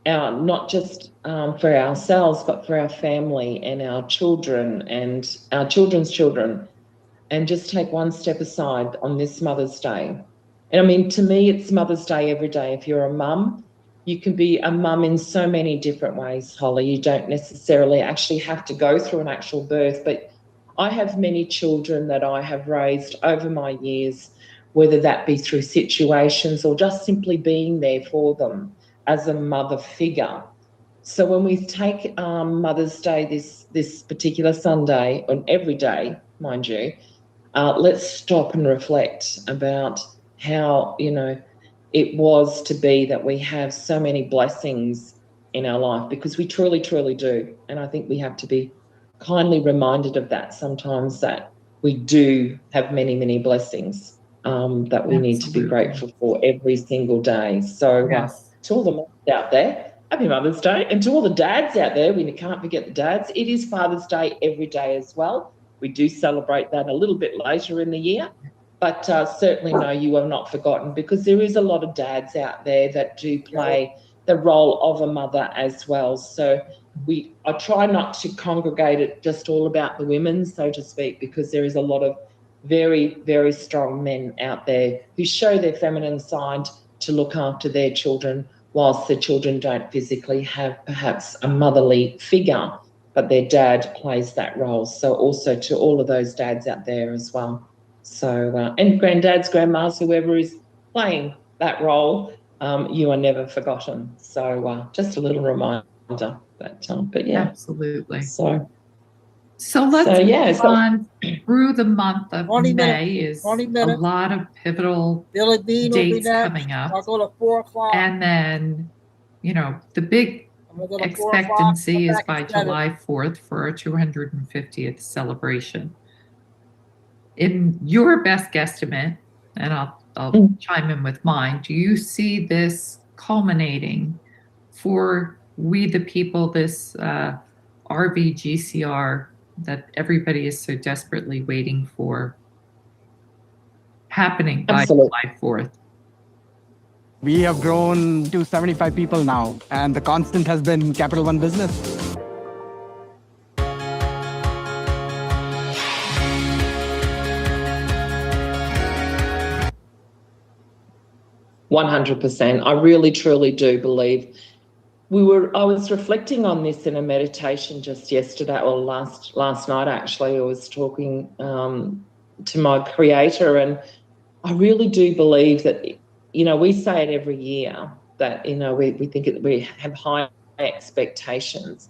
S3: not just for ourselves, but for our family and our children and our children's children, and just take one step aside on this Mother's Day. And I mean, to me, it's Mother's Day every day. If you're a mum, you can be a mum in so many different ways, Holly. You don't necessarily actually have to go through an actual birth, but I have many children that I have raised over my years, whether that be through situations or just simply being there for them as a mother figure. So when we take Mother's Day this particular Sunday, and every day, mind you, let's stop and reflect about how, it was to be that we have so many blessings in our life, because we truly, truly do. And I think we have to be kindly reminded of that sometimes, that we do have many, many blessings that we need to be grateful for every single day. So to all the moms out there, happy Mother's Day. And to all the dads out there, we can't forget the dads, it is Father's Day every day as well. We do celebrate that a little bit later in the year. But certainly, no, you are not forgotten, because there is a lot of dads out there that do play the role of a mother as well. So I try not to congregate it just all about the women, so to speak, because there is a lot of very, very strong men out there who show their feminine side to look after their children, whilst the children don't physically have perhaps a motherly figure, but their dad plays that role. So also to all of those dads out there as well. So, and granddads, grandmas, whoever is playing that role, you are never forgotten. So just a little reminder. But yeah.
S16: Absolutely.
S3: So
S16: let's move on through the month of May. Is a lot of pivotal dates coming up.
S1: I'll go to 4 o'clock.
S16: And then, the big expectancy is by July 4th for our 250th celebration. In your best guesstimate, and I'll chime in with mine, do you see this culminating for We the People, this RVGCR that everybody is so desperately waiting for, happening by July 4th?
S17: We have grown to 75 people now, and the constant has been Capital One Business.
S3: 100%. I really, truly do believe. I was reflecting on this in a meditation just yesterday, or last night actually. I was talking to my creator, and I really do believe that, we say it every year that, we think we have high expectations.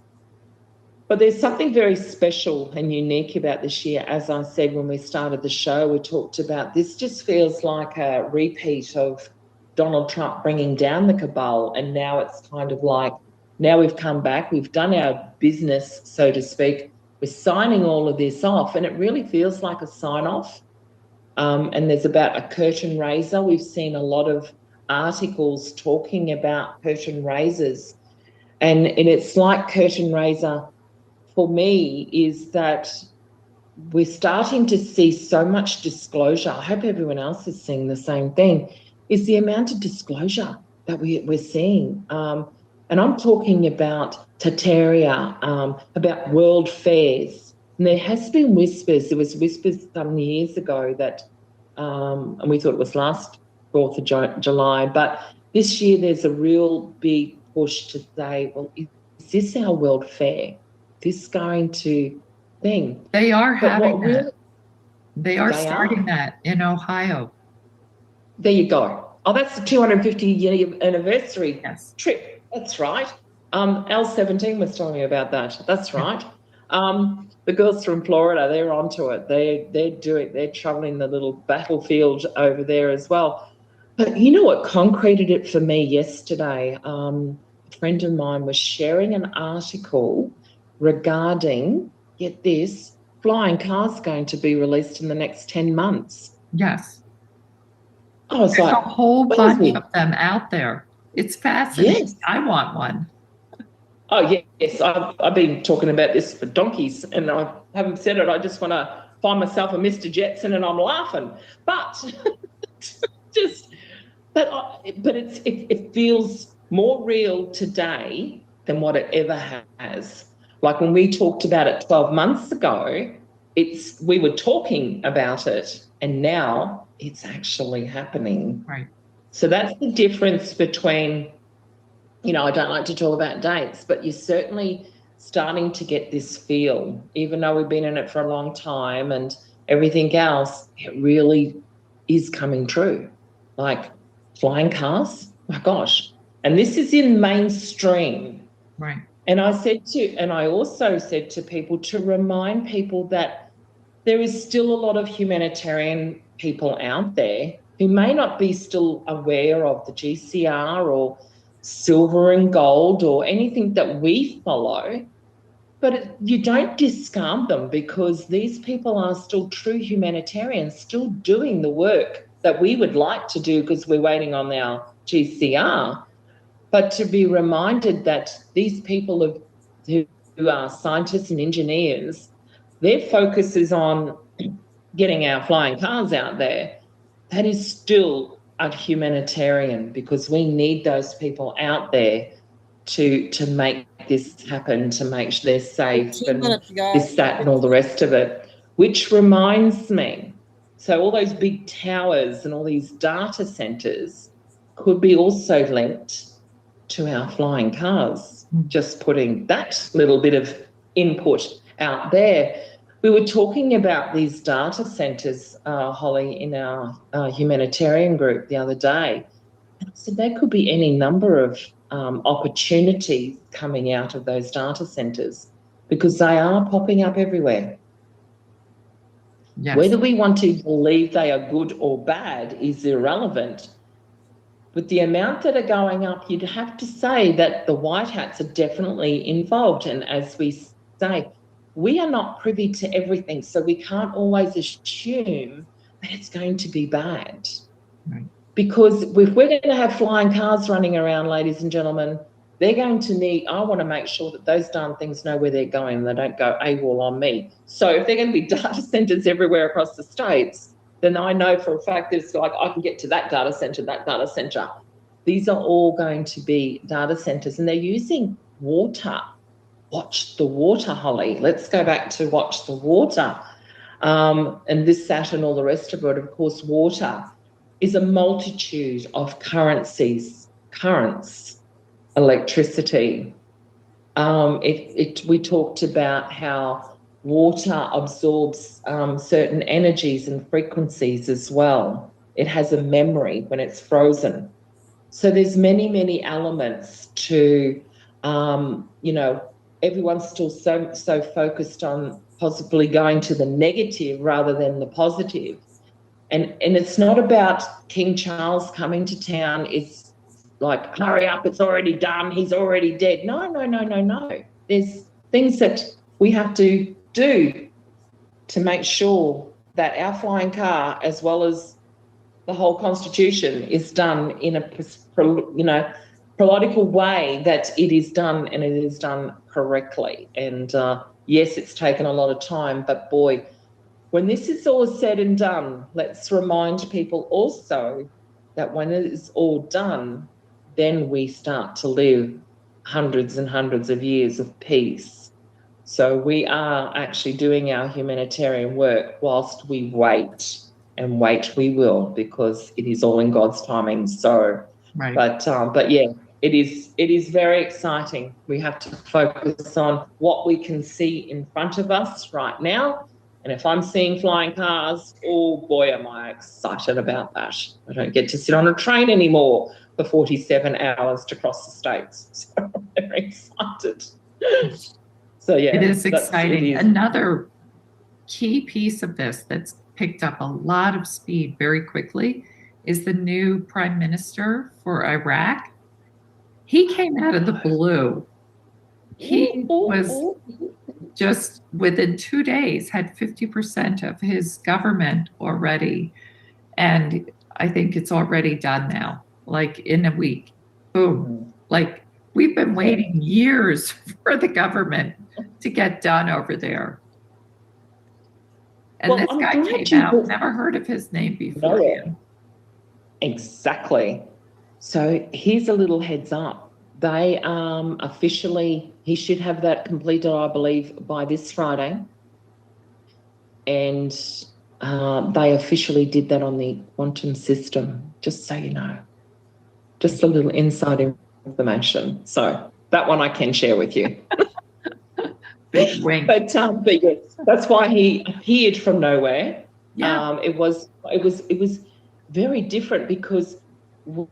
S3: But there's something very special and unique about this year. As I said when we started the show, we talked about this just feels like a repeat of Donald Trump bringing down the cabal, and now it's kind of like, now we've come back, we've done our business, so to speak, we're signing all of this off, and it really feels like a sign-off. And there's about a curtain raiser. We've seen a lot of articles talking about curtain raisers. And it's like curtain raiser for me is that we're starting to see so much disclosure. I hope everyone else is seeing the same thing, is the amount of disclosure that we're seeing. And I'm talking about Tartaria, about world fairs. And there has been whispers. There was whispers some years ago that, and we thought it was last 4th of July, but this year there's a real big push to say, well, is this our world fair? This going to thing?
S16: They are
S3: But
S16: having
S3: what really,
S16: that. They are starting that in Ohio.
S3: There you go. Oh, that's the 250-year anniversary trip. That's right. L17 was telling me about that. That's right. The girls from Florida, they're onto it. They're traveling the little battlefield over there as well. But you know what concreted it for me yesterday? A friend of mine was sharing an article regarding, get this, flying cars going to be released in the next 10 months.
S16: Yes.
S3: I was
S16: There's
S3: like,
S16: a whole bunch
S3: crazy.
S16: of them out there. It's fascinating.
S3: Yes.
S16: I want one.
S3: Oh, yes. I've been talking about this for donkeys, and I haven't said it. I just want to find myself a Mr. Jetson, and I'm laughing. But it feels more real today than what it ever has. Like when we talked about it 12 months ago, we were talking about it, and now it's actually happening.
S16: Right.
S3: So that's the difference between, I don't like to talk about dates, but you're certainly starting to get this feel, even though we've been in it for a long time and everything else, it really is coming true. Like flying cars, my gosh. And this is in mainstream.
S16: Right.
S3: And I also said to people to remind people that there is still a lot of humanitarian people out there who may not be still aware of the GCR or silver and gold or anything that we follow, but you don't discard them, because these people are still true humanitarians, still doing the work that we would like to do because we're waiting on our GCR. But to be reminded that these people who are scientists and engineers, their focus is on getting our flying cars out there. That is still a humanitarian, because we need those people out there to make this happen, to make sure they're safe and this, that, and all the rest of it. Which reminds me, so all those big towers and all these data centres could be also linked to our flying cars. Just putting that little bit of input out there. We were talking about these data centres, Holly, in our humanitarian group the other day. And I said there could be any number of opportunities coming out of those data centres, because they are popping up everywhere.
S16: Yes.
S3: Whether we want to believe they are good or bad is irrelevant. But the amount that are going up, you'd have to say that the white hats are definitely involved. And as we say, we are not privy to everything, so we can't always assume that it's going to be bad.
S16: Right.
S3: Because if we're going to have flying cars running around, ladies and gentlemen, they're going to need, I want to make sure that those darn things know where they're going and they don't go AWOL on me. So if they're going to be data centres everywhere across the states, then I know for a fact that it's like I can get to that data centre, that data centre. These are all going to be data centres, and they're using water. Watch the water, Holly. Let's go back to watch the water. And this, that, and all the rest of it. Of course, water is a multitude of currents, electricity. We talked about how water absorbs certain energies and frequencies as well. It has a memory when it's frozen. So there's many, many elements to, everyone's still so focused on possibly going to the negative rather than the positive. And it's not about King Charles coming to town. It's like, hurry up, it's already done, he's already dead. No. There's things that we have to do to make sure that our flying car, as well as the whole Constitution is done in a, political way, that it is done and it is done correctly. And yes, it's taken a lot of time, but boy, when this is all said and done, let's remind people also that when it is all done, then we start to live hundreds and hundreds of years of peace. So we are actually doing our humanitarian work whilst we wait, and wait we will, because it is all in God's timing. So,
S16: Right.
S3: But yeah, it is very exciting. We have to focus on what we can see in front of us right now. And if I'm seeing flying cars, oh boy, am I excited about that. I don't get to sit on a train anymore for 47 hours to cross the states. So I'm very excited. So yeah.
S16: It is exciting.
S3: It is.
S16: Another key piece of this that's picked up a lot of speed very quickly is the new prime minister for Iraq. He came out of the blue. He was just within 2 days had 50% of his government already. And I think it's already done now, like in a week. Boom. Like we've been waiting years for the government to get done over there. And
S3: Well,
S16: this
S3: I'm
S16: guy
S3: glad
S16: came
S3: you
S16: out,
S3: brought-
S16: never heard of his name beforehand.
S3: Exactly. So here's a little heads up. They officially, he should have that completed, I believe, by this Friday. And they officially did that on the quantum system, just so you know. Just a little inside information. So that one I can share with you.
S16: Big wink.
S3: But yes, that's why he appeared from nowhere.
S16: Yeah.
S3: It was very different, because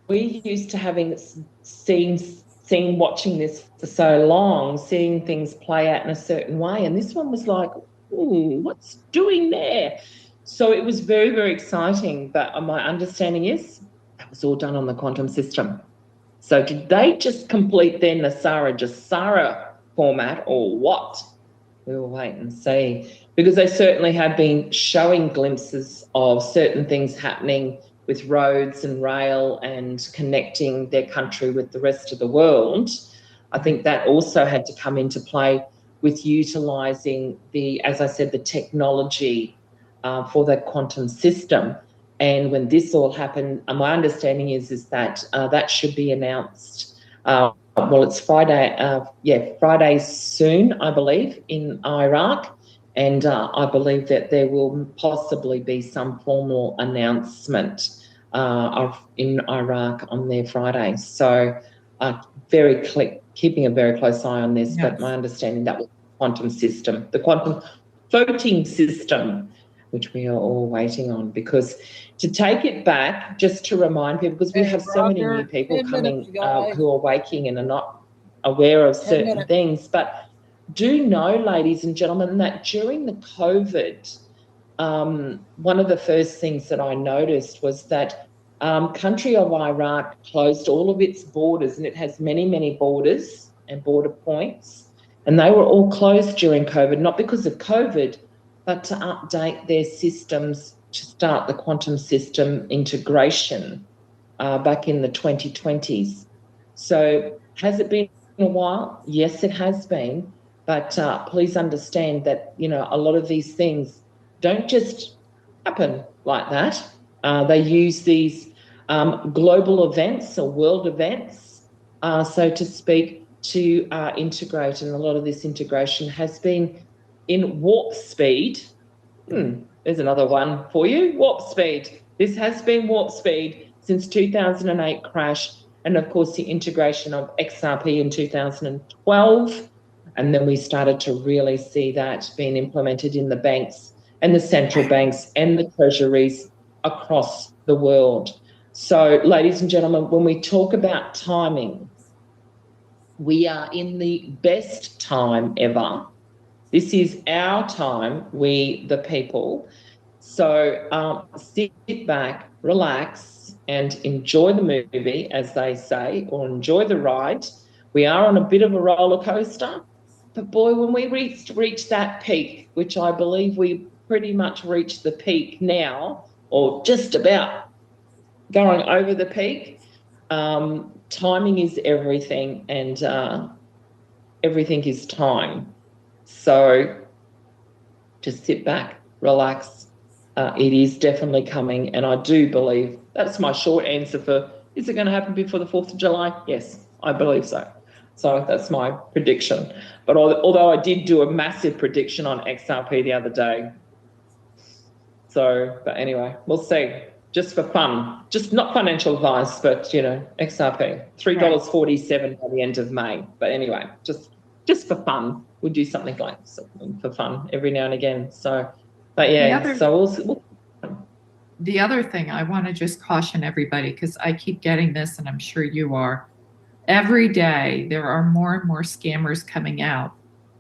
S3: we used to having seen watching this for so long, seeing things play out in a certain way, and this one was like, ooh, what's doing there? So it was very, very exciting. But my understanding is that was all done on the quantum system. So did they just complete their Nasara format, or what? We will wait and see, because they certainly have been showing glimpses of certain things happening with roads and rail and connecting their country with the rest of the world. I think that also had to come into play with utilising as I said, the technology for the quantum system. And when this all happened, my understanding is that that should be announced. Well, it's Friday, Friday soon, I believe, in Iraq. And I believe that there will possibly be some formal announcement in Iraq on their Friday. So keeping a very close eye on this. Yes. But my understanding, that was the quantum system, the quantum voting system, which we are all waiting on. Because to take it back, just to remind people, because we have so many new people coming who are waking and are not aware of certain things. But do know, ladies and gentlemen, that during the COVID, one of the first things that I noticed was that country of Iraq closed all of its borders, and it has many, many borders and border points, and they were all closed during COVID, not because of COVID, but to update their systems to start the quantum system integration back in the 2020s. So has it been a while? Yes, it has been. But please understand that, a lot of these things don't just happen like that. They use these global events or world events, so to speak, to integrate. And a lot of this integration has been in warp speed. There's another one for you, warp speed. This has been warp speed since 2008 crash. And, of course, the integration of XRP in 2012. And then we started to really see that being implemented in the banks and the central banks and the treasuries across the world. So, ladies and gentlemen, when we talk about timing, we are in the best time ever. This is our time, we the people. So sit back, relax, and enjoy the movie, as they say, or enjoy the ride. We are on a bit of a roller coaster. But boy, when we reach that peak, which I believe we pretty much reached the peak now, or just about going over the peak. Timing is everything, and everything is time. So just sit back, relax. It is definitely coming, and I do believe that's my short answer for, is it going to happen before the 4th of July? Yes, I believe so. So that's my prediction. But although I did do a massive prediction on XRP the other day. So, but anyway, we'll see. Just for fun, just not financial advice, but, you know, XRP, $3.47 by the end of May. But anyway, just for fun, we'll do something like something for fun every now and again. So, but yeah,
S16: The other thing I want to just caution everybody, because I keep getting this, and I'm sure you are, every day there are more and more scammers coming out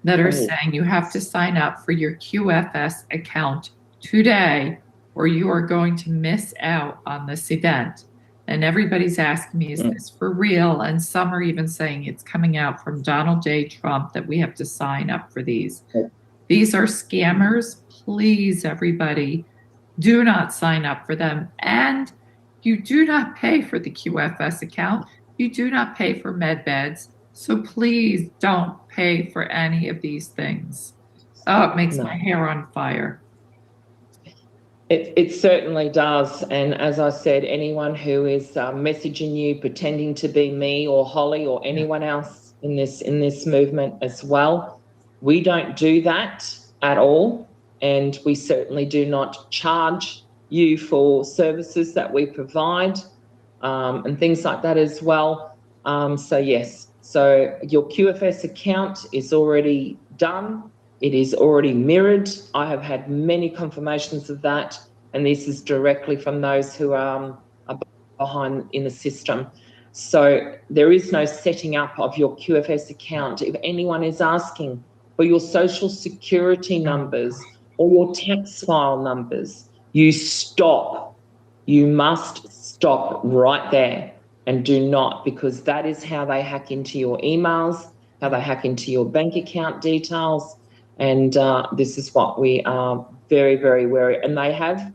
S16: that are saying you have to sign up for your QFS account today or you are going to miss out on this event. And everybody's asking me, is this for real? And some are even saying it's coming out from Donald J. Trump that we have to sign up for these. These are scammers. Please, everybody, do not sign up for them. And you do not pay for the QFS account. You do not pay for med beds. So please don't pay for any of these things. Oh, it makes my hair on fire.
S3: It certainly does. And as I said, anyone who is messaging you, pretending to be me or Holly or anyone else in this movement as well, we don't do that at all. And we certainly do not charge you for services that we provide and things like that as well. So yes, so your QFS account is already done. It is already mirrored. I have had many confirmations of that, and this is directly from those who are behind in the system. So there is no setting up of your QFS account. If anyone is asking for your social security numbers or your tax file numbers, you stop. You must stop right there and do not, because that is how they hack into your emails, how they hack into your bank account details. And this is what we are very, very wary. And they have,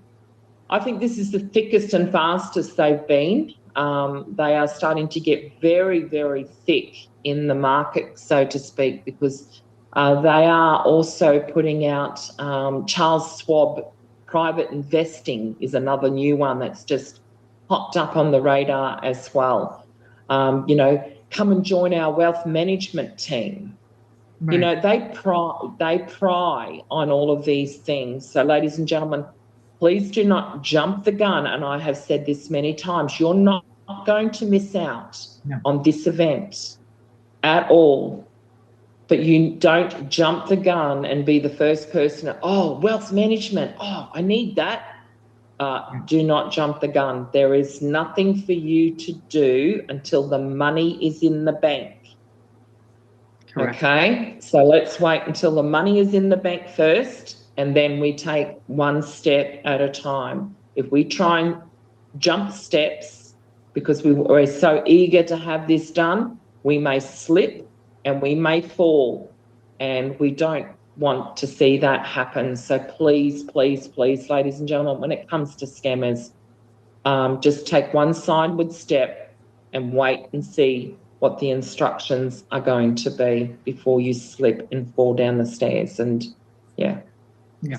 S3: I think this is the thickest and fastest they've been. They are starting to get very, very thick in the market, so to speak, because they are also putting out Charles Schwab private investing is another new one that's just popped up on the radar as well. You know, come and join our wealth management team. Right. You know, they pry on all of these things. So, ladies and gentlemen, please do not jump the gun. And I have said this many times, you're not going to miss out on this event at all. But you don't jump the gun and be the first person, oh, wealth management, oh, I need that. Do not jump the gun. There is nothing for you to do until the money is in the bank. Correct. Okay, so let's wait until the money is in the bank first, and then we take one step at a time. If we try and jump steps because we're so eager to have this done, we may slip and we may fall, and we don't want to see that happen. So please, please, please, ladies and gentlemen, when it comes to scammers, just take one sideward step and wait and see what the instructions are going to be before you slip and fall down the stairs. And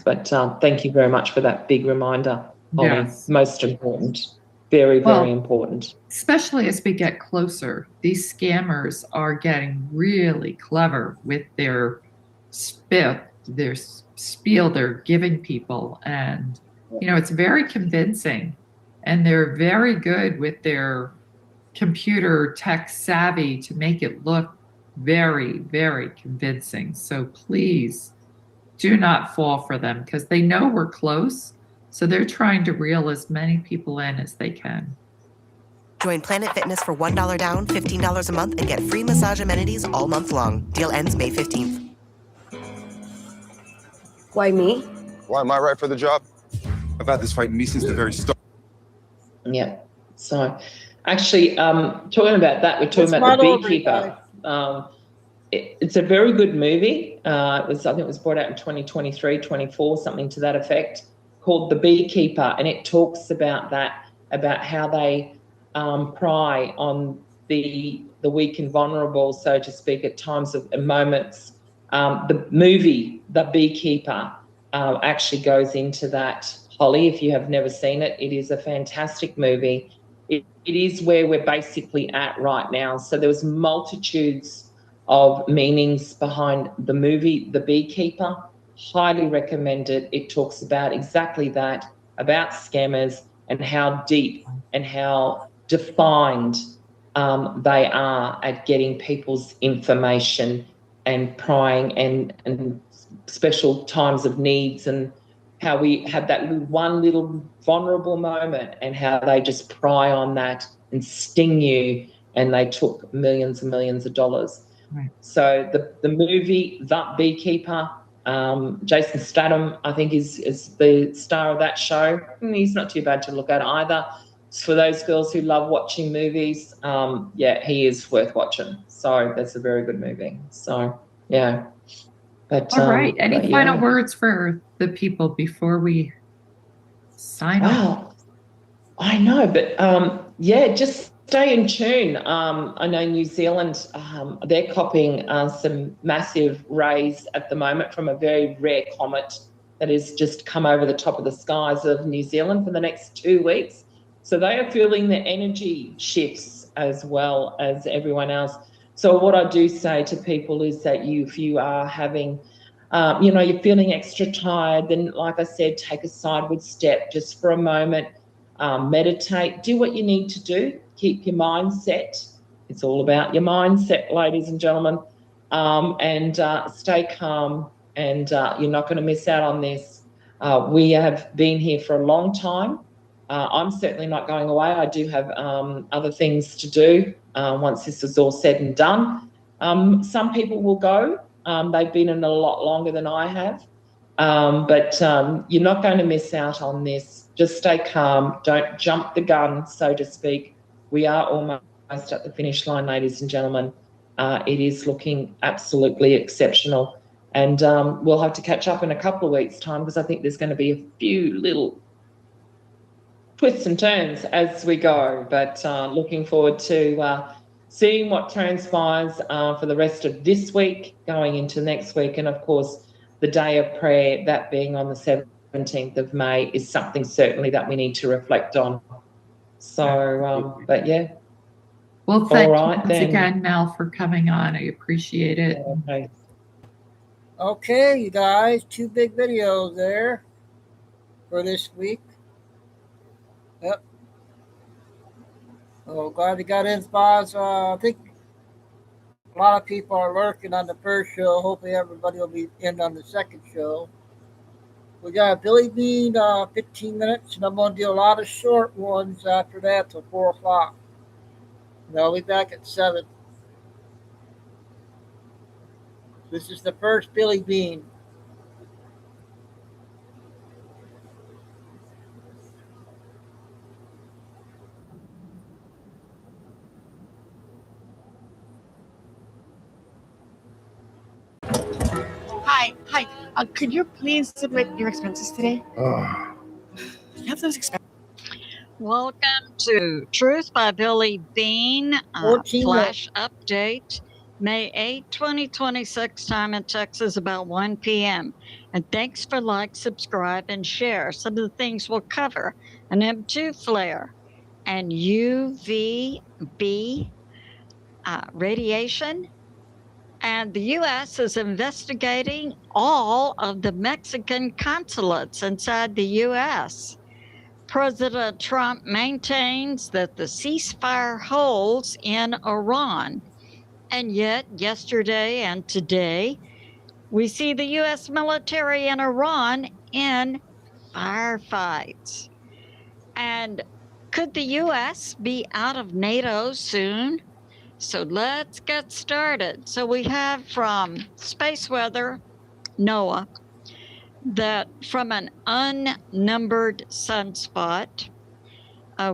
S3: but thank you very much for that big reminder, Holly. Yes. Most important. Very, very important.
S16: Especially as we get closer, these scammers are getting really clever with their spiel they're giving people. And, you know, it's very convincing. And they're very good with their computer tech savvy to make it look very, very convincing. So please do not fall for them, because they know we're close. So they're trying to reel as many people in as they can.
S18: Join Planet Fitness for $1 down, $15 a month, and get free massage amenities all month long. Deal ends May 15th.
S19: Why me?
S20: Why am I right for the job? I've had this fighting me since the very start.
S3: Yeah. So actually, talking about that, we're talking about The Beekeeper. It's a very good movie. I think it was brought out in 2023, 24, something to that effect, called The Beekeeper. And it talks about that about how they pry on the weak and vulnerable, so to speak, at times of moments. The movie, The Beekeeper, actually goes into that. Holly, if you have never seen it, it is a fantastic movie. It is where we're basically at right now. So there was multitudes of meanings behind the movie, The Beekeeper. Highly recommend it. It talks about exactly that, about scammers and how deep and how defined they are at getting people's information and prying and special times of needs, and how we have that one little vulnerable moment and how they just pry on that and sting you, and they took millions and millions of dollars.
S2: Right.
S3: So the movie, The Beekeeper, Jason Statham, I think, is the star of that show. He's not too bad to look at either. For those girls who love watching movies, yeah, he is worth watching. So that's a very good movie. So, yeah. But,
S16: all right. Any
S3: but,
S16: final
S3: yeah.
S16: words for the people before we sign off?
S3: Wow. I know, but yeah, just stay in tune. I know New Zealand, they're copying some massive rays at the moment from a very rare comet that has just come over the top of the skies of New Zealand for the next 2 weeks. So they are feeling the energy shifts as well as everyone else. So what I do say to people is that if you are having, you're feeling extra tired, then, like I said, take a sideward step just for a moment. Meditate, do what you need to do, keep your mind set. It's all about your mindset, ladies and gentlemen, and stay calm, and you're not going to miss out on this. We have been here for a long time. I'm certainly not going away. I do have other things to do once this is all said and done. Some people will go. They've been in a lot longer than I have. But you're not going to miss out on this. Just stay calm. Don't jump the gun, so to speak. We are almost at the finish line, ladies and gentlemen. It is looking absolutely exceptional. And we'll have to catch up in a couple of weeks' time, because I think there's going to be a few little twists and turns as we go. But looking forward to seeing what transpires for the rest of this week, going into next week, and, of course, the day of prayer, that being on the 17th of May, is something certainly that we need to reflect on. So, but yeah.
S16: Well, thank you
S3: right,
S16: once
S3: then.
S16: again, Mel, for coming on. I appreciate it.
S3: Okay.
S1: Okay, you guys, 2 big videos there for this week. Yep. Oh, glad we got in, spots. I think a lot of people are lurking on the first show. Hopefully everybody will be in on the second show. We got Billy Bean, 15 minutes, and I'm going to do a lot of short ones after that till 4 o'clock. And I'll be back at 7. This is the first Billy Bean.
S6: Hi. Could you please submit your expenses today? You have those expenses.
S19: Welcome to Truth by Billy Bean,
S1: 14
S19: flash update, May 8, 2026, time in Texas, about 1 p.m. And thanks for like, subscribe, and share. Some of the things we'll cover: an M2 flare, and UVB radiation. And the U.S. is investigating all of the Mexican consulates inside the U.S. President Trump maintains that the ceasefire holds in Iran. And yet, yesterday and today, we see the U.S. military in Iran in firefights. And could the U.S. be out of NATO soon? So let's get started. So we have from Space Weather, NOAA, that from an unnumbered sunspot,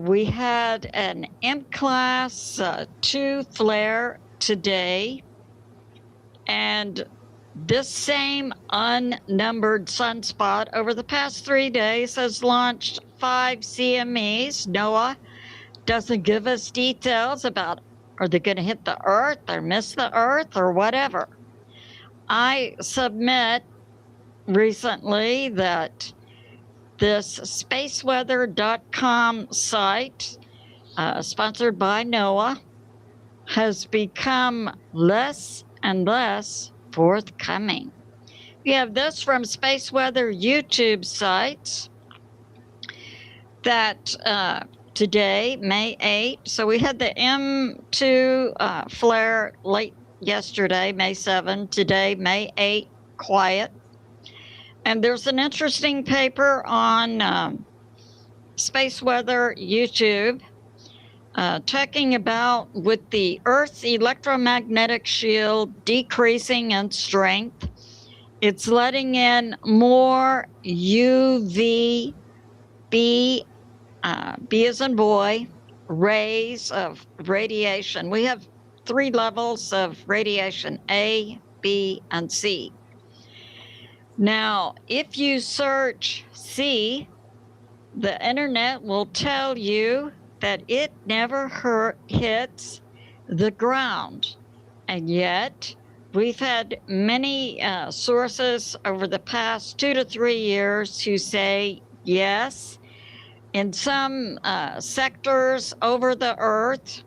S19: we had an M-class 2 flare today, and This same unnumbered sunspot over the past 3 days has launched 5 CMEs. NOAA doesn't give us details about are they going to hit the Earth or miss the Earth or whatever. I submit recently that this spaceweather.com site, sponsored by NOAA, has become less and less forthcoming. We have this from Space Weather YouTube sites that today, May 8, so we had the M2 flare late yesterday, May 7, today, May 8, quiet. And there's an interesting paper on Space Weather YouTube talking about with the Earth's electromagnetic shield decreasing in strength, it's letting in more UV, B as in boy, rays of radiation. We have 3 levels of radiation, A, B, and C. Now, if you search C, the internet will tell you that it never hits the ground. And yet, we've had many sources over the past 2 to 3 years who say, yes, in some sectors over the Earth,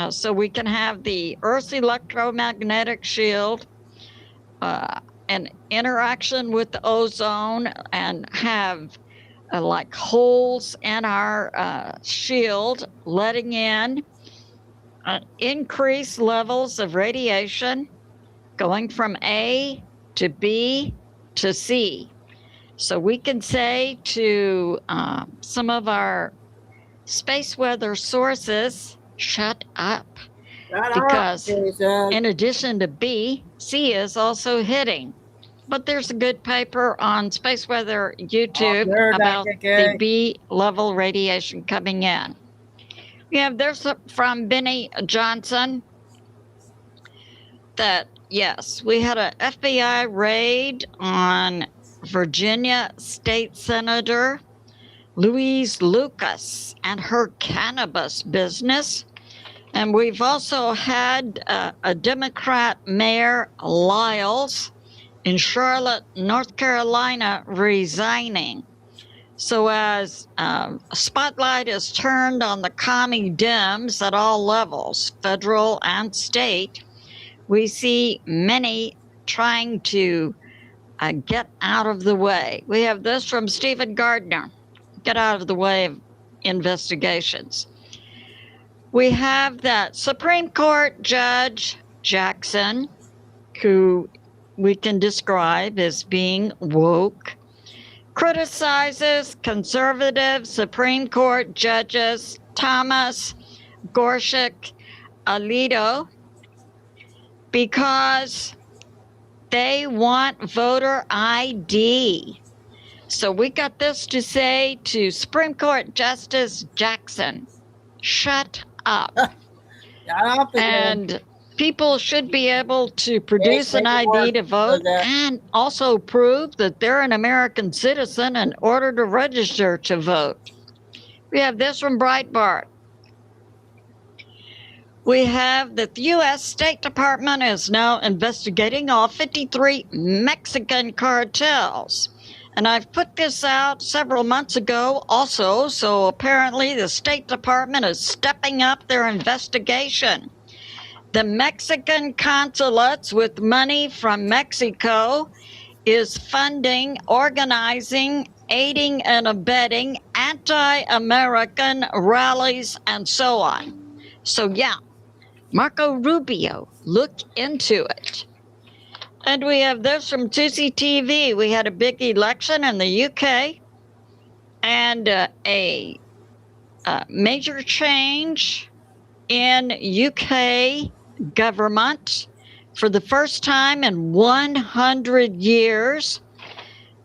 S19: so we can have the Earth's electromagnetic shield, an interaction with the ozone, and have like holes in our shield, letting in increased levels of radiation going from A to B to C. So we can say to some of our space weather sources, shut up. Because in addition to B, C is also hitting. But there's a good paper on Space Weather YouTube about the B level radiation coming in. We have this from Benny Johnson that, yes, we had an FBI raid on Virginia State Senator Louise Lucas and her cannabis business. And we've also had a Democrat Mayor Lyles in Charlotte, North Carolina, resigning. So as a spotlight is turned on the commie Dems at all levels, federal and state, we see many trying to get out of the way. We have this from Stephen Gardner, get out of the way of investigations. We have that Supreme Court Judge Jackson, who we can describe as being woke, criticizes conservative Supreme Court judges Thomas, Gorsuch, Alito, because they want voter ID. So we got this to say to Supreme Court Justice Jackson, shut up. And people should be able to produce an ID to vote and also prove that they're an American citizen in order to register to vote. We have this from Breitbart. We have that the U.S. State Department is now investigating all 53 Mexican cartels. And I've put this out several months ago also, so apparently the State Department is stepping up their investigation. The Mexican consulates with money from Mexico is funding, organizing, aiding and abetting anti-American rallies and so on. So yeah, Marco Rubio, look into it. And we have this from Tusi TV. We had a big election in the UK and a major change in UK government. For the first time in 100 years,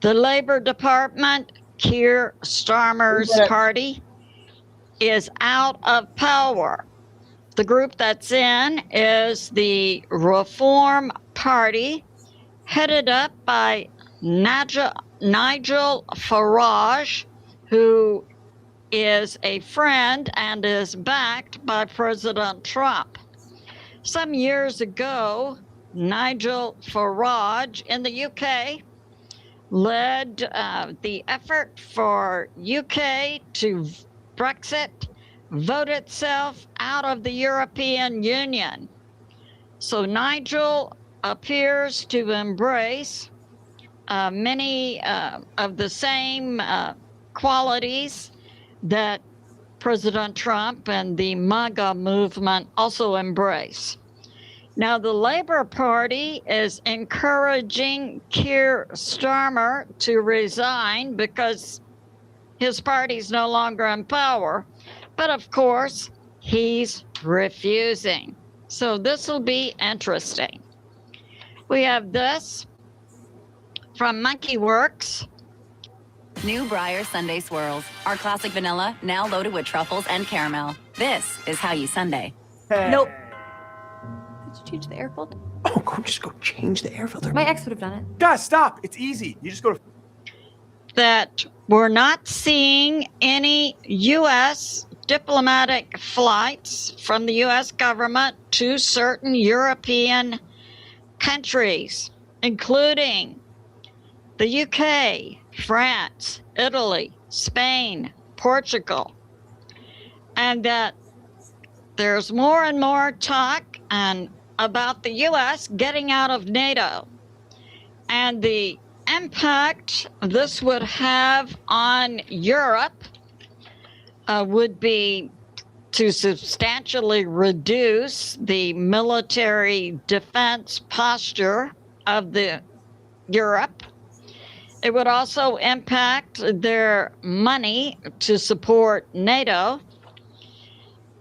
S19: the Labour Department, Keir Starmer's party, is out of power. The group that's in is the Reform Party, headed up by Nigel Farage, who is a friend and is backed by President Trump. Some years ago, Nigel Farage in the UK led the effort for UK to Brexit, vote itself out of the European Union. So Nigel appears to embrace many of the same qualities that President Trump and the MAGA movement also embrace. Now, the Labour Party is encouraging Keir Starmer to resign because his party's no longer in power. But of course, he's refusing. So this will be interesting. We have this from MonkeyWorks.
S7: New Briar Sunday Swirls. Our classic vanilla, now loaded with truffles and caramel. This is how you Sunday.
S15: Nope. Did you change the air filter?
S6: Oh, just go change the air filter.
S15: My ex would have done it.
S6: Guys, stop. It's easy. You just go to...
S19: That we're not seeing any U.S. diplomatic flights from the U.S. government to certain European countries, including the UK, France, Italy, Spain, Portugal, and that there's more and more talk about the U.S. getting out of NATO and the impact this would have on Europe would be to substantially reduce the military defense posture of the Europe. It would also impact their money to support NATO.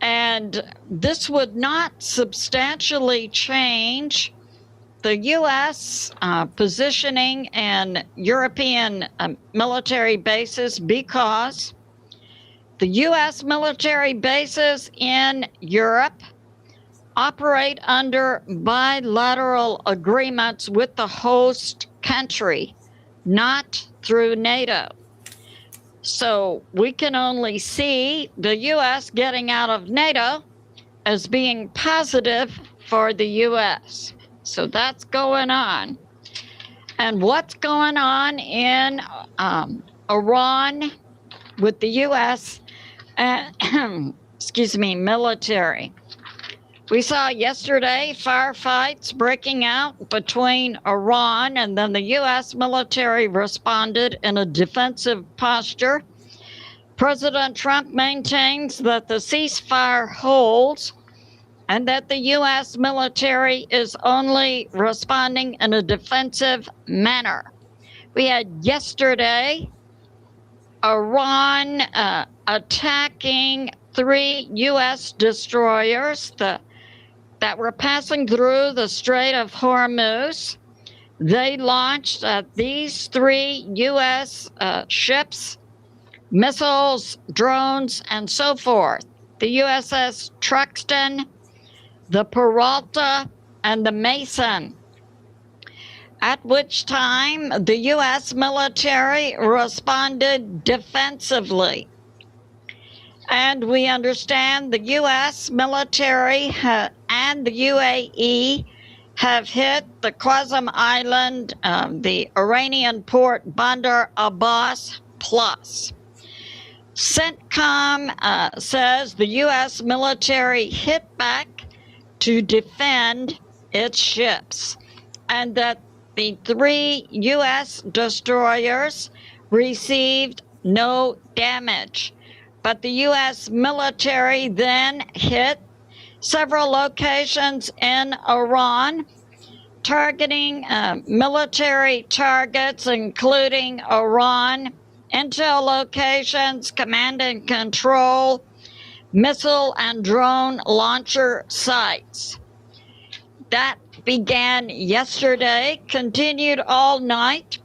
S19: And this would not substantially change the U.S. Positioning in European military bases because the U.S. military bases in Europe operate under bilateral agreements with the host country, not through NATO. So we can only see the U.S. getting out of NATO as being positive for the U.S. So that's going on. And what's going on in Iran with the U.S. military? We saw yesterday firefights breaking out between Iran, and then the U.S. military responded in a defensive posture. President Trump maintains that the ceasefire holds and that the U.S. military is only responding in a defensive manner. We had yesterday Iran attacking 3 U.S. destroyers that were passing through the Strait of Hormuz. They launched these 3 U.S. ships, missiles, drones, and so forth. The USS Truxtun, the Peralta, and the Mason, at which time the U.S. military responded defensively. And we understand the U.S. military and the UAE have hit the Qasem Island, the Iranian port Bandar Abbas Plus. CENTCOM says the U.S. military hit back to defend its ships, and that the 3 U.S. destroyers received no damage. But the U.S. military then hit several locations in Iran, targeting military targets, including Iran, intel locations, command and control, missile and drone launcher sites. That began yesterday, continued all night,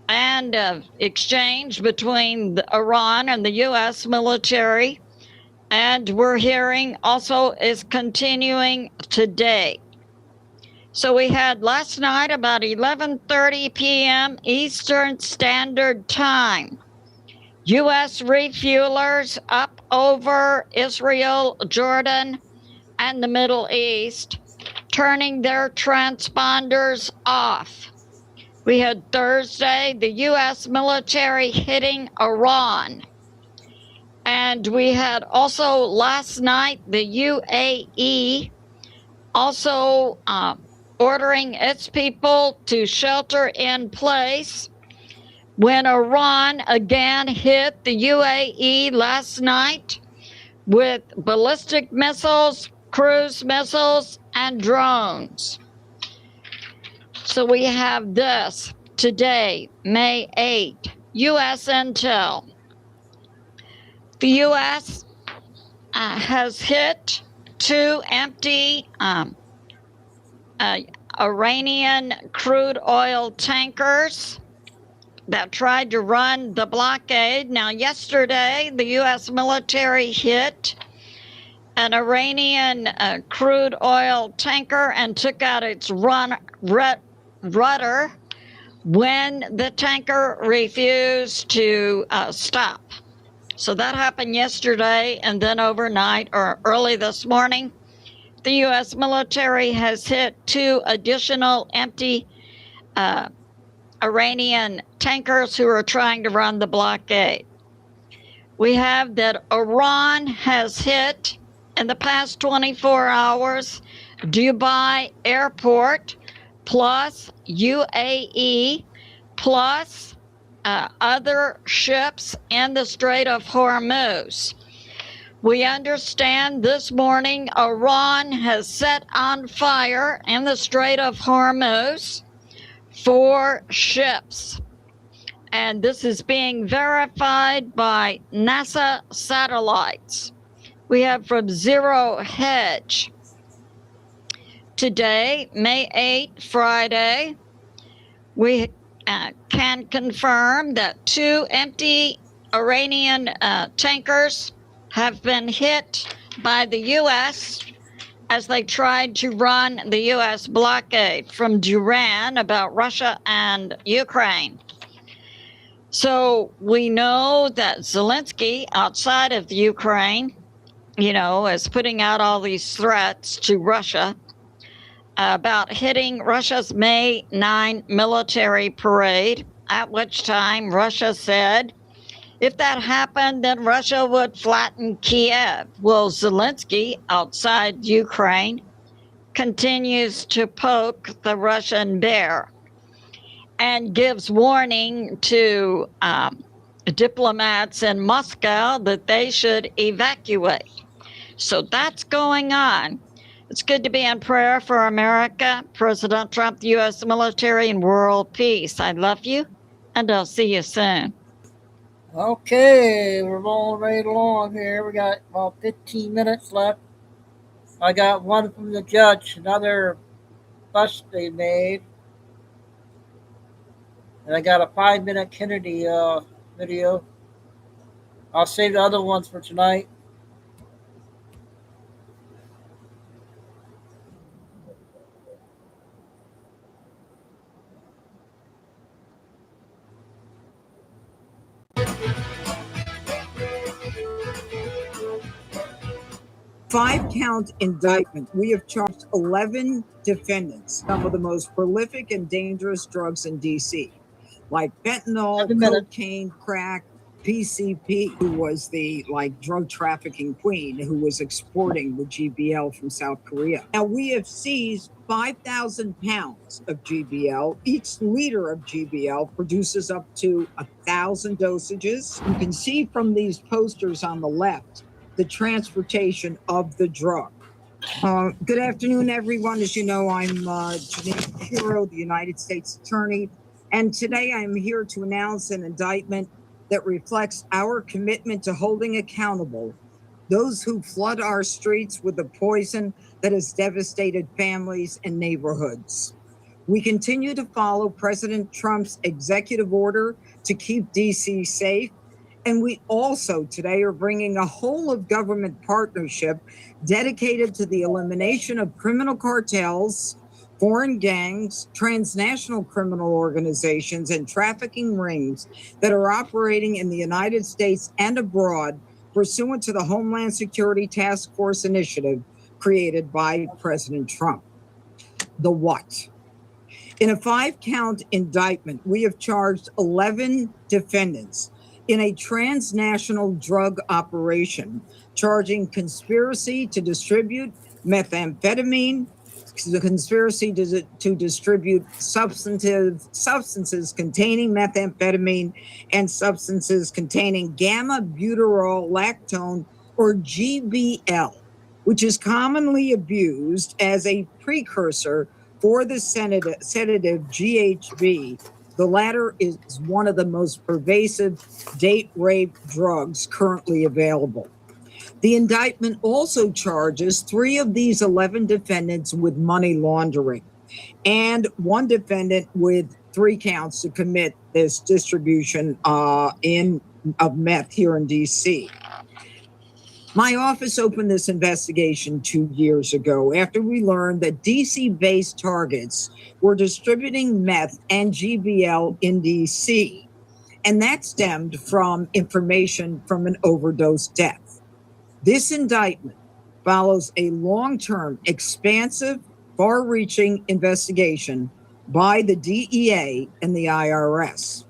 S19: and exchange between Iran and the U.S. military, and we're hearing also is continuing today. So we had last night about 11:30 p.m. Eastern Standard Time. U.S. refuelers up over Israel, Jordan, and the Middle East, turning their transponders off. We had Thursday, the U.S. military hitting Iran. And we had also last night, the UAE also ordering its people to shelter in place when Iran again hit the UAE last night with ballistic missiles, cruise missiles, and drones. So we have this today, May 8, U.S. intel. The U.S. has hit 2 empty Iranian crude oil tankers that tried to run the blockade. Now, yesterday, the U.S. military hit an Iranian crude oil tanker and took out its rudder when the tanker refused to stop. So that happened yesterday, and then overnight or early this morning, the U.S. military has hit 2 additional empty Iranian tankers who are trying to run the blockade. We have that Iran has hit, in the past 24 hours, Dubai Airport, plus UAE, plus other ships in the Strait of Hormuz. We understand this morning Iran has set on fire in the Strait of Hormuz 4 ships. And this is being verified by NASA satellites. We have from Zero Hedge. Today, May 8, Friday, we can confirm that 2 empty Iranian tankers have been hit by the U.S. as they tried to run the U.S. blockade from Duran about Russia and Ukraine. So we know that Zelensky, outside of the Ukraine, is putting out all these threats to Russia about hitting Russia's May 9 military parade, at which time Russia said, if that happened, then Russia would flatten Kiev. Well, Zelensky, outside Ukraine, continues to poke the Russian bear and gives warning to diplomats in Moscow that they should evacuate. So that's going on. It's good to be in prayer for America, President Trump, the U.S. military, and world peace. I love you, and I'll see you soon.
S1: Okay, we're rolling right along here. We got about 15 minutes left. I got one from the judge, another bust they made. And I got a 5-minute Kennedy video. I'll save the other ones for tonight.
S9: Five-count indictment. We have charged 11 defendants, some of the most prolific and dangerous drugs in D.C., like fentanyl, cocaine, crack, PCP, who was the drug trafficking queen who was exporting the GBL from South Korea. Now we have seized 5,000 pounds of GBL. Each liter of GBL produces up to 1,000 dosages. You can see from these posters on the left the transportation of the drug. Good afternoon, everyone. As you know, I'm Janine Pirro, the United States Attorney, and today I'm here to announce an indictment that reflects our commitment to holding accountable those who flood our streets with the poison that has devastated families and neighborhoods. We continue to follow President Trump's executive order to keep D.C. safe. And we also today are bringing a whole of government partnership dedicated to the elimination of criminal cartels, foreign gangs, transnational criminal organizations, and trafficking rings that are operating in the United States and abroad pursuant to the Homeland Security Task Force initiative created by President Trump. The what? In a 5-count indictment, we have charged 11 defendants in a transnational drug operation, charging conspiracy to distribute methamphetamine, the conspiracy to distribute substances containing methamphetamine, and substances containing gamma-butyryl lactone, or GBL, which is commonly abused as a precursor for the sedative GHB. The latter is one of the most pervasive date rape drugs currently available. The indictment also charges 3 of these 11 defendants with money laundering and 1 defendant with 3 counts to commit this distribution of meth here in D.C. My office opened this investigation 2 years ago after we learned that D.C.-based targets were distributing meth and GBL in D.C., and that stemmed from information from an overdose death. This indictment follows a long-term, expansive, far-reaching investigation by the DEA and the IRS.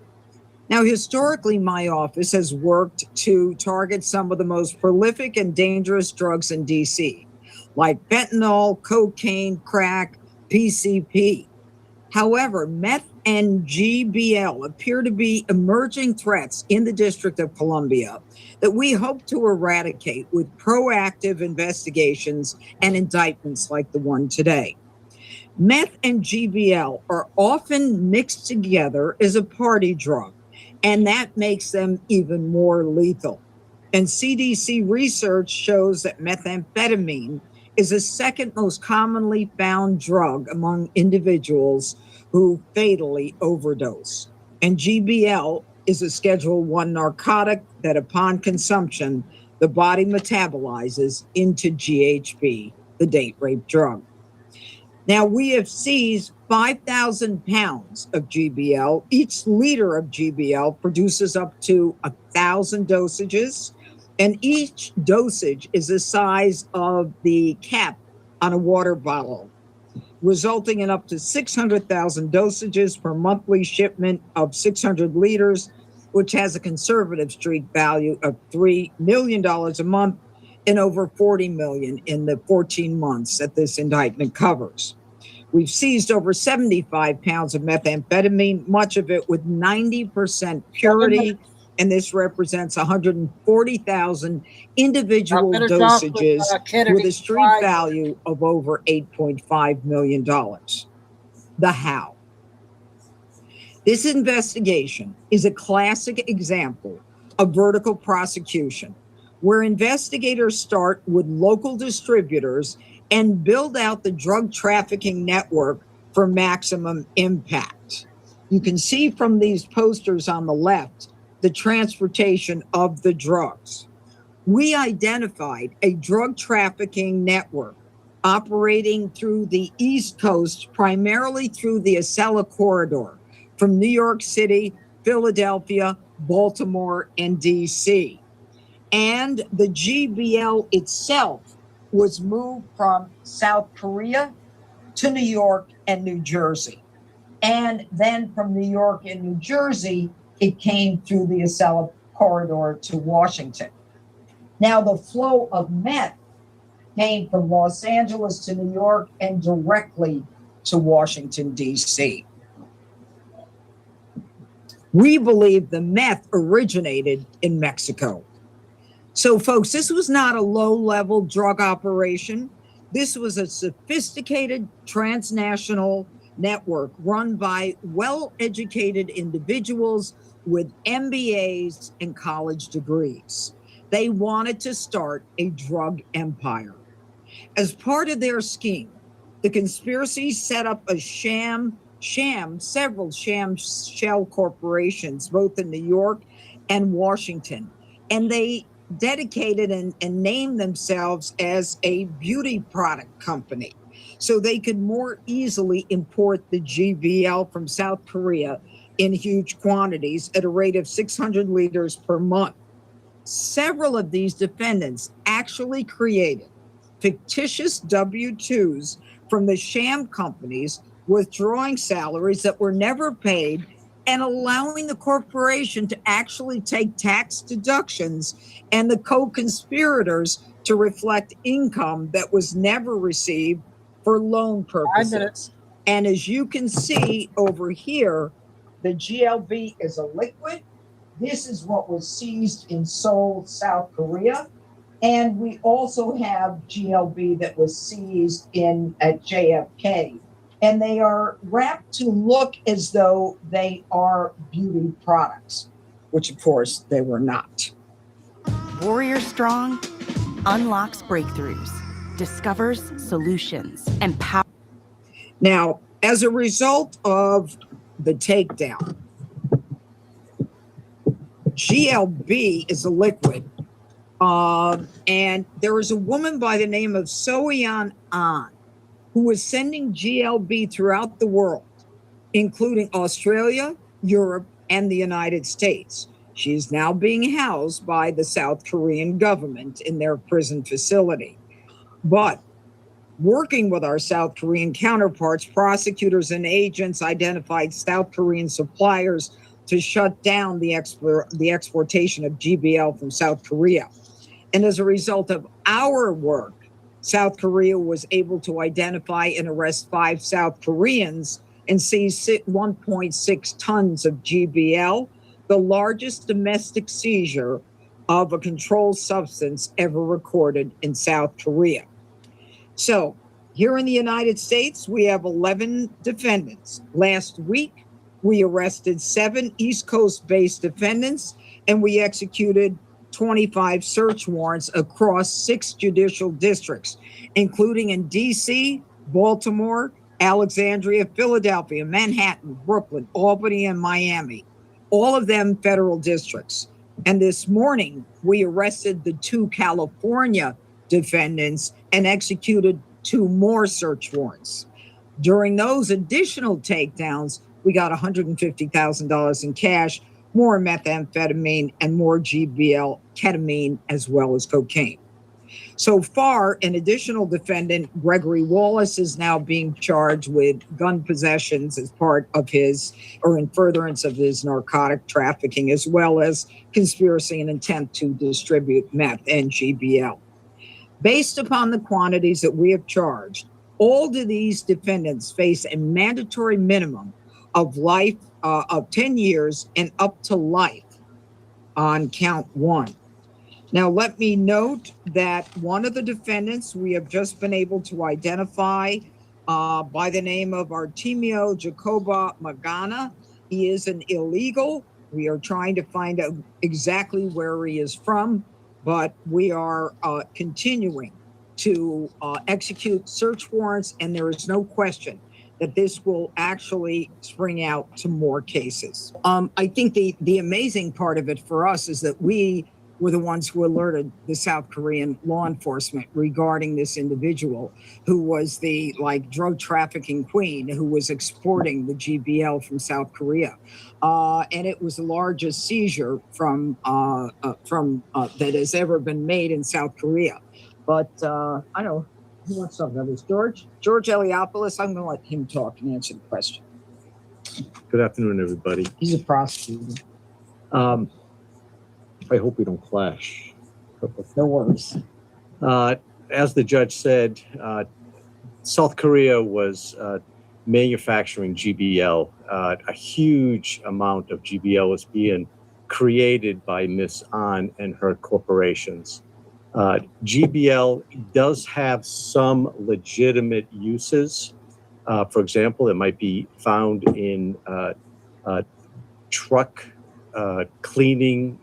S9: Now, historically, my office has worked to target some of the most prolific and dangerous drugs in D.C., like fentanyl, cocaine, crack, PCP. However, meth and GBL appear to be emerging threats in the District of Columbia that we hope to eradicate with proactive investigations and indictments like the one today. Meth and GBL are often mixed together as a party drug, and that makes them even more lethal. And CDC research shows that methamphetamine is the second most commonly found drug among individuals who fatally overdose. And GBL is a Schedule I narcotic that upon consumption, the body metabolizes into GHB, the date rape drug. Now, we have seized 5,000 pounds of GBL. Each liter of GBL produces up to 1,000 dosages, and each dosage is the size of the cap on a water bottle, resulting in up to 600,000 dosages per monthly shipment of 600 liters, which has a conservative street value of $3 million a month and over $40 million in the 14 months that this indictment covers. We've seized over 75 pounds of methamphetamine, much of it with 90% purity, and this represents 140,000 individual dosages with a street value of over $8.5 million. The how. This investigation is a classic example of vertical prosecution, where investigators start with local distributors and build out the drug trafficking network for maximum impact. You can see from these posters on the left the transportation of the drugs. We identified a drug trafficking network operating through the East Coast, primarily through the Acela corridor from New York City, Philadelphia, Baltimore, and DC. And the GBL itself was moved from South Korea to New York and New Jersey. And then from New York and New Jersey, it came through the Acela corridor to Washington. Now, the flow of meth came from Los Angeles to New York and directly to Washington, D.C. We believe the meth originated in Mexico. So, folks, this was not a low-level drug operation. This was a sophisticated transnational network run by well-educated individuals with MBAs and college degrees. They wanted to start a drug empire. As part of their scheme, the conspiracy set up a several sham shell corporations, both in New York and Washington, and they dedicated and named themselves as a beauty product company. so they could more easily import the GBL from South Korea in huge quantities at a rate of 600 liters per month. Several of these defendants actually created fictitious W-2s from the sham companies, withdrawing salaries that were never paid and allowing the corporation to actually take tax deductions and the co-conspirators to reflect income that was never received for loan purposes. And as you can see over here, the GLB is a liquid. This is what was seized in Seoul, South Korea. And we also have GLB that was seized at JFK. And they are wrapped to look as though they are beauty products, which of course they were not.
S8: Warrior Strong unlocks breakthroughs, discovers solutions, and power.
S9: Now, as a result of the takedown, GLB is a liquid. And there was a woman by the name of Soyeon An who was sending GLB throughout the world, including Australia, Europe, and the United States. She is now being housed by the South Korean government in their prison facility. But working with our South Korean counterparts, prosecutors and agents identified South Korean suppliers to shut down the exportation of GBL from South Korea. And as a result of our work, South Korea was able to identify and arrest 5 South Koreans and seize 1.6 tons of GBL, the largest domestic seizure of a controlled substance ever recorded in South Korea. So here in the United States, we have 11 defendants. Last week, we arrested 7 East Coast-based defendants, and we executed 25 search warrants across 6 judicial districts, including in DC, Baltimore, Alexandria, Philadelphia, Manhattan, Brooklyn, Albany, and Miami, all of them federal districts. And this morning, we arrested the 2 California defendants and executed 2 more search warrants. During those additional takedowns, we got $150,000 in cash, more methamphetamine, and more GBL, ketamine, as well as cocaine. So far, an additional defendant, Gregory Wallace, is now being charged with gun possessions as part of his, or in furtherance of his narcotic trafficking, as well as conspiracy and intent to distribute meth and GBL. Based upon the quantities that we have charged, all of these defendants face a mandatory minimum of life, of 10 years and up to life on count 1. Now, let me note that one of the defendants we have just been able to identify by the name of Artemio Jacoba Magana. He is an illegal. We are trying to find out exactly where he is from, but we are continuing to execute search warrants, and there is no question that this will actually spring out to more cases. I think the amazing part of it for us is that we were the ones who alerted the South Korean law enforcement regarding this individual who was the drug trafficking queen who was exporting the GBL from South Korea. And it was the largest seizure that has ever been made in South Korea. But I don't know. Who wants something of this? George Eliopoulos, I'm going to let him talk and answer the question.
S21: Good afternoon, everybody.
S9: He's a prosecutor.
S21: I hope we don't clash.
S9: No worries.
S21: As the judge said, South Korea was manufacturing GBL. A huge amount of GBL was being created by Ms. An and her corporations. GBL does have some legitimate uses. For example, it might be found in truck cleaning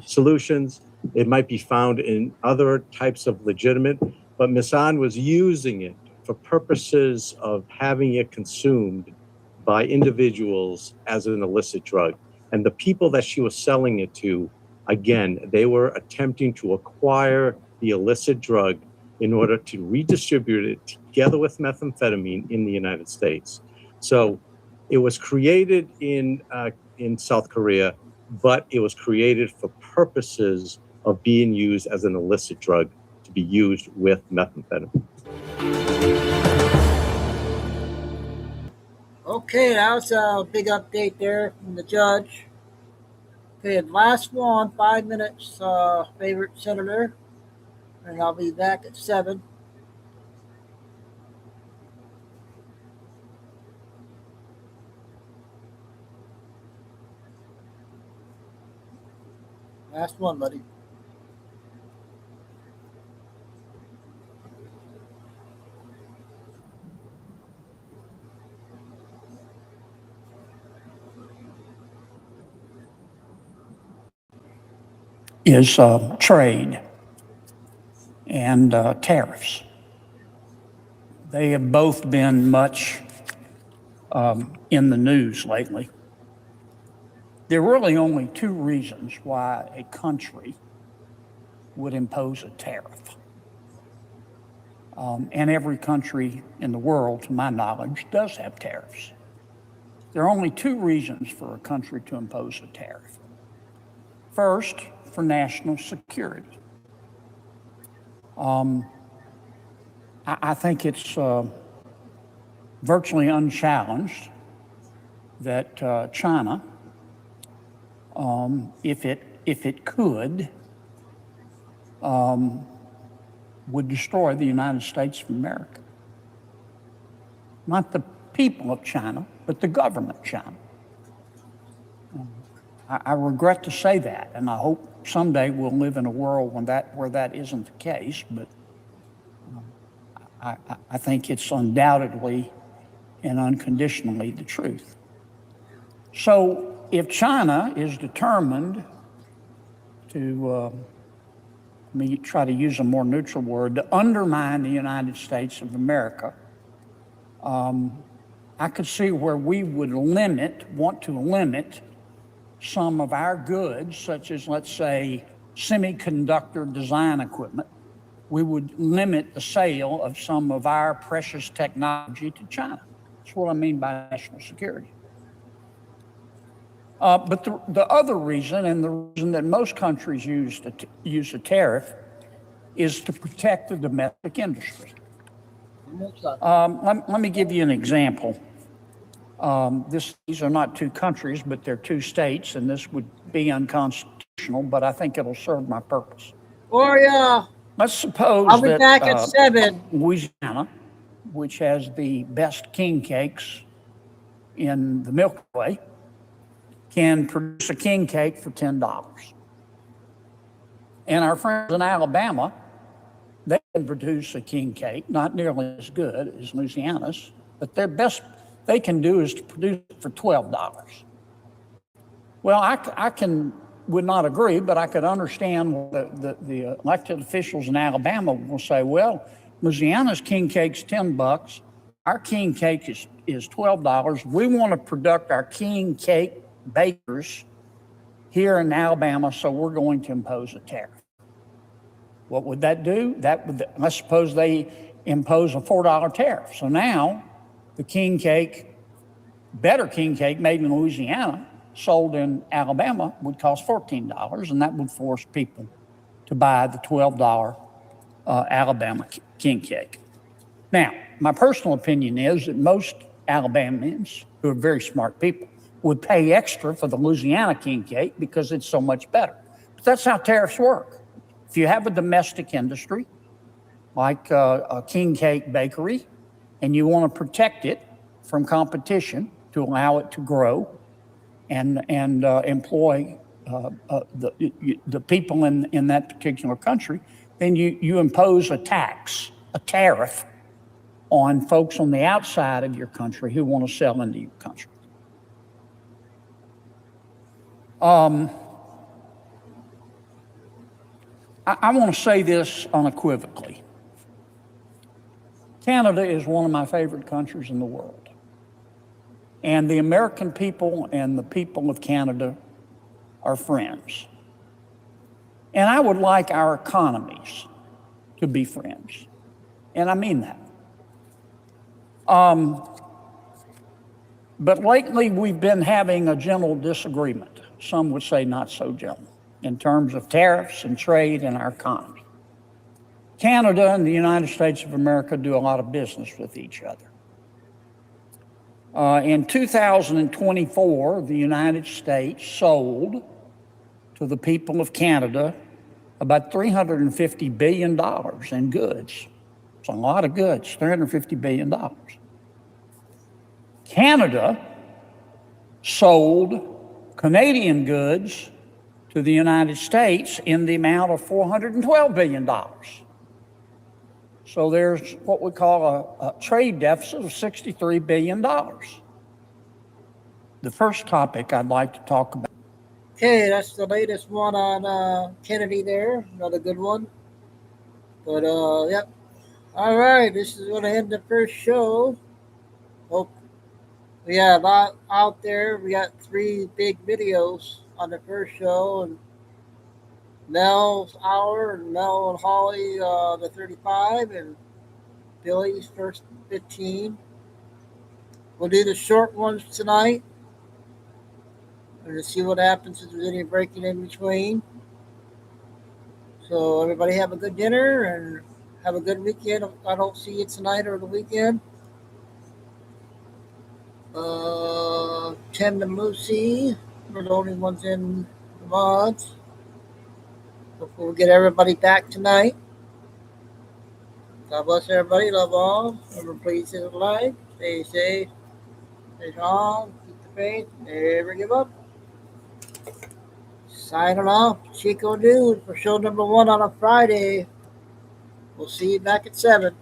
S21: solutions. It might be found in other types of legitimate, but Ms. An was using it for purposes of having it consumed by individuals as an illicit drug. And the people that she was selling it to, again, they were attempting to acquire the illicit drug in order to redistribute it together with methamphetamine in the United States. So it was created in South Korea, but it was created for purposes of being used as an illicit drug to be used with methamphetamine.
S1: Okay, that was a big update there from the judge. Okay, and last one, 5 minutes, favorite senator. And I'll be back at 7. Last one, buddy.
S10: Is trade and tariffs. They have both been much in the news lately. There are really only two reasons why a country would impose a tariff. And every country in the world, to my knowledge, does have tariffs. There are only two reasons for a country to impose a tariff. First, for national security. I think it's virtually unchallenged that China, if it could, would destroy the United States of America. Not the people of China, but the government of China. I regret to say that, and I hope someday we'll live in a world where that isn't the case, but I think it's undoubtedly and unconditionally the truth. So if China is determined to, let me try to use a more neutral word, to undermine the United States of America, I could see where we would want to limit some of our goods, such as, let's say, semiconductor design equipment. We would limit the sale of some of our precious technology to China. That's what I mean by national security. But the other reason, and the reason that most countries use a tariff, is to protect the domestic industry. Let me give you an example. These are not two countries, but they're two states, and this would be unconstitutional, but I think it'll serve my purpose. Let's suppose
S1: I'll be
S10: that
S1: back at 7.
S10: Louisiana, which has the best king cakes in the Milky Way, can produce a king cake for $10. And our friends in Alabama, they can produce a king cake, not nearly as good as Louisiana's, but their best they can do is to produce it for $12. Well, I would not agree, but I could understand the elected officials in Alabama will say, well, Louisiana's king cake's $10. Our king cake is $12. We want to produce our king cake bakers here in Alabama, so we're going to impose a tariff. What would that do? Let's suppose they impose a $4 tariff. So now the king cake, better king cake made in Louisiana, sold in Alabama would cost $14, and that would force people to buy the $12 Alabama king cake. Now, my personal opinion is that most Alabamians, who are very smart people, would pay extra for the Louisiana king cake because it's so much better. But that's how tariffs work. If you have a domestic industry, like a king cake bakery, and you want to protect it from competition to allow it to grow and employ the people in that particular country, then you impose a tax, a tariff on folks on the outside of your country who want to sell into your country. I want to say this unequivocally. Canada is one of my favorite countries in the world. And the American people and the people of Canada are friends. And I would like our economies to be friends. And I mean that. But lately we've been having a gentle disagreement. Some would say not so gentle in terms of tariffs and trade and our economy. Canada and the United States of America do a lot of business with each other. In 2024, the United States sold to the people of Canada about $350 billion in goods. It's a lot of goods, $350 billion. Canada sold Canadian goods to the United States in the amount of $412 billion. So there's what we call a trade deficit of $63 billion. The first topic I'd like to talk about.
S1: Okay, that's the latest one on Kennedy there. Another good one. But, yep. All right, this is going to end the first show. Hope we have out there. We got 3 big videos on the first show. And Mel's hour, and Mel and Holly, the 35, and Billy's first 15. We'll do the short ones tonight. And see what happens if there's any breaking in between. So everybody have a good dinner and have a good weekend. If I don't see you tonight or the weekend. Tim and Lucy, we're the only ones in the mods. Hopefully we'll get everybody back tonight. God bless everybody. Love all. Remember, please stay alive. Stay safe. Stay strong. Keep the faith. Never give up. Signing off. Chico Dude for show number 1 on a Friday. We'll see you back at 7.